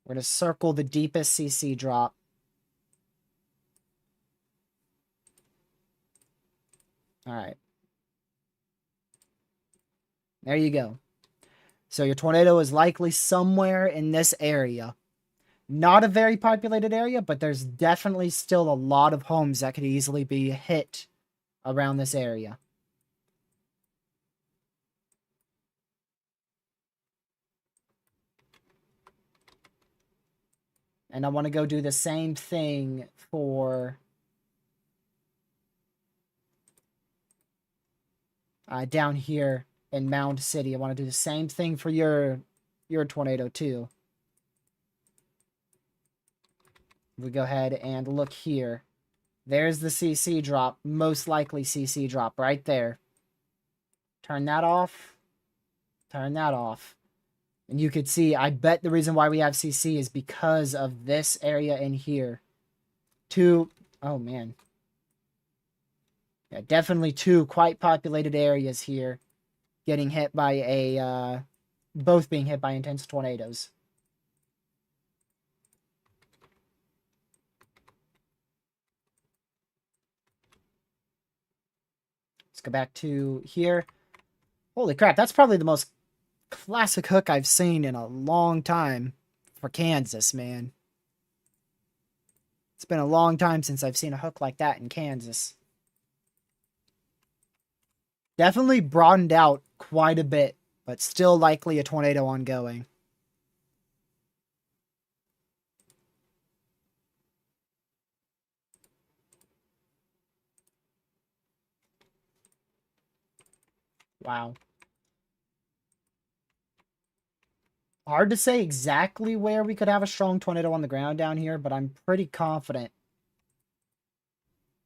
We're going to circle the deepest CC drop. All right. There you go. So your tornado is likely somewhere in this area. Not a very populated area, but there's definitely still a lot of homes that could easily be hit around this area. And I want to go do the same thing for down here in Mound City. I want to do the same thing for your tornado too. We go ahead and look here. There's the CC drop, most likely CC drop right there. Turn that off. Turn that off. And you could see, I bet the reason why we have CC is because of this area in here. Oh, man. Yeah, definitely two quite populated areas here getting hit by both being hit by intense tornadoes. Let's go back to here. Holy crap, that's probably the most classic hook I've seen in a long time for Kansas, man. It's been a long time since I've seen a hook like that in Kansas. Definitely broadened out quite a bit, but still likely a tornado ongoing. Wow. Hard to say exactly where we could have a strong tornado on the ground down here, but I'm pretty confident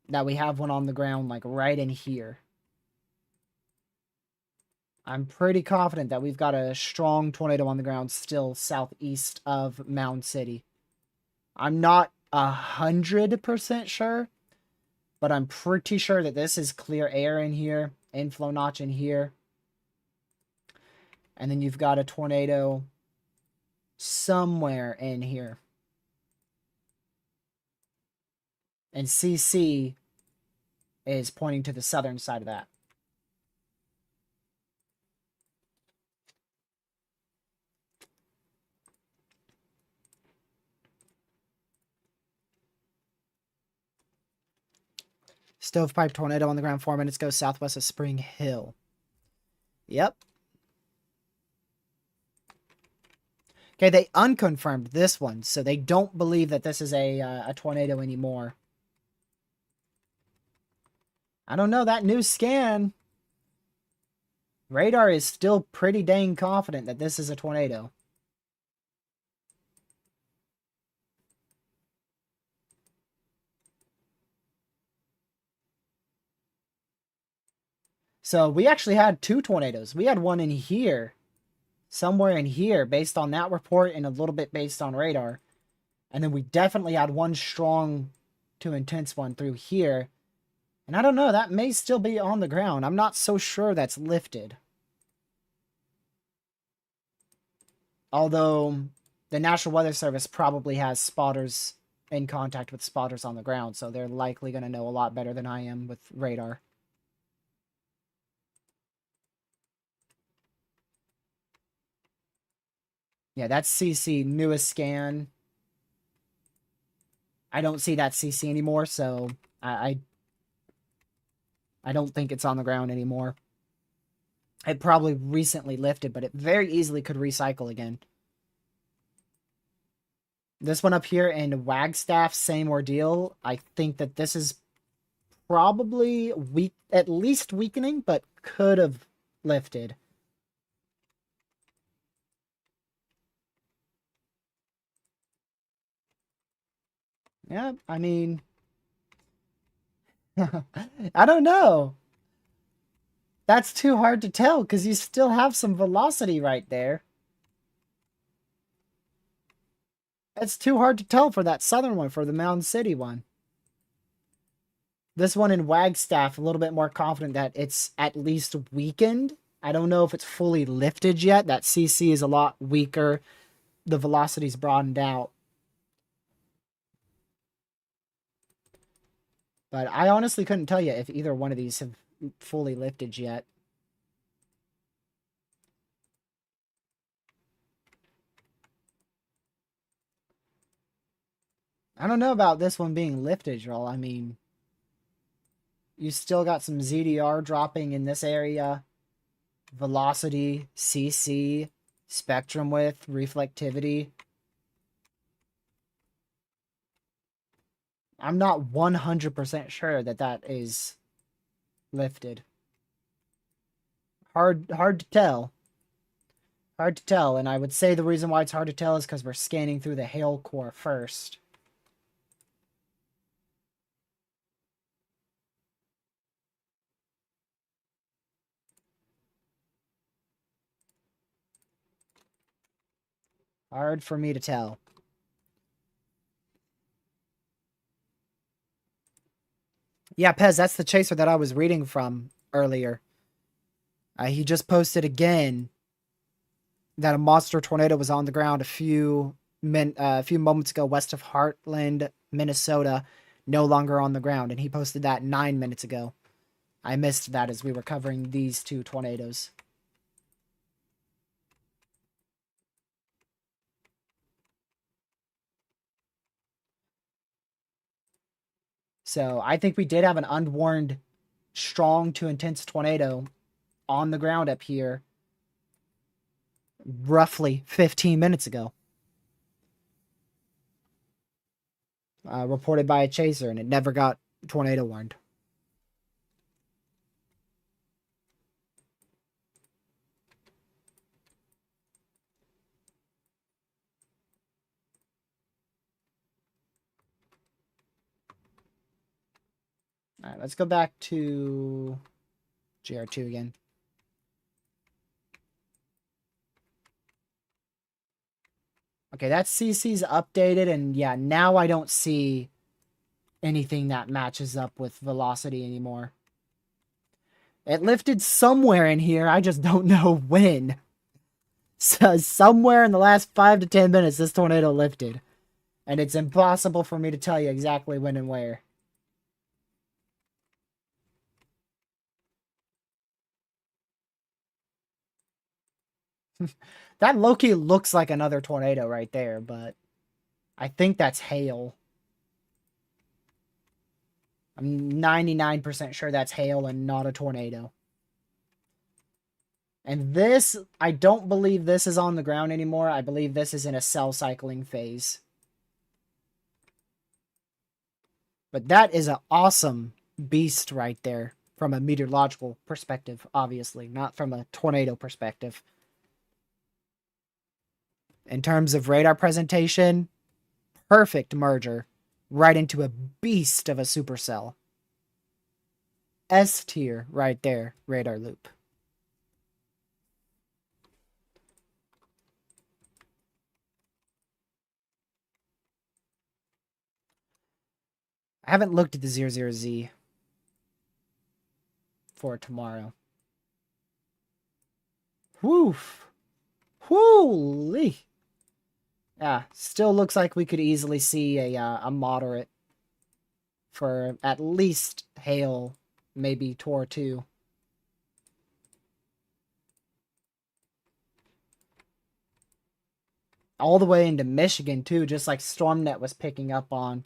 that we have one on the ground, like right in here. I'm pretty confident that we've got a strong tornado on the ground still southeast of Mound City. I'm not 100% sure, but I'm pretty sure that this is clear air in here, inflow notch in here. And then you've got a tornado somewhere in here. And CC is pointing to the southern side of that. Stovepipe tornado on the ground 4 minutes ago southwest of Spring Hill. Yep. Okay, they unconfirmed this one, so they don't believe that this is a tornado anymore. I don't know, that new scan. Radar is still pretty dang confident that this is a tornado. So we actually had two tornadoes. We had one in here, somewhere in here, based on that report and a little bit based on radar. And then we definitely had one strong to intense one through here. And I don't know, that may still be on the ground. I'm not so sure that's lifted. Although the National Weather Service probably has spotters in contact with spotters on the ground, so they're likely going to know a lot better than I am with radar. Yeah, that's CC, newest scan. I don't see that CC anymore, so I don't think it's on the ground anymore. It probably recently lifted, but it very easily could recycle again. This one up here in Wagstaff, same ordeal. I think that this is probably weak, at least weakening, but could have lifted. Yeah, I mean, I don't know. That's too hard to tell because you still have some velocity right there. It's too hard to tell for that southern one, for the Mound City one. This one in Wagstaff, a little bit more confident that it's at least weakened. I don't know if it's fully lifted yet. That CC is a lot weaker. The velocity's broadened out. But I honestly couldn't tell you if either one of these have fully lifted yet. I don't know about this one being lifted, Joel. I mean, you still got some ZDR dropping in this area. Velocity, CC, spectrum width, reflectivity. I'm not 100% sure that that is lifted. Hard to tell. Hard to tell, and I would say the reason why it's hard to tell is because we're scanning through the hail core first. Hard for me to tell. Yeah, Pez, that's the chaser that I was reading from earlier. He just posted again that a monster tornado was on the ground a few moments ago west of Heartland, Minnesota, no longer on the ground, and he posted that 9 minutes ago. I missed that as we were covering these two tornadoes. So I think we did have an unwarned, strong to intense tornado on the ground up here roughly 15 minutes ago. Reported by a chaser, and it never got tornado warned. All right, let's go back to GR2 again. Okay, that CC's updated, and yeah, now I don't see anything that matches up with velocity anymore. It lifted somewhere in here, I just don't know when. So somewhere in the last 5 to 10 minutes, this tornado lifted. And it's impossible for me to tell you exactly when and where. That Loki looks like another tornado right there, but I think that's hail. I'm 99% sure that's hail and not a tornado. And this, I don't believe this is on the ground anymore. I believe this is in a cell cycling phase. But that is an awesome beast right there from a meteorological perspective, obviously, not from a tornado perspective. In terms of radar presentation, perfect merger right into a beast of a supercell. S tier right there, radar loop. I haven't looked at the 00Z for tomorrow. Woof. Holy. Yeah, still looks like we could easily see a moderate for at least hail, maybe Tor 2. All the way into Michigan, too, just like StormNet was picking up on.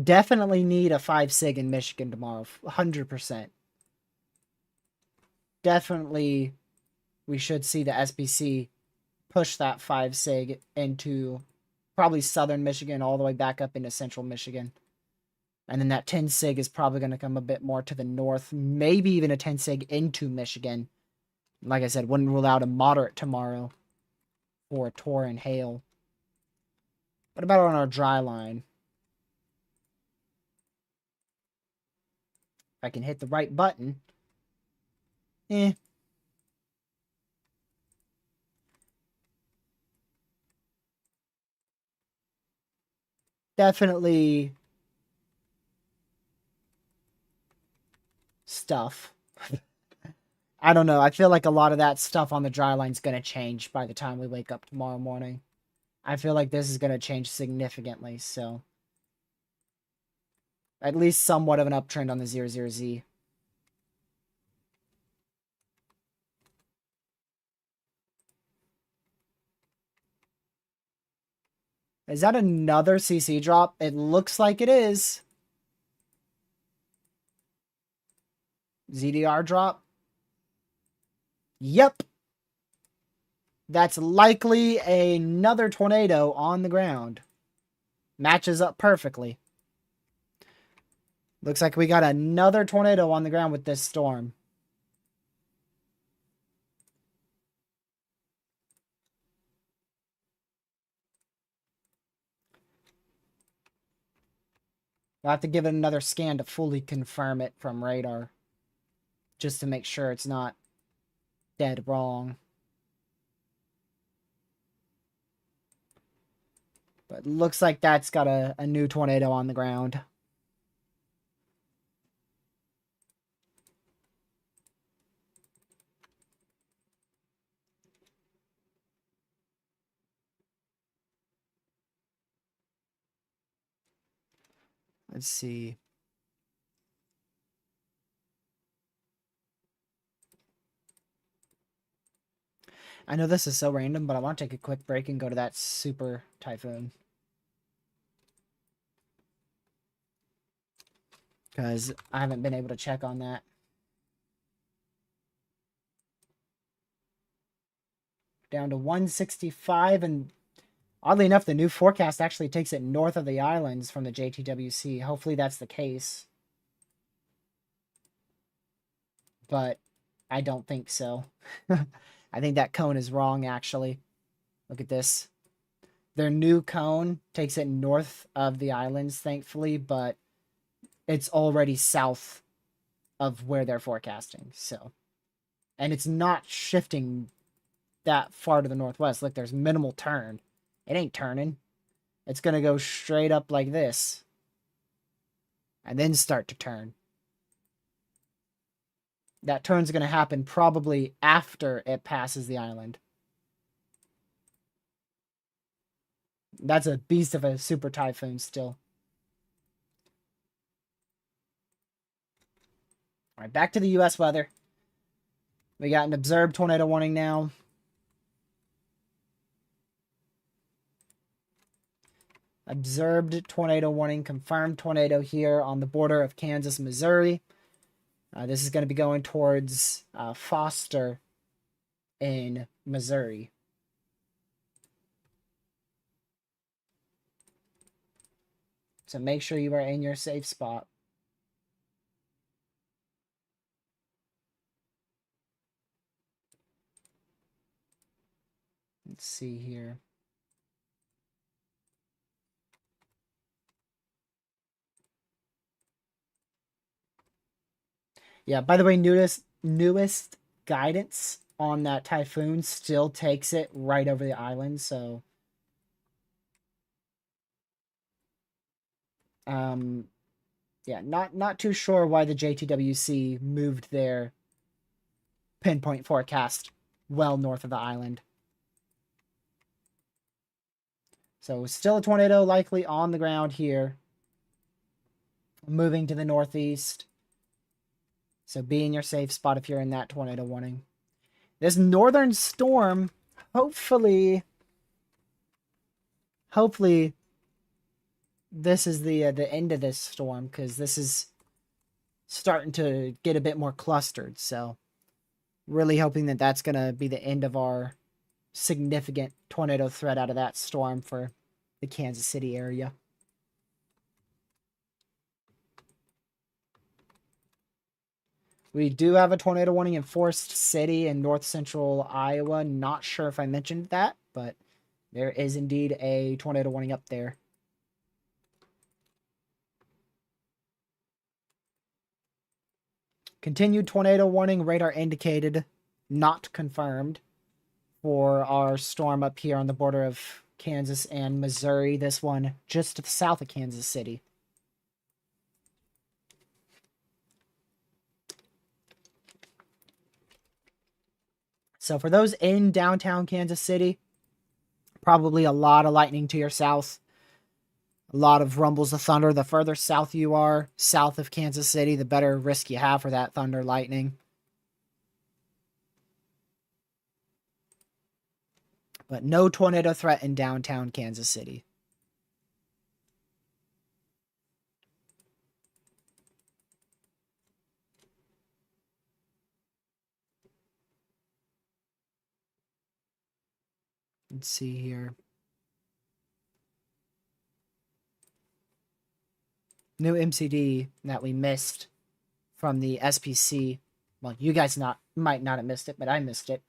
Definitely need a 5 sig in Michigan tomorrow, 100%. Definitely, we should see the SBC push that 5 sig into probably southern Michigan all the way back up into central Michigan. And then that 10 sig is probably going to come a bit more to the north, maybe even a 10 sig into Michigan. Like I said, wouldn't rule out a moderate tomorrow for Tor and hail. What about on our dry line? If I can hit the right button. Definitely stuff. I don't know. I feel like a lot of that stuff on the dry line is going to change by the time we wake up tomorrow morning. I feel like this is going to change significantly, so at least somewhat of an uptrend on the 00Z. Is that another CC drop? It looks like it is. ZDR drop? Yep. That's likely another tornado on the ground. Matches up perfectly. Looks like we got another tornado on the ground with this storm. I'll have to give it another scan to fully confirm it from radar. Just to make sure it's not dead wrong. But looks like that's got a new tornado on the ground. Let's see. I know this is so random, but I want to take a quick break and go to that super typhoon. Because I haven't been able to check on that. Down to 165, and oddly enough, the new forecast actually takes it north of the islands from the JTWC. Hopefully that's the case. But I don't think so. I think that cone is wrong, actually. Look at this. Their new cone takes it north of the islands, thankfully, but it's already south of where they're forecasting. So, and it's not shifting that far to the northwest. Look, there's minimal turn. It ain't turning. It's going to go straight up like this. And then start to turn. That turn's going to happen probably after it passes the island. That's a beast of a super typhoon still. All right, back to the U.S. weather. We got an observed tornado warning now. Observed tornado warning, confirmed tornado here on the border of Kansas, Missouri. This is going to be going towards Foster in Missouri. So make sure you are in your safe spot. Let's see here. Yeah, by the way, newest guidance on that typhoon still takes it right over the island, so yeah, not too sure why the JTWC moved their pinpoint forecast well north of the island. So still a tornado likely on the ground here, moving to the northeast. So be in your safe spot if you're in that tornado warning. This northern storm, hopefully this is the end of this storm, because this is starting to get a bit more clustered. So really hoping that that's going to be the end of our significant tornado threat out of that storm for the Kansas City area. We do have a tornado warning in Forest City in north central Iowa. Not sure if I mentioned that, but there is indeed a tornado warning up there. Continued tornado warning, radar indicated, not confirmed, for our storm up here on the border of Kansas and Missouri. This one just to the south of Kansas City. So for those in downtown Kansas City, probably a lot of lightning to your south. A lot of rumbles of thunder. The further south you are, south of Kansas City, the better risk you have for that thunder lightning. But no tornado threat in downtown Kansas City. Let's see here. New MCD that we missed from the SPC. Well, you guys might not have missed it, but I missed it.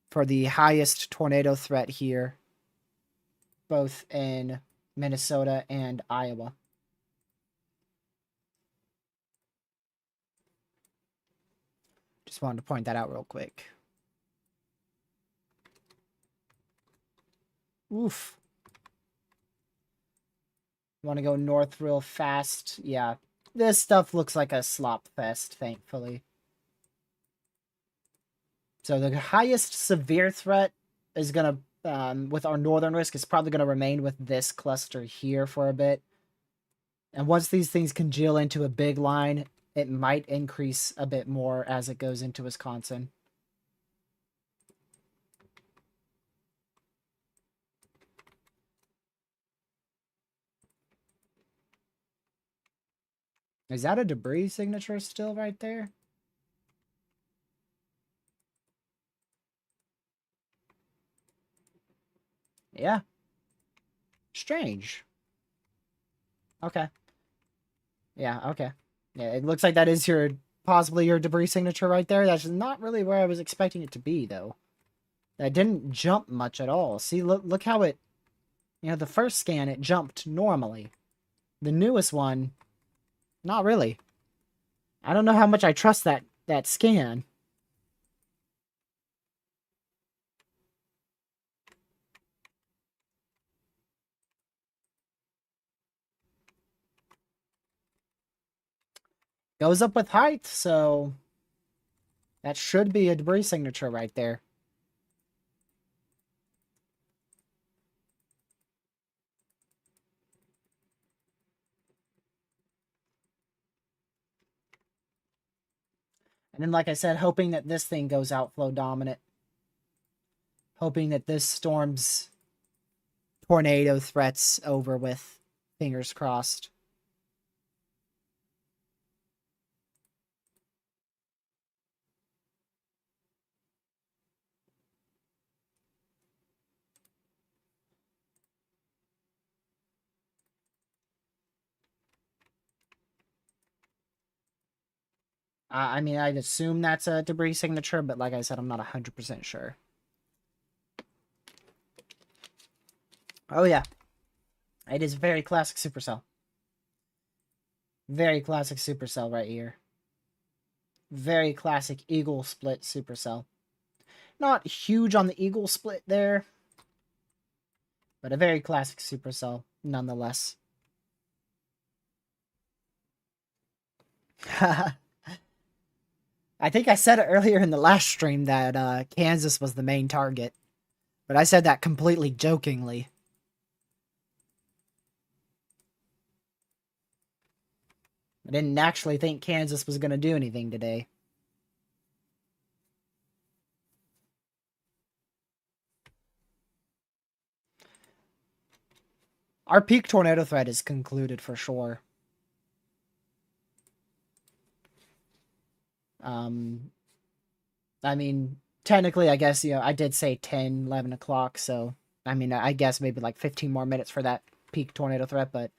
For the highest tornado threat here, both in Minnesota and Iowa. Just wanted to point that out real quick. Oof. Want to go north real fast? Yeah. This stuff looks like a slop fest, thankfully. So the highest severe threat is going to, with our northern risk, is probably going to remain with this cluster here for a bit. And once these things congeal into a big line, it might increase a bit more as it goes into Wisconsin. Is that a debris signature still right there? Yeah. Strange. Okay. Yeah, okay. Yeah, it looks like that is your possibly your debris signature right there. That's not really where I was expecting it to be though. That didn't jump much at all. See, look how it, the first scan it jumped normally. The newest one, not really. I don't know how much I trust that scan. Goes up with height, so that should be a debris signature right there. And then, like I said, hoping that this thing goes outflow dominant. Hoping that this storm's tornado threat's over with. Fingers crossed. I mean, I'd assume that's a debris signature, but like I said, I'm not 100% sure. Oh, yeah. It is very classic Supercell. Very classic Supercell right here. Very classic Eagle split Supercell. Not huge on the Eagle split there, but a very classic Supercell nonetheless. I think I said it earlier in the last stream that Kansas was the main target, but I said that completely jokingly. I didn't actually think Kansas was going to do anything today. Our peak tornado threat is concluded for sure. I mean, technically, I guess, I did say 10, 11 o'clock, so, I mean, I guess maybe like 15 more minutes for that peak tornado threat, but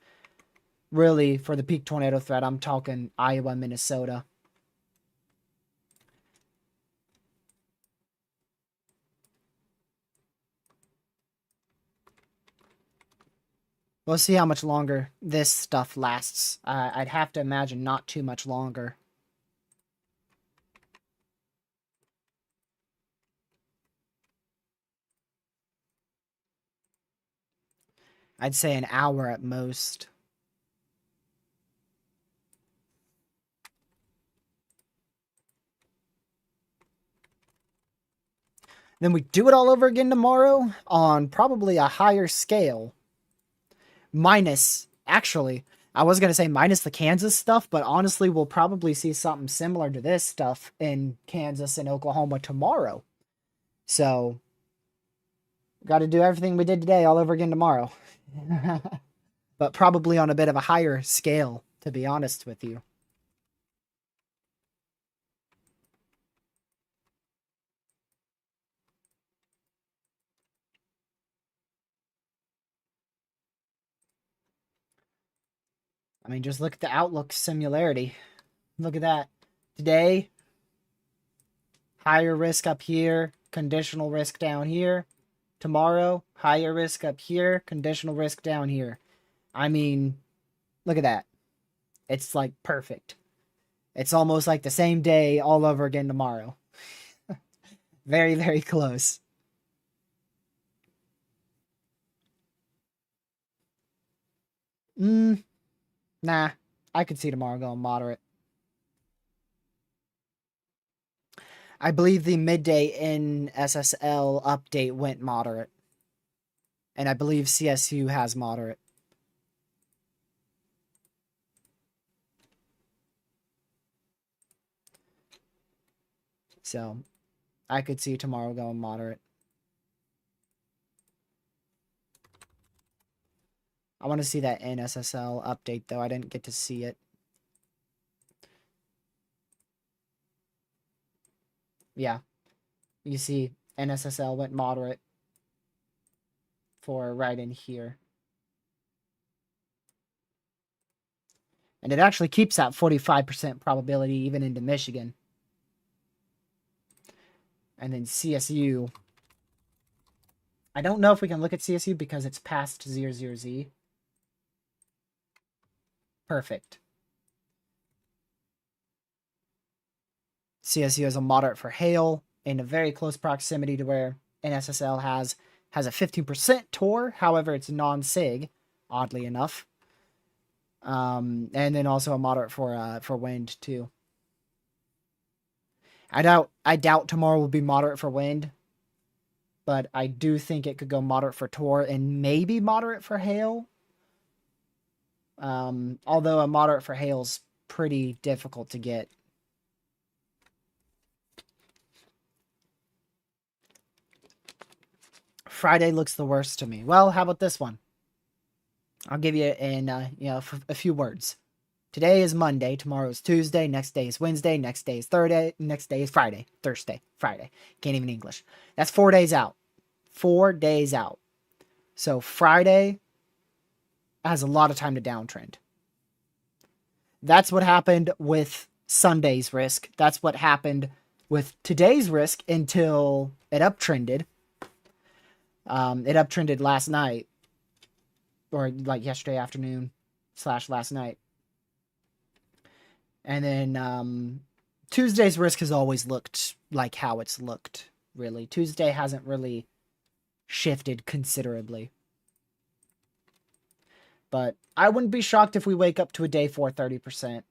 really, for the peak tornado threat, I'm talking Iowa, Minnesota. We'll see how much longer this stuff lasts. I'd have to imagine not too much longer. I'd say an hour at most. Then we do it all over again tomorrow on probably a higher scale. Minus, actually, I was going to say minus the Kansas stuff, but honestly, we'll probably see something similar to this stuff in Kansas and Oklahoma tomorrow. So, got to do everything we did today all over again tomorrow. But probably on a bit of a higher scale, to be honest with you. I mean, just look at the outlook similarity. Look at that. Today, higher risk up here, conditional risk down here. Tomorrow, higher risk up here, conditional risk down here. I mean, look at that. It's like perfect. It's almost like the same day all over again tomorrow. Very, very close. Nah. I could see tomorrow going moderate. I believe the midday in SSL update went moderate. And I believe CSU has moderate. So I could see tomorrow going moderate. I want to see that NSSL update, though. I didn't get to see it. Yeah. You see NSSL went moderate for right in here. And it actually keeps that 45% probability even into Michigan. And then CSU. I don't know if we can look at CSU because it's past 00Z. Perfect. CSU is a moderate for hail in a very close proximity to where NSSL has a 15% TOR. However, it's non-sig, oddly enough. And then also a moderate for wind too. I doubt tomorrow will be moderate for wind, but I do think it could go moderate for TOR and maybe moderate for hail. Although a moderate for hail's pretty difficult to get. Friday looks the worst to me. Well, how about this one? I'll give you in a few words. Today is Monday, tomorrow is Tuesday, next day is Wednesday, next day is Thursday, next day is Friday, Friday. Can't even English. That's 4 days out. 4 days out. So Friday has a lot of time to downtrend. That's what happened with Sunday's risk. That's what happened with today's risk until it uptrended. It uptrended last night, or like yesterday afternoon / last night. And then Tuesday's risk has always looked like how it's looked, really. Tuesday hasn't really shifted considerably. But I wouldn't be shocked if we wake up to a day 4 30%.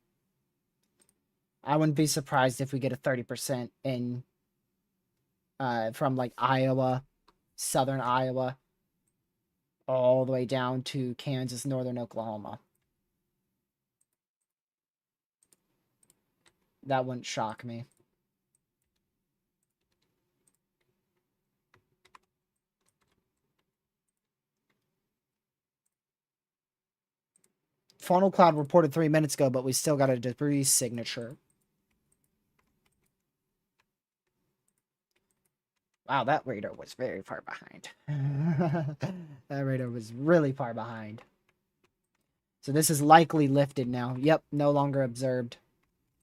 I wouldn't be surprised if we get a 30% in from like Iowa, southern Iowa, all the way down to Kansas, northern Oklahoma. That wouldn't shock me. Funnel Cloud reported 3 minutes ago, but we still got a debris signature. Wow, that radar was very far behind. That radar was really far behind. So this is likely lifted now. Yep, no longer observed.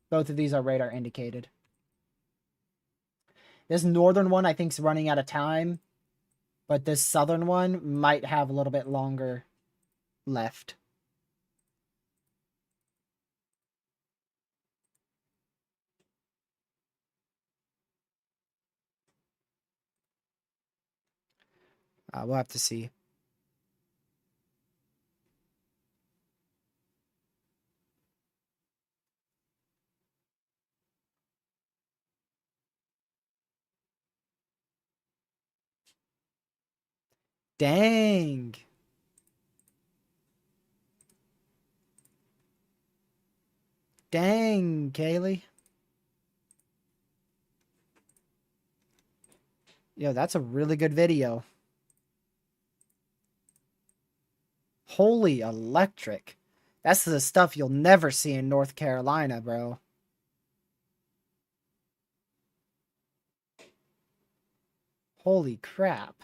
Both of these are radar indicated. This northern one, I think, is running out of time. But this southern one might have a little bit longer left. We'll have to see. Dang. Dang, Kaylee. Yo, that's a really good video. Holy electric. That's the stuff you'll never see in North Carolina, bro. Holy crap.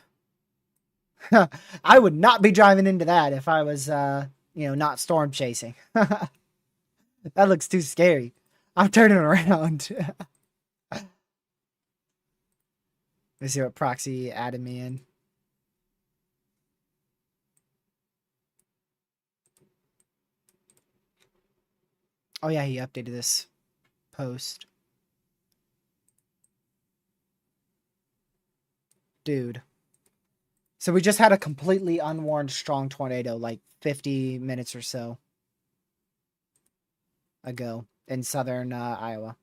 I would not be driving into that if I was, not storm chasing. That looks too scary. I'm turning around. Let's see what proxy added me in. Oh yeah, he updated this post. Dude. So we just had a completely unwarned strong tornado like 50 minutes or so ago in southern Iowa.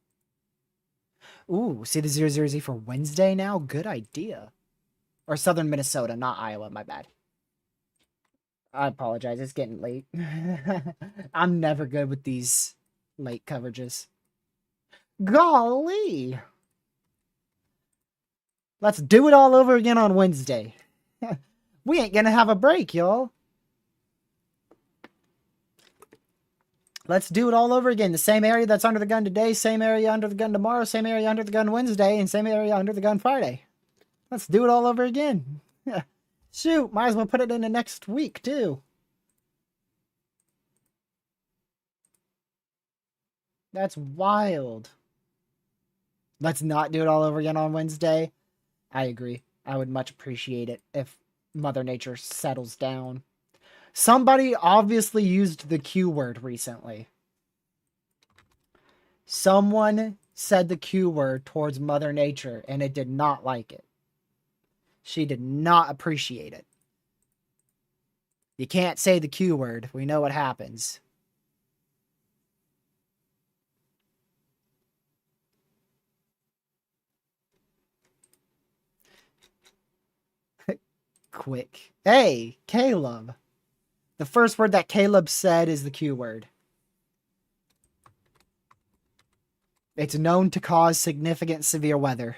Ooh, see the 00Z for Wednesday now? Good idea. Or southern Minnesota, not Iowa, my bad. I apologize, it's getting late. I'm never good with these late coverages. Golly! Let's do it all over again on Wednesday. We ain't gonna have a break, y'all. Let's do it all over again. The same area that's under the gun today, same area under the gun tomorrow, same area under the gun Wednesday, and same area under the gun Friday. Let's do it all over again. Shoot, might as well put it into next week, too. That's wild. Let's not do it all over again on Wednesday. I agree. I would much appreciate it if Mother Nature settles down. Somebody obviously used the Q word recently. Someone said the Q word towards Mother Nature, and it did not like it. She did not appreciate it. You can't say the Q word. We know what happens. Quick. Hey, Caleb. The first word that Caleb said is the Q word. It's known to cause significant severe weather.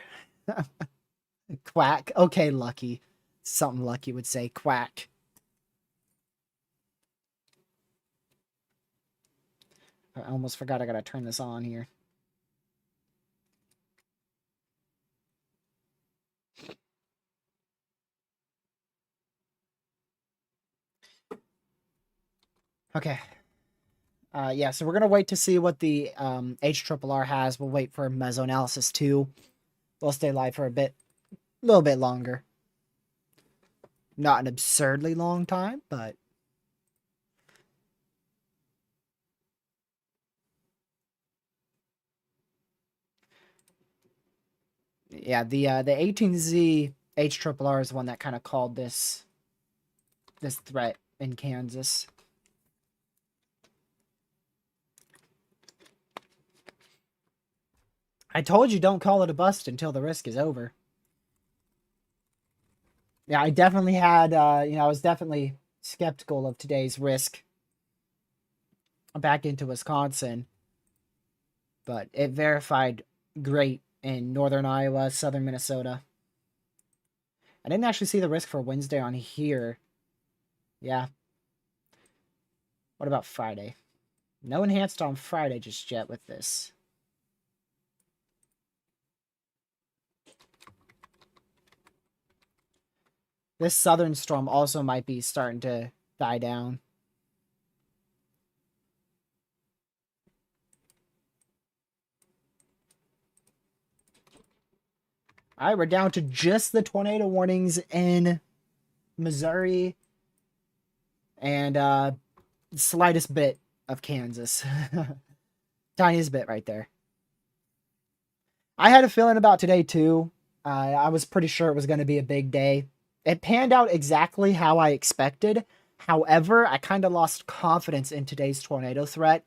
Quack. Okay, Lucky. Something Lucky would say. Quack. I almost forgot I gotta turn this on here. Okay. Yeah, so we're gonna wait to see what the HRRR has. We'll wait for mesoanalysis 2. We'll stay live for a little bit longer. Not an absurdly long time, but yeah, the 18Z HRRR is the one that kind of called this threat in Kansas. I told you don't call it a bust until the risk is over. Yeah, I definitely had, I was definitely skeptical of today's risk back into Wisconsin, but it verified great in northern Iowa, southern Minnesota. I didn't actually see the risk for Wednesday on here. Yeah. What about Friday? No enhanced on Friday just yet with this. This southern storm also might be starting to die down. All right, we're down to just the tornado warnings in Missouri and slightest bit of Kansas. Tiniest bit right there. I had a feeling about today too. I was pretty sure it was going to be a big day. It panned out exactly how I expected. However, I kind of lost confidence in today's tornado threat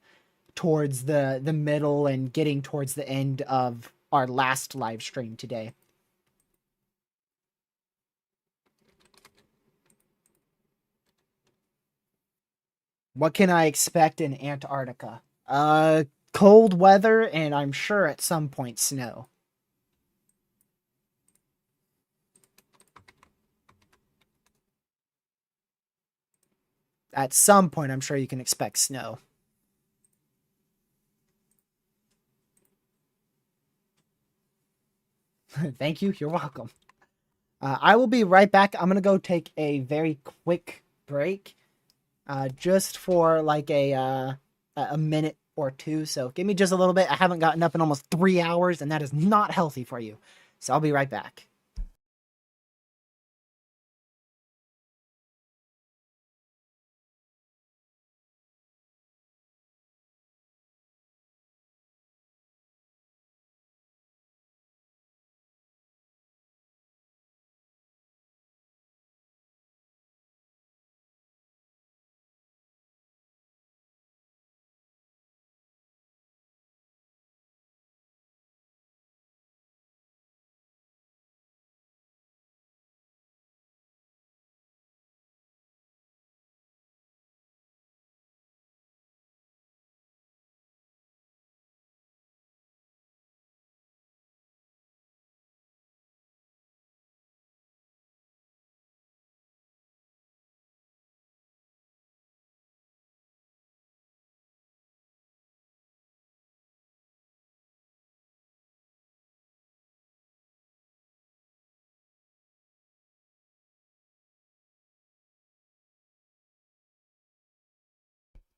towards the middle and getting towards the end of our last live stream today. What can I expect in Antarctica? Cold weather and I'm sure at some point snow. At some point, I'm sure you can expect snow. Thank you. You're welcome. I will be right back. I'm going to go take a very quick break just for like a minute or two. So give me just a little bit. I haven't gotten up in almost 3 hours, and that is not healthy for you. So I'll be right back.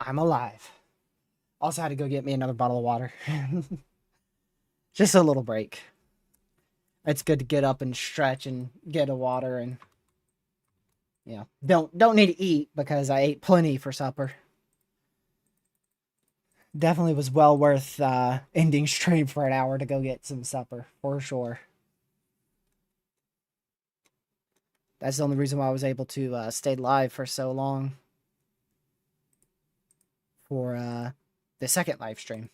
I'm alive. Also had to go get me another bottle of water. Just a little break. It's good to get up and stretch and get a water and don't need to eat because I ate plenty for supper. Definitely was well worth ending stream for an hour to go get some supper for sure. That's the only reason why I was able to stay live for so long for the second live stream.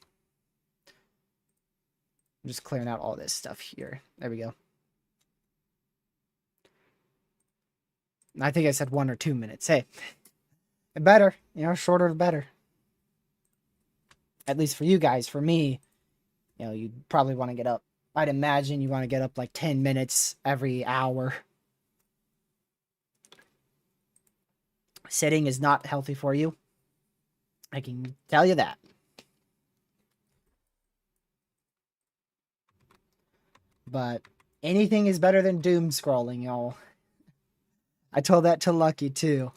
I'm just clearing out all this stuff here. There we go. I think I said 1 or 2 minutes. Hey, better. Shorter the better. At least for you guys. For me, you'd probably want to get up. I'd imagine you want to get up like 10 minutes every hour. Sitting is not healthy for you. I can tell you that. But anything is better than doom scrolling, y'all. I told that to Lucky too.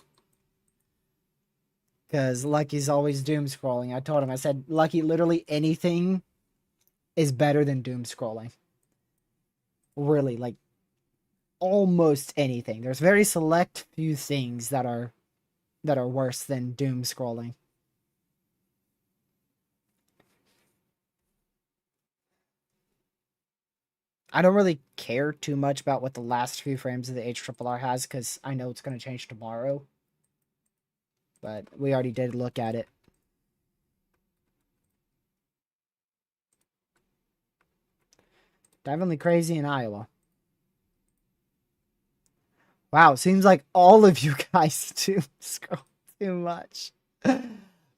Because Lucky's always doom scrolling. I told him, I said, Lucky, literally anything is better than doom scrolling. Really, like almost anything. There's very select few things that are worse than doom scrolling. I don't really care too much about what the last few frames of the HRRR has because I know it's going to change tomorrow. But we already did look at it. Definitely crazy in Iowa. Wow, seems like all of you guys doom scroll too much.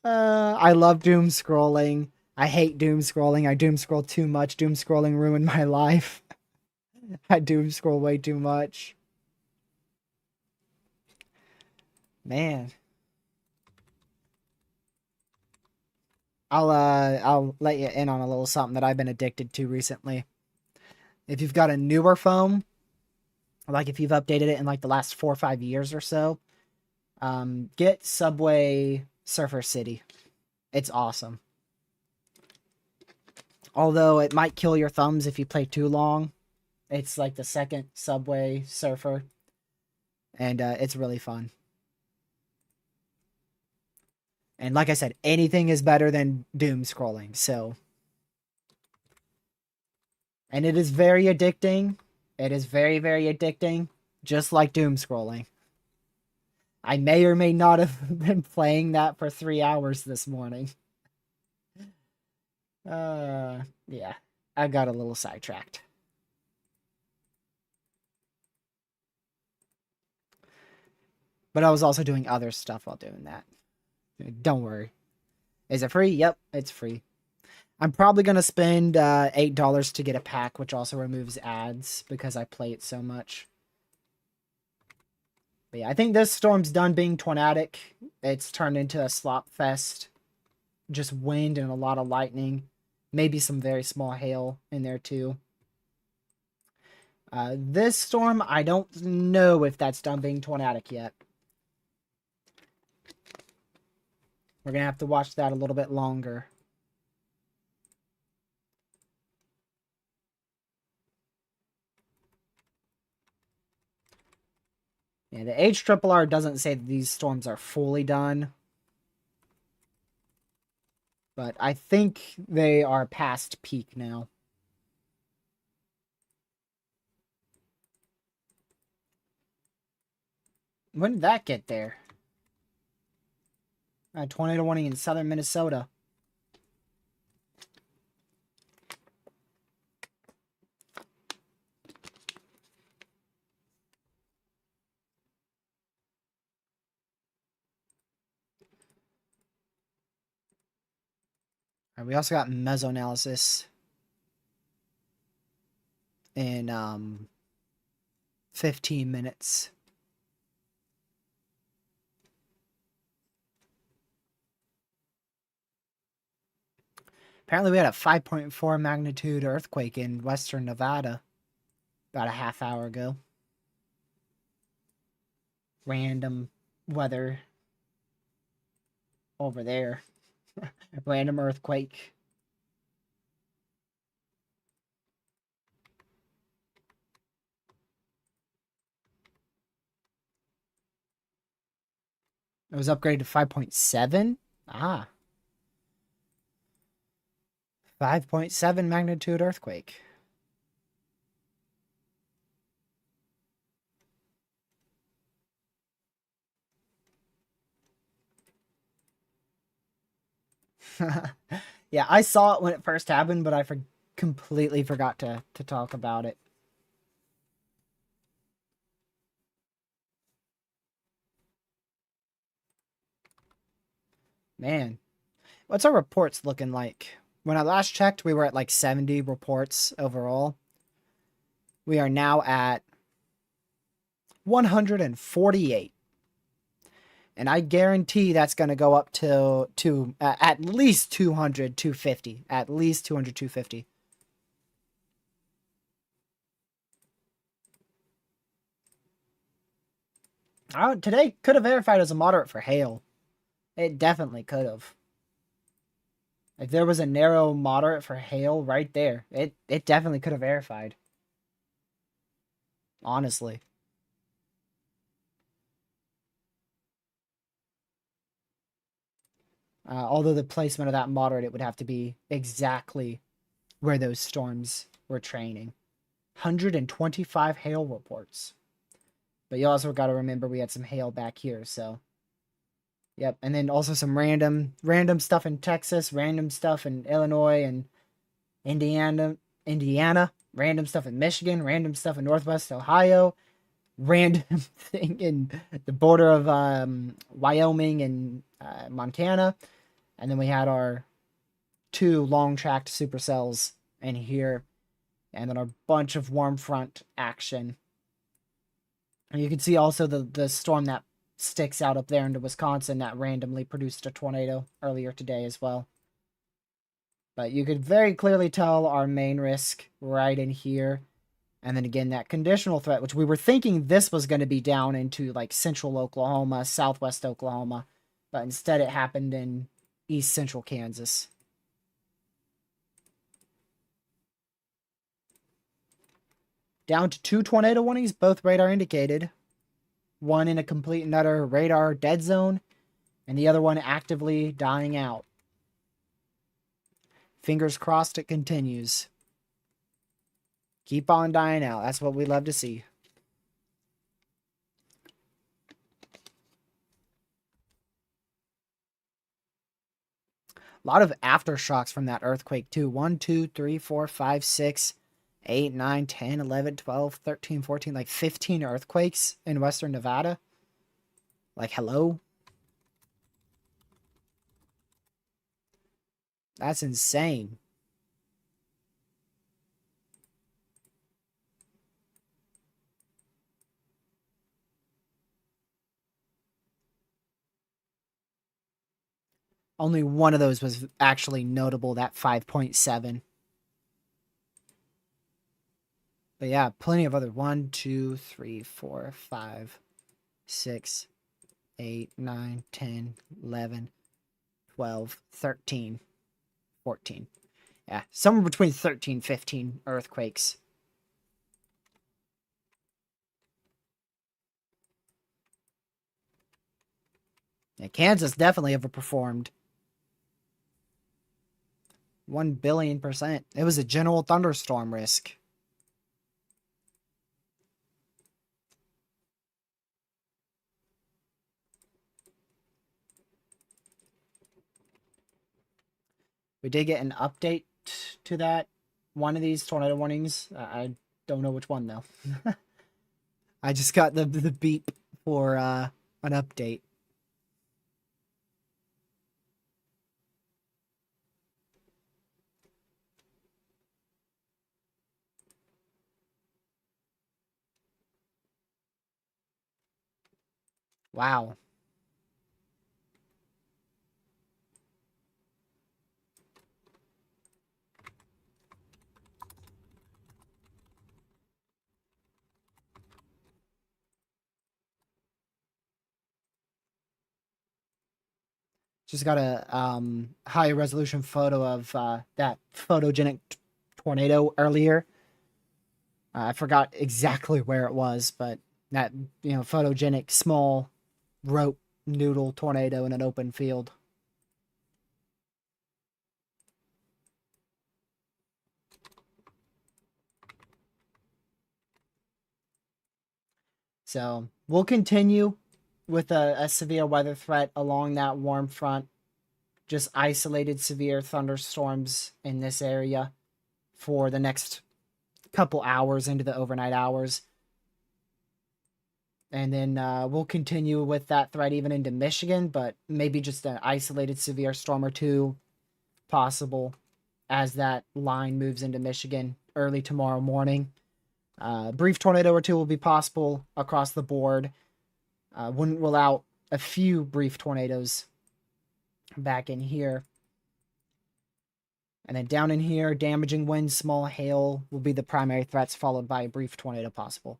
I love doom scrolling. I hate doom scrolling. I doom scroll too much. Doom scrolling ruined my life. I doom scroll way too much. Man. I'll let you in on a little something that I've been addicted to recently. If you've got a newer phone, like if you've updated it in like the last 4 or 5 years or so, get Subway Surfer City. It's awesome. Although it might kill your thumbs if you play too long. It's like the second Subway Surfer. And it's really fun. And like I said, anything is better than doom scrolling. So, and it is very addicting. It is very, very addicting. Just like doom scrolling. I may or may not have been playing that for 3 hours this morning. Yeah. I got a little sidetracked. But I was also doing other stuff while doing that. Don't worry. Is it free? Yep, it's free. I'm probably going to spend $8 to get a pack, which also removes ads because I play it so much. But yeah, I think this storm's done being tornadic. It's turned into a slop fest. Just wind and a lot of lightning. Maybe some very small hail in there too. This storm, I don't know if that's done being tornadic yet. We're going to have to watch that a little bit longer. Yeah, the HRRR doesn't say that these storms are fully done. But I think they are past peak now. When did that get there? Tornado warning in southern Minnesota. Right, we also got mesoanalysis in 15 minutes. Apparently we had a 5.4 magnitude earthquake in western Nevada about a half hour ago. Random weather over there. Random earthquake. It was upgraded to 5.7. Ah, 5.7 magnitude earthquake. Yeah, I saw it when it first happened, but I completely forgot to talk about it. Man, what's our reports looking like? When I last checked, we were at like 70 reports overall. We are now at 148. And I guarantee that's going to go up to at least 200, 250. At least 200, 250. Today could have verified as a moderate for hail. It definitely could have. If there was a narrow moderate for hail right there, it definitely could have verified. Honestly. Although the placement of that moderate, it would have to be exactly where those storms were training. 125 hail reports. But you also got to remember we had some hail back here, so. Yep, and then also some random stuff in Texas, random stuff in Illinois and Indiana, random stuff in Michigan, random stuff in Northwest Ohio, random thing in the border of Wyoming and Montana, and then we had our 2 long tracked supercells in here, and then a bunch of warm front action. And you can see also the storm that sticks out up there into Wisconsin that randomly produced a tornado earlier today as well. But you could very clearly tell our main risk right in here. And then again, that conditional threat, which we were thinking this was going to be down into like central Oklahoma, southwest Oklahoma. But instead it happened in east central Kansas. Down to 2 tornado warnings, both radar indicated. One in a complete and utter radar dead zone, and the other one actively dying out. Fingers crossed it continues. Keep on dying out. That's what we love to see. A lot of aftershocks from that earthquake, too. 1, 2, 3, 4, 5, 6, 8, 9, 10, 11, 12, 13, 14, like 15 earthquakes in western Nevada. Like, hello? That's insane. Only one of those was actually notable, that 5.7. But yeah, plenty of other 1, 2, 3, 4, 5, 6, 8, 9, 10, 11, 12, 13, 14. Yeah, somewhere between 13, 15 earthquakes. Yeah, Kansas definitely overperformed. 1,000,000,000%. It was a general thunderstorm risk. We did get an update to that. One of these tornado warnings. I don't know which one, though. I just got the beep for an update. Wow. Just got a high resolution photo of that photogenic tornado earlier. I forgot exactly where it was, but that photogenic small rope noodle tornado in an open field. So we'll continue with a severe weather threat along that warm front. Just isolated severe thunderstorms in this area for the next couple hours into the overnight hours. And then we'll continue with that threat even into Michigan, but maybe just an isolated severe storm or two possible as that line moves into Michigan early tomorrow morning. Brief tornado or two will be possible across the board. Wouldn't rule out a few brief tornadoes back in here. And then down in here, damaging winds, small hail will be the primary threats, followed by a brief tornado possible.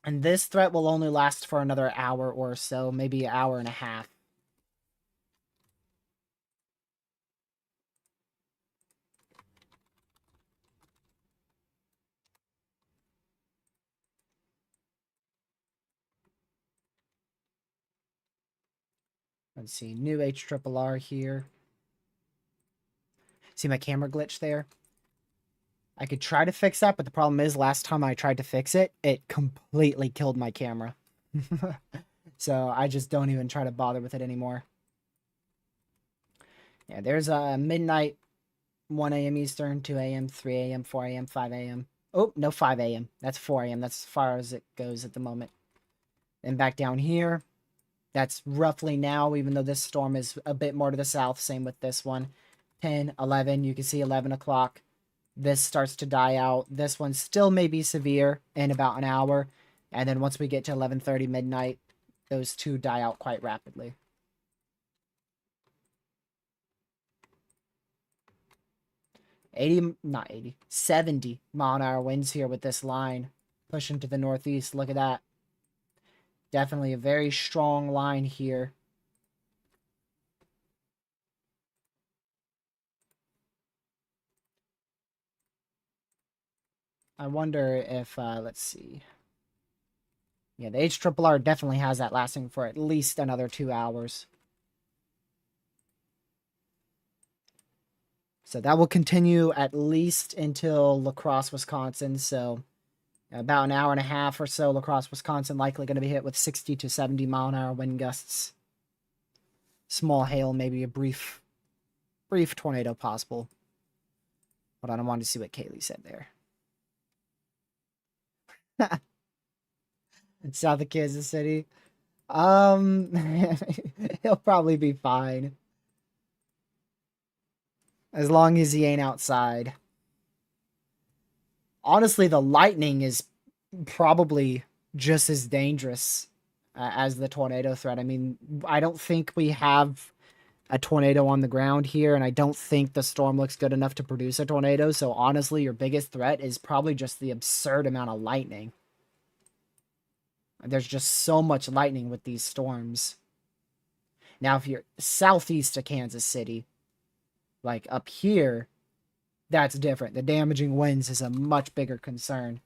And this threat will only last for another hour or so, maybe an hour and a half. Let's see, new HRRR here. See my camera glitch there? I could try to fix that, but the problem is last time I tried to fix it, it completely killed my camera. So I just don't even try to bother with it anymore. Yeah, there's a midnight, 1 a.m. Eastern, 2 a.m., 3 a.m., 4 a.m., 5 a.m. Oh, no, 5 a.m. That's 4 a.m. That's as far as it goes at the moment. And back down here, that's roughly now, even though this storm is a bit more to the south. Same with this one. 10, 11, you can see 11 o'clock. This starts to die out. This one still may be severe in about an hour. And then once we get to 11:30 midnight, those two die out quite rapidly. Not 80, 70 mile an hour winds here with this line pushing to the northeast. Look at that. Definitely a very strong line here. I wonder if, let's see. Yeah, the HRRR definitely has that lasting for at least another 2 hours. So that will continue at least until La Crosse, Wisconsin. So about an hour and a half or so, La Crosse, Wisconsin, likely going to be hit with 60 to 70 mile an hour wind gusts. Small hail, maybe a brief tornado possible. Hold on, I wanted to see what Kaylee said there. South of Kansas City. He'll probably be fine. As long as he ain't outside. Honestly, the lightning is probably just as dangerous as the tornado threat. I mean, I don't think we have a tornado on the ground here, and I don't think the storm looks good enough to produce a tornado. So honestly, your biggest threat is probably just the absurd amount of lightning. There's just so much lightning with these storms. Now, if you're southeast of Kansas City, like up here, that's different. The damaging winds is a much bigger concern.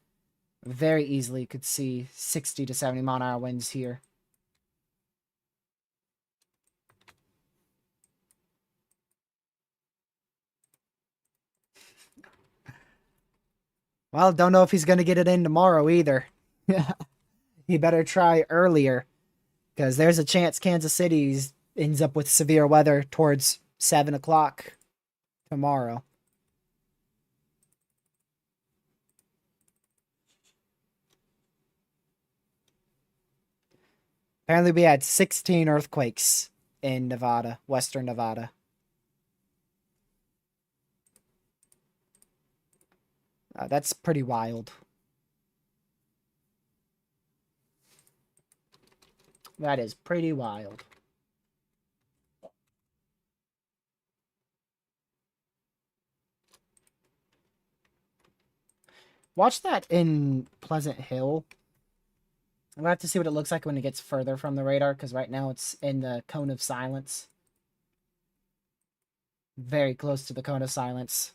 Very easily could see 60 to 70 mile an hour winds here. Well, don't know if he's going to get it in tomorrow either. He better try earlier, because there's a chance Kansas City ends up with severe weather towards 7 o'clock tomorrow. Apparently we had 16 earthquakes in Nevada, western Nevada. That's pretty wild. That is pretty wild. Watch that in Pleasant Hill. We'll have to see what it looks like when it gets further from the radar, because right now it's in the cone of silence. Very close to the cone of silence.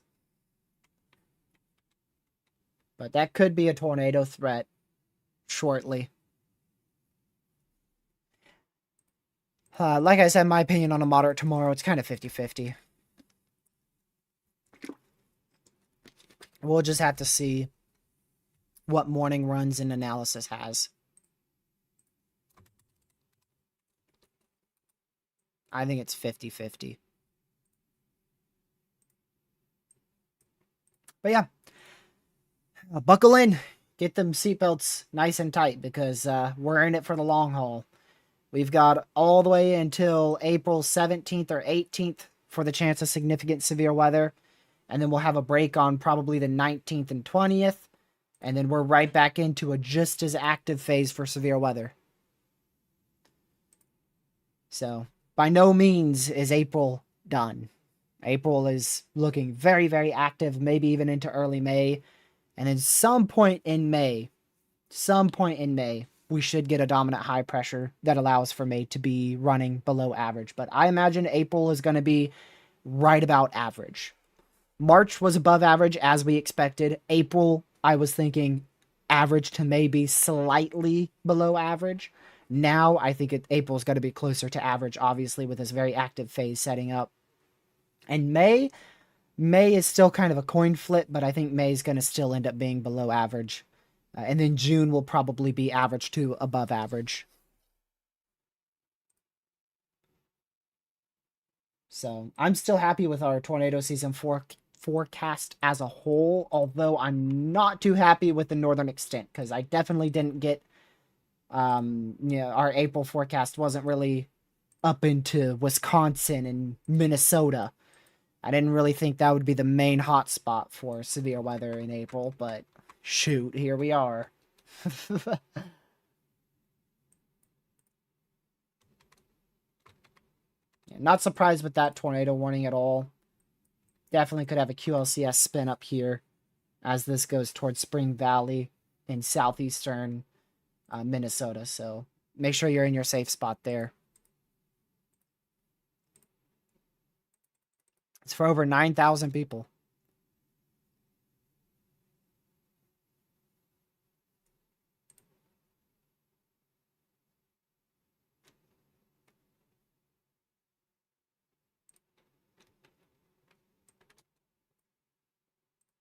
But that could be a tornado threat shortly. Like I said, my opinion on a moderate tomorrow, it's kind of 50-50. We'll just have to see what morning runs and analysis has. I think it's 50-50. But yeah, buckle in. Get them seatbelts nice and tight, because we're in it for the long haul. We've got all the way until April 17th or 18th for the chance of significant severe weather. And then we'll have a break on probably the 19th and 20th. And then we're right back into a just as active phase for severe weather. So, by no means is April done. April is looking very, very active, maybe even into early May. And then some point in May, we should get a dominant high pressure that allows for May to be running below average. But I imagine April is going to be right about average. March was above average as we expected. April, I was thinking average to maybe slightly below average. Now I think April's going to be closer to average, obviously, with this very active phase setting up. And May is still kind of a coin flip, but I think May is going to still end up being below average. And then June will probably be average to above average. So I'm still happy with our tornado season forecast as a whole, although I'm not too happy with the northern extent, because I definitely didn't get, our April forecast wasn't really up into Wisconsin and Minnesota. I didn't really think that would be the main hotspot for severe weather in April, but shoot, here we are. Not surprised with that tornado warning at all. Definitely could have a QLCS spin up here as this goes towards Spring Valley in southeastern Minnesota. So make sure you're in your safe spot there. It's for over 9,000 people.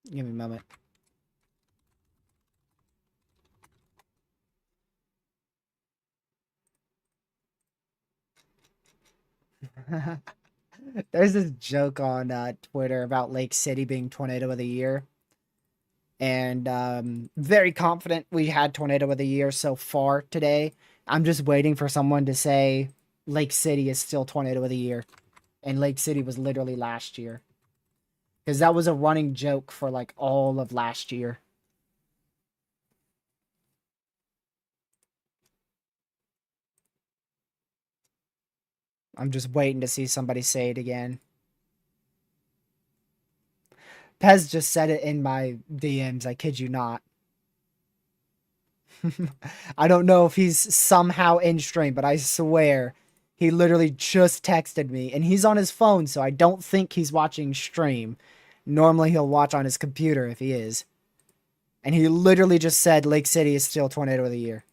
Give me a moment. There's this joke on Twitter about Lake City being tornado of the year. And very confident we had tornado of the year so far today. I'm just waiting for someone to say Lake City is still tornado of the year. And Lake City was literally last year. Because that was a running joke for like all of last year. I'm just waiting to see somebody say it again. Pez just said it in my DMs. I kid you not. I don't know if he's somehow in stream, but I swear he literally just texted me. And he's on his phone, so I don't think he's watching stream. Normally he'll watch on his computer if he is. And he literally just said Lake City is still tornado of the year.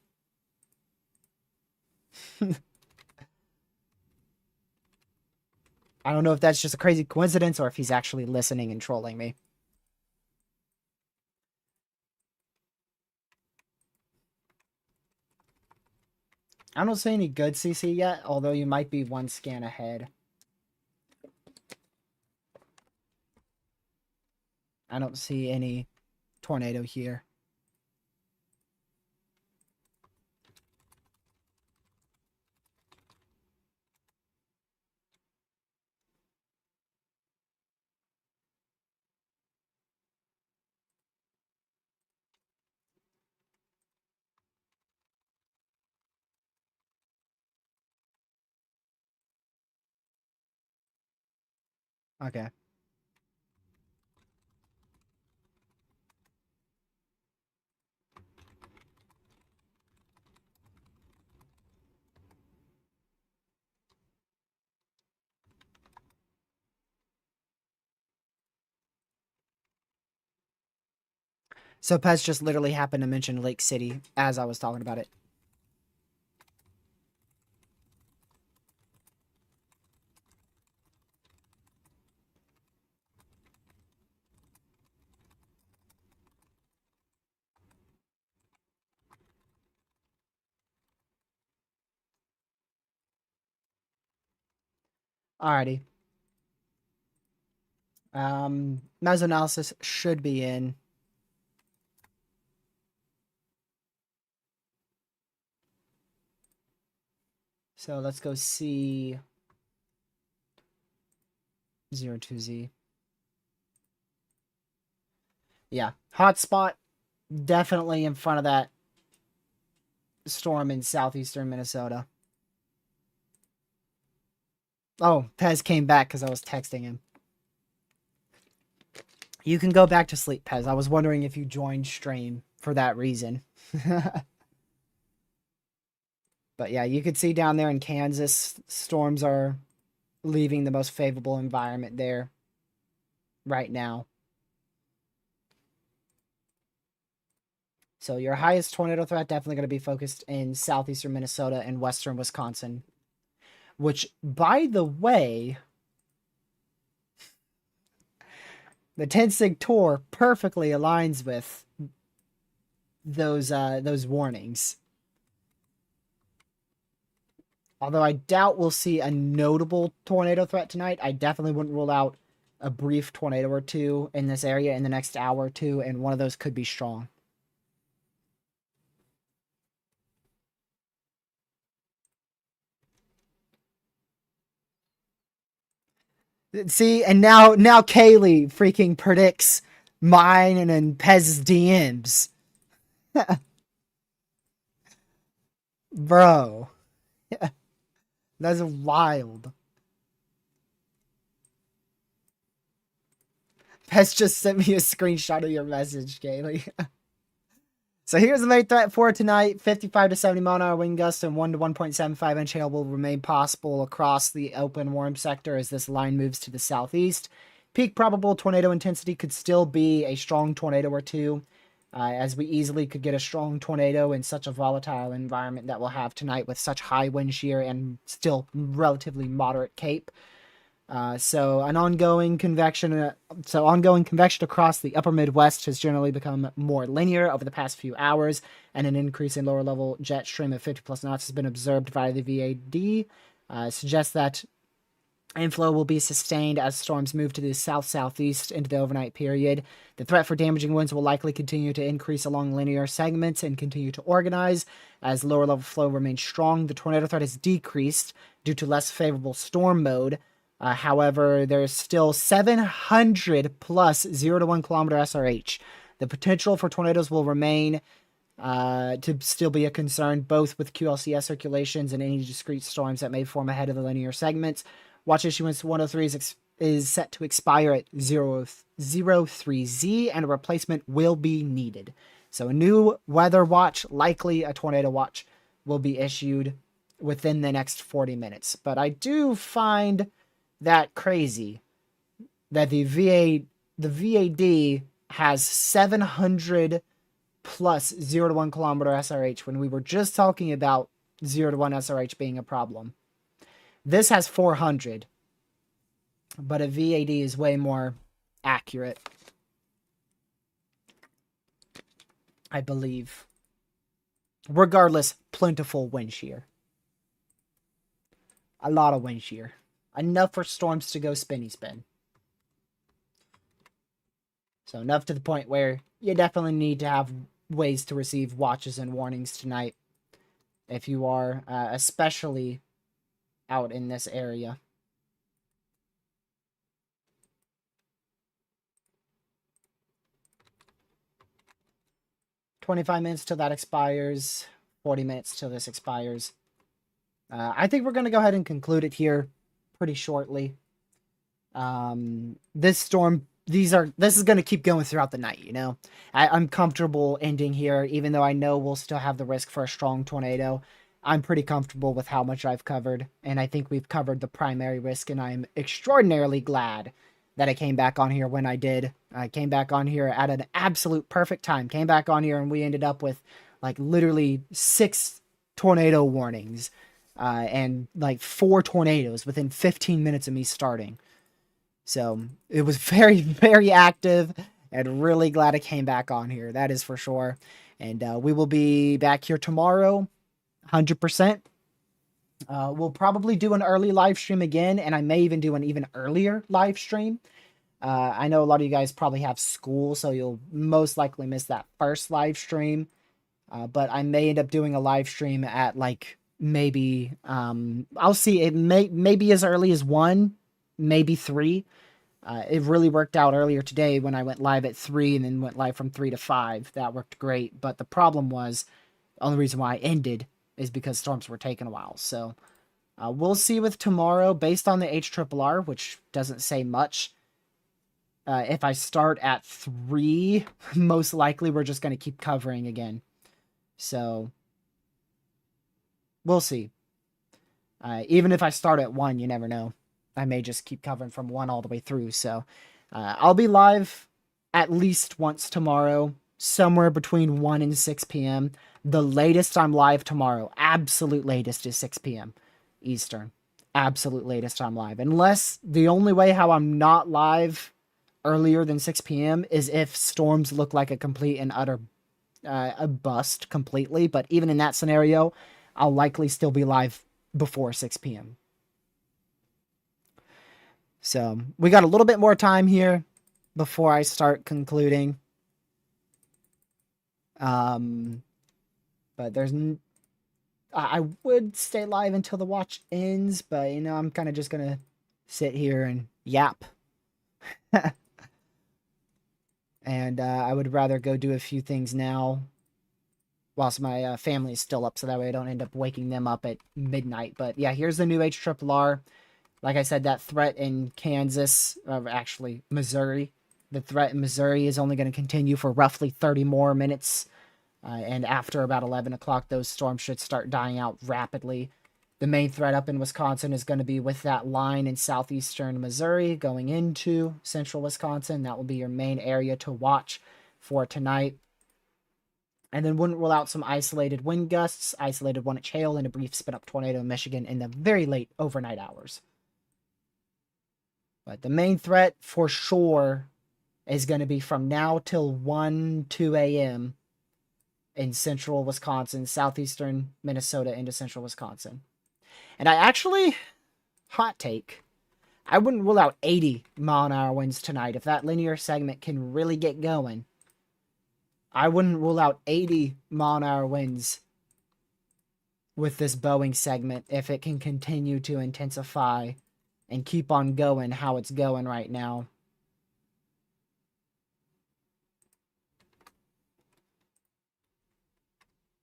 I don't know if that's just a crazy coincidence or if he's actually listening and trolling me. I don't see any good CC yet, although you might be one scan ahead. I don't see any tornado here. Okay. So Pez just literally happened to mention Lake City as I was talking about it. Alrighty. Mesoanalysis should be in. So let's go see 02Z. Yeah, hotspot definitely in front of that storm in southeastern Minnesota. Oh, Pez came back because I was texting him. You can go back to sleep, Pez. I was wondering if you joined stream for that reason. But yeah, you could see down there in Kansas, storms are leaving the most favorable environment there right now. So your highest tornado threat definitely going to be focused in southeastern Minnesota and western Wisconsin. Which, by the way, the 10 Sig Tour perfectly aligns with those warnings. Although I doubt we'll see a notable tornado threat tonight, I definitely wouldn't rule out a brief tornado or two in this area in the next hour or two, and one of those could be strong. See, and now Kaylee freaking predicts mine and then Pez's DMs. Bro. That's wild. Pez just sent me a screenshot of your message, Kaylee. So here's the main threat for tonight. 55 to 70 mile an hour wind gusts and 1 to 1.75 inch hail will remain possible across the open warm sector as this line moves to the southeast. Peak probable tornado intensity could still be a strong tornado or two, as we easily could get a strong tornado in such a volatile environment that we'll have tonight with such high wind shear and still relatively moderate cape. So ongoing convection across the upper Midwest has generally become more linear over the past few hours, and an increase in lower level jet stream of 50 plus knots has been observed via the VAD. Suggests that inflow will be sustained as storms move to the south-southeast into the overnight period. The threat for damaging winds will likely continue to increase along linear segments and continue to organize as lower level flow remains strong. The tornado threat has decreased due to less favorable storm mode. However, there's still 700 plus 0 to 1 kilometer SRH. The potential for tornadoes will remain to still be a concern, both with QLCS circulations and any discrete storms that may form ahead of the linear segments. Watch issuance 103 is set to expire at 03Z, and a replacement will be needed. So a new weather watch, likely a tornado watch, will be issued within the next 40 minutes. But I do find that crazy that the VAD has 700 plus 0 to 1 kilometer SRH when we were just talking about 0 to 1 SRH being a problem. This has 400, but a VAD is way more accurate, I believe. Regardless, plentiful wind shear. A lot of wind shear. Enough for storms to go spinny spin. So enough to the point where you definitely need to have ways to receive watches and warnings tonight if you are especially out in this area. $25 minutes till that expires. 40 minutes till this expires. I think we're going to go ahead and conclude it here pretty shortly. This storm, this is going to keep going throughout the night, you know. I'm comfortable ending here, even though I know we'll still have the risk for a strong tornado. I'm pretty comfortable with how much I've covered, and I think we've covered the primary risk, and I'm extraordinarily glad that I came back on here when I did. I came back on here at an absolute perfect time. Came back on here and we ended up with like literally 6 tornado warnings and like 4 tornadoes within 15 minutes of me starting. So it was very, very active and really glad I came back on here. That is for sure. And we will be back here tomorrow, 100%. We'll probably do an early live stream again, and I may even do an even earlier live stream. I know a lot of you guys probably have school, so you'll most likely miss that first live stream. But I may end up doing a live stream at like maybe I'll see, it may be as early as 1, maybe 3. It really worked out earlier today when I went live at 3 and then went live from 3 to 5. That worked great. But the problem was, the only reason why I ended is because storms were taking a while. So we'll see with tomorrow based on the HRRR, which doesn't say much. If I start at 3, most likely we're just going to keep covering again. So we'll see. Even if I start at 1, you never know. I may just keep covering from 1 all the way through. So I'll be live at least once tomorrow, somewhere between 1 and 6 p.m. The latest I'm live tomorrow, absolute latest, is 6 p.m. Eastern. Absolute latest I'm live. Unless the only way how I'm not live earlier than 6 p.m. is if storms look like a complete and utter a bust completely. But even in that scenario, I'll likely still be live before 6 p.m. So we got a little bit more time here before I start concluding. But I would stay live until the watch ends, but you know, I'm kind of just gonna sit here and yap. And I would rather go do a few things now whilst my family is still up, so that way I don't end up waking them up at midnight. But yeah, here's the new HRRR. Like I said, that threat in Kansas, or actually Missouri, the threat in Missouri is only going to continue for roughly 30 more minutes. And after about 11 o'clock, those storms should start dying out rapidly. The main threat up in Wisconsin is going to be with that line in southeastern Missouri going into central Wisconsin. That will be your main area to watch for tonight. And then wouldn't rule out some isolated wind gusts, isolated 1-inch hail, and a brief spin-up tornado in Michigan in the very late overnight hours. But the main threat for sure is going to be from now till 1, 2 a.m. in central Wisconsin, southeastern Minnesota into central Wisconsin. And I actually, hot take, I wouldn't rule out 80-mile-an-hour winds tonight. If that linear segment can really get going, I wouldn't rule out 80-mile-an-hour winds with this Boeing segment if it can continue to intensify and keep on going how it's going right now.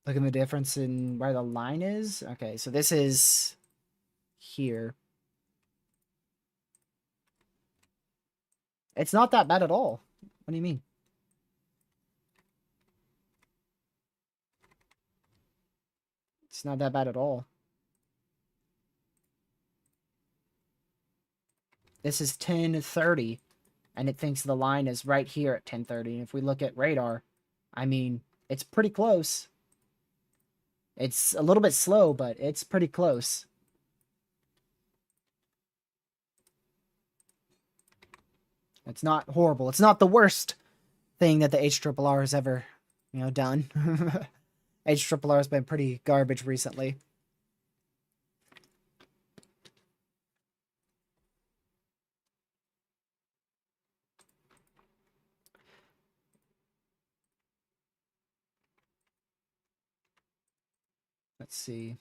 Look at the difference in where the line is. Okay, so this is here. It's not that bad at all. What do you mean? It's not that bad at all. This is 10:30, and it thinks the line is right here at 10:30. And if we look at radar, I mean, it's pretty close. It's a little bit slow, but it's pretty close. It's not horrible. It's not the worst thing that the HRRR has ever, done. HRRR has been pretty garbage recently. Let's see.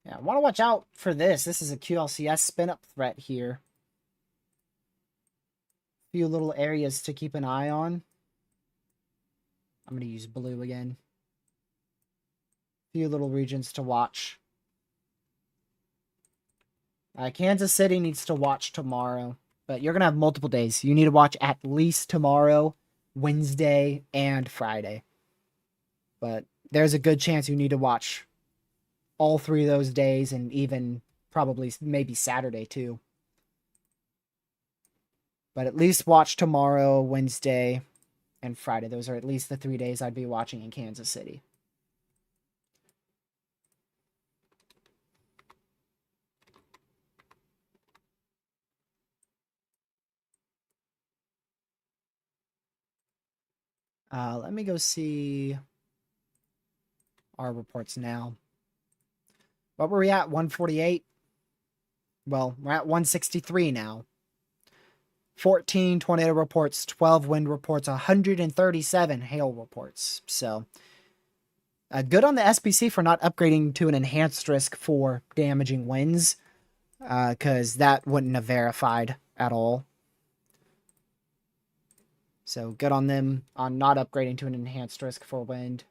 Yeah, I want to watch out for this. This is a QLCS spin-up threat here. Few little areas to keep an eye on. I'm going to use blue again. Few little regions to watch. Kansas City needs to watch tomorrow, but you're going to have multiple days. You need to watch at least tomorrow, Wednesday, and Friday. But there's a good chance you need to watch all 3 of those days, and even probably maybe Saturday too. But at least watch tomorrow, Wednesday, and Friday. Those are at least the 3 days I'd be watching in Kansas City. Let me go see our reports now. What were we at? 148? Well, we're at 163 now. 14 tornado reports, 12 wind reports, 137 hail reports. So, good on the SPC for not upgrading to an enhanced risk for damaging winds, because that wouldn't have verified at all. So, good on them on not upgrading to an enhanced risk for wind.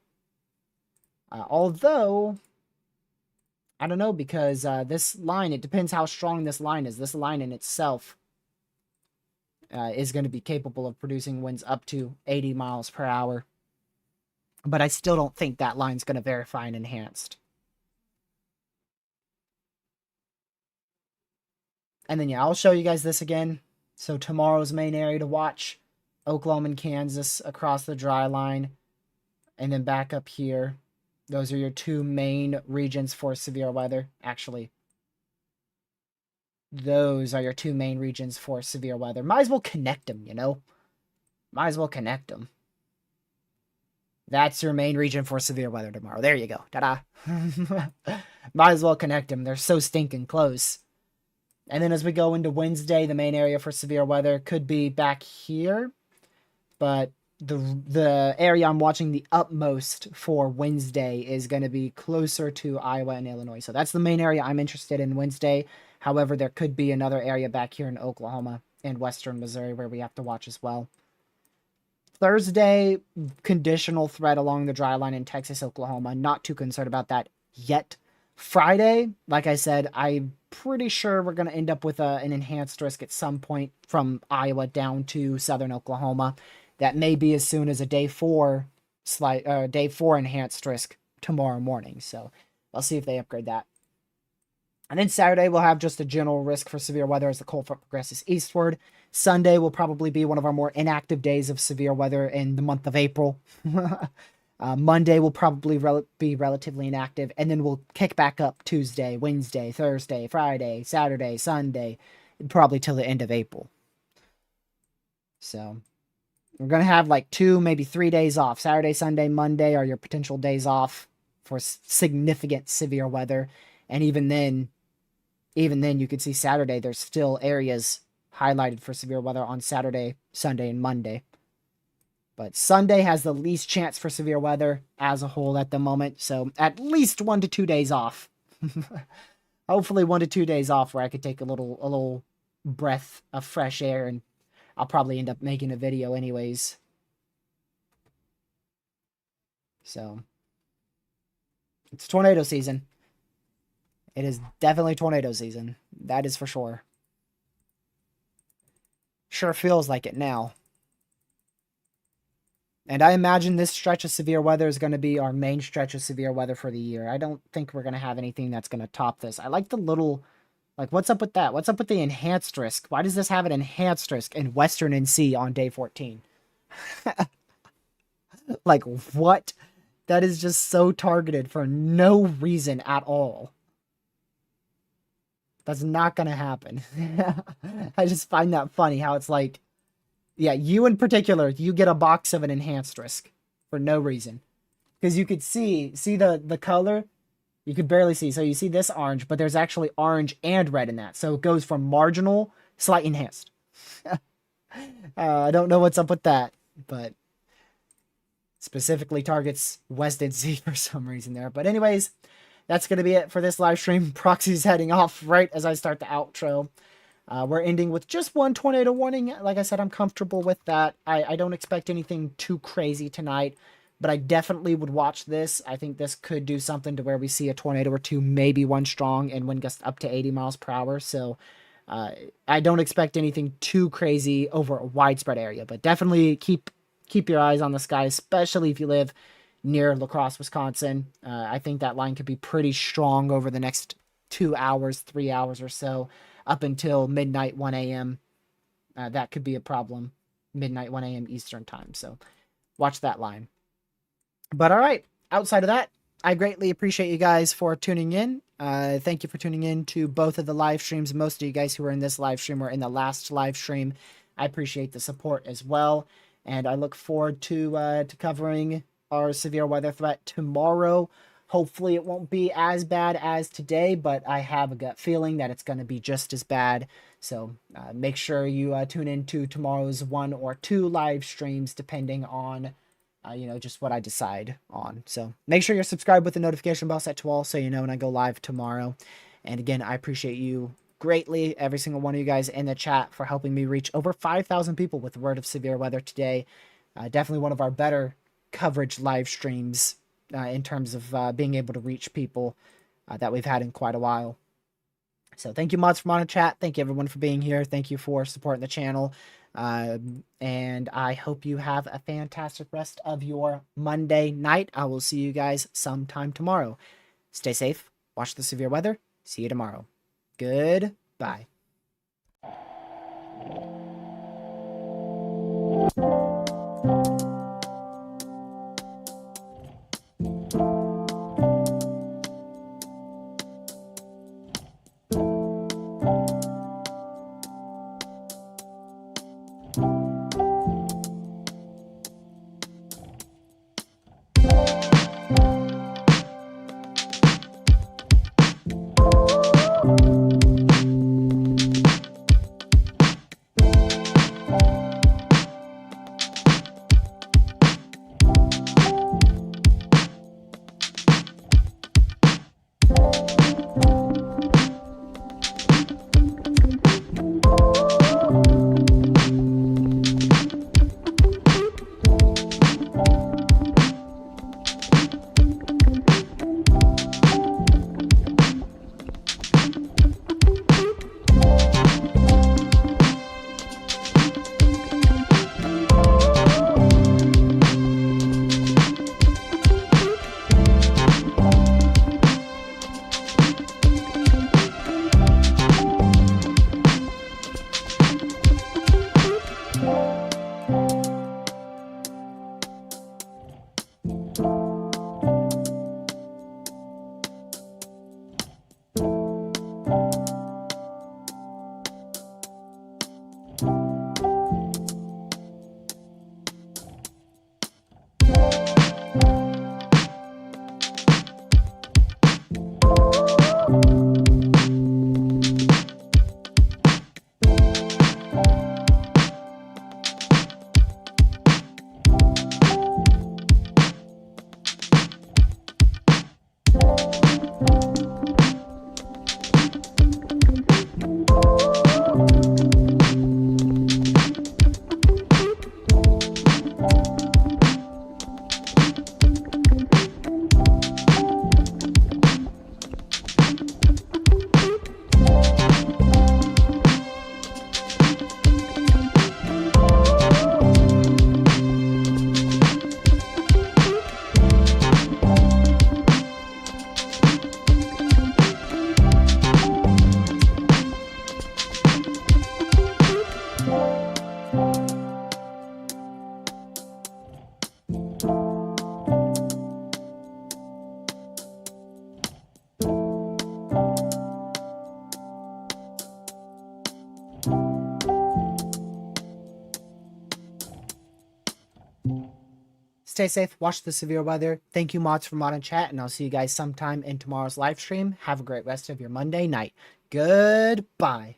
Although, I don't know, because this line, it depends how strong this line is. This line in itself is going to be capable of producing winds up to 80 miles per hour. But I still don't think that line's going to verify an enhanced. And then, yeah, I'll show you guys this again. So tomorrow's main area to watch, Oklahoma and Kansas across the dry line. And then back up here. Those are your two main regions for severe weather. Actually, those are your two main regions for severe weather. Might as well connect them, you know? Might as well connect them. That's your main region for severe weather tomorrow. There you go. Ta-da. Might as well connect them. They're so stinking close. And then as we go into Wednesday, the main area for severe weather could be back here. But the area I'm watching the utmost for Wednesday is going to be closer to Iowa and Illinois. So that's the main area I'm interested in Wednesday. However, there could be another area back here in Oklahoma and western Missouri where we have to watch as well. Thursday, conditional threat along the dry line in Texas, Oklahoma. Not too concerned about that yet. Friday, like I said, I'm pretty sure we're going to end up with an enhanced risk at some point from Iowa down to southern Oklahoma. That may be as soon as a day 4 enhanced risk tomorrow morning. So I'll see if they upgrade that. And then Saturday, we'll have just a general risk for severe weather as the cold front progresses eastward. Sunday will probably be one of our more inactive days of severe weather in the month of April. Monday will probably be relatively inactive. And then we'll kick back up Tuesday, Wednesday, Thursday, Friday, Saturday, Sunday, probably till the end of April. So we're going to have like 2, maybe 3 days off. Saturday, Sunday, Monday are your potential days off for significant severe weather. And even then you could see Saturday, there's still areas highlighted for severe weather on Saturday, Sunday, and Monday. But Sunday has the least chance for severe weather as a whole at the moment. So at least 1 to 2 days off. Hopefully 1 to 2 days off where I could take a little breath of fresh air, and I'll probably end up making a video anyways. So it's tornado season. It is definitely tornado season. That is for sure. Sure feels like it now. And I imagine this stretch of severe weather is going to be our main stretch of severe weather for the year. I don't think we're going to have anything that's going to top this. I like the little, like, what's up with that? What's up with the enhanced risk? Why does this have an enhanced risk in Western NC on day 14? Like, what? That is just so targeted for no reason at all. That's not going to happen. I just find that funny how it's like, yeah, you in particular, you get a box of an enhanced risk for no reason. Because you could see the color, you could barely see. So you see this orange, but there's actually orange and red in that. So it goes from marginal, slight enhanced. I don't know what's up with that, but specifically targets West NC for some reason there. But anyways, that's going to be it for this live stream. Proxy's heading off right as I start the outro. We're ending with just 1 tornado warning. Like I said, I'm comfortable with that. I don't expect anything too crazy tonight, but I definitely would watch this. I think this could do something to where we see a tornado or two, maybe 1 strong, and wind gusts up to 80 miles per hour. So I don't expect anything too crazy over a widespread area, but definitely keep your eyes on the sky, especially if you live near La Crosse, Wisconsin. I think that line could be pretty strong over the next 2 hours, 3 hours or so, up until midnight, 1 a.m. that could be a problem. Midnight, 1 a.m. Eastern time. So watch that line. But all right, outside of that, I greatly appreciate you guys for tuning in. Thank you for tuning in to both of the live streams. Most of you guys who were in this live stream were in the last live stream. I appreciate the support as well. And I look forward to covering our severe weather threat tomorrow. Hopefully it won't be as bad as today, but I have a gut feeling that it's going to be just as bad. So make sure you tune in to tomorrow's 1 or 2 live streams, depending on just what I decide on. So make sure you're subscribed with the notification bell set to all so you know when I go live tomorrow. And again, I appreciate you greatly, every single one of you guys in the chat, for helping me reach over 5,000 people with the word of severe weather today. Definitely one of our better coverage live streams in terms of being able to reach people that we've had in quite a while. So thank you, mods, for on chat. Thank you, everyone, for being here. Thank you for supporting the channel. And I hope you have a fantastic rest of your Monday night. I will see you guys sometime tomorrow. Stay safe. Watch the severe weather. See you tomorrow. Goodbye. Stay safe, watch the severe weather. Thank you, mods, for mod and chat, and I'll see you guys sometime in tomorrow's live stream. Have a great rest of your Monday night. Goodbye.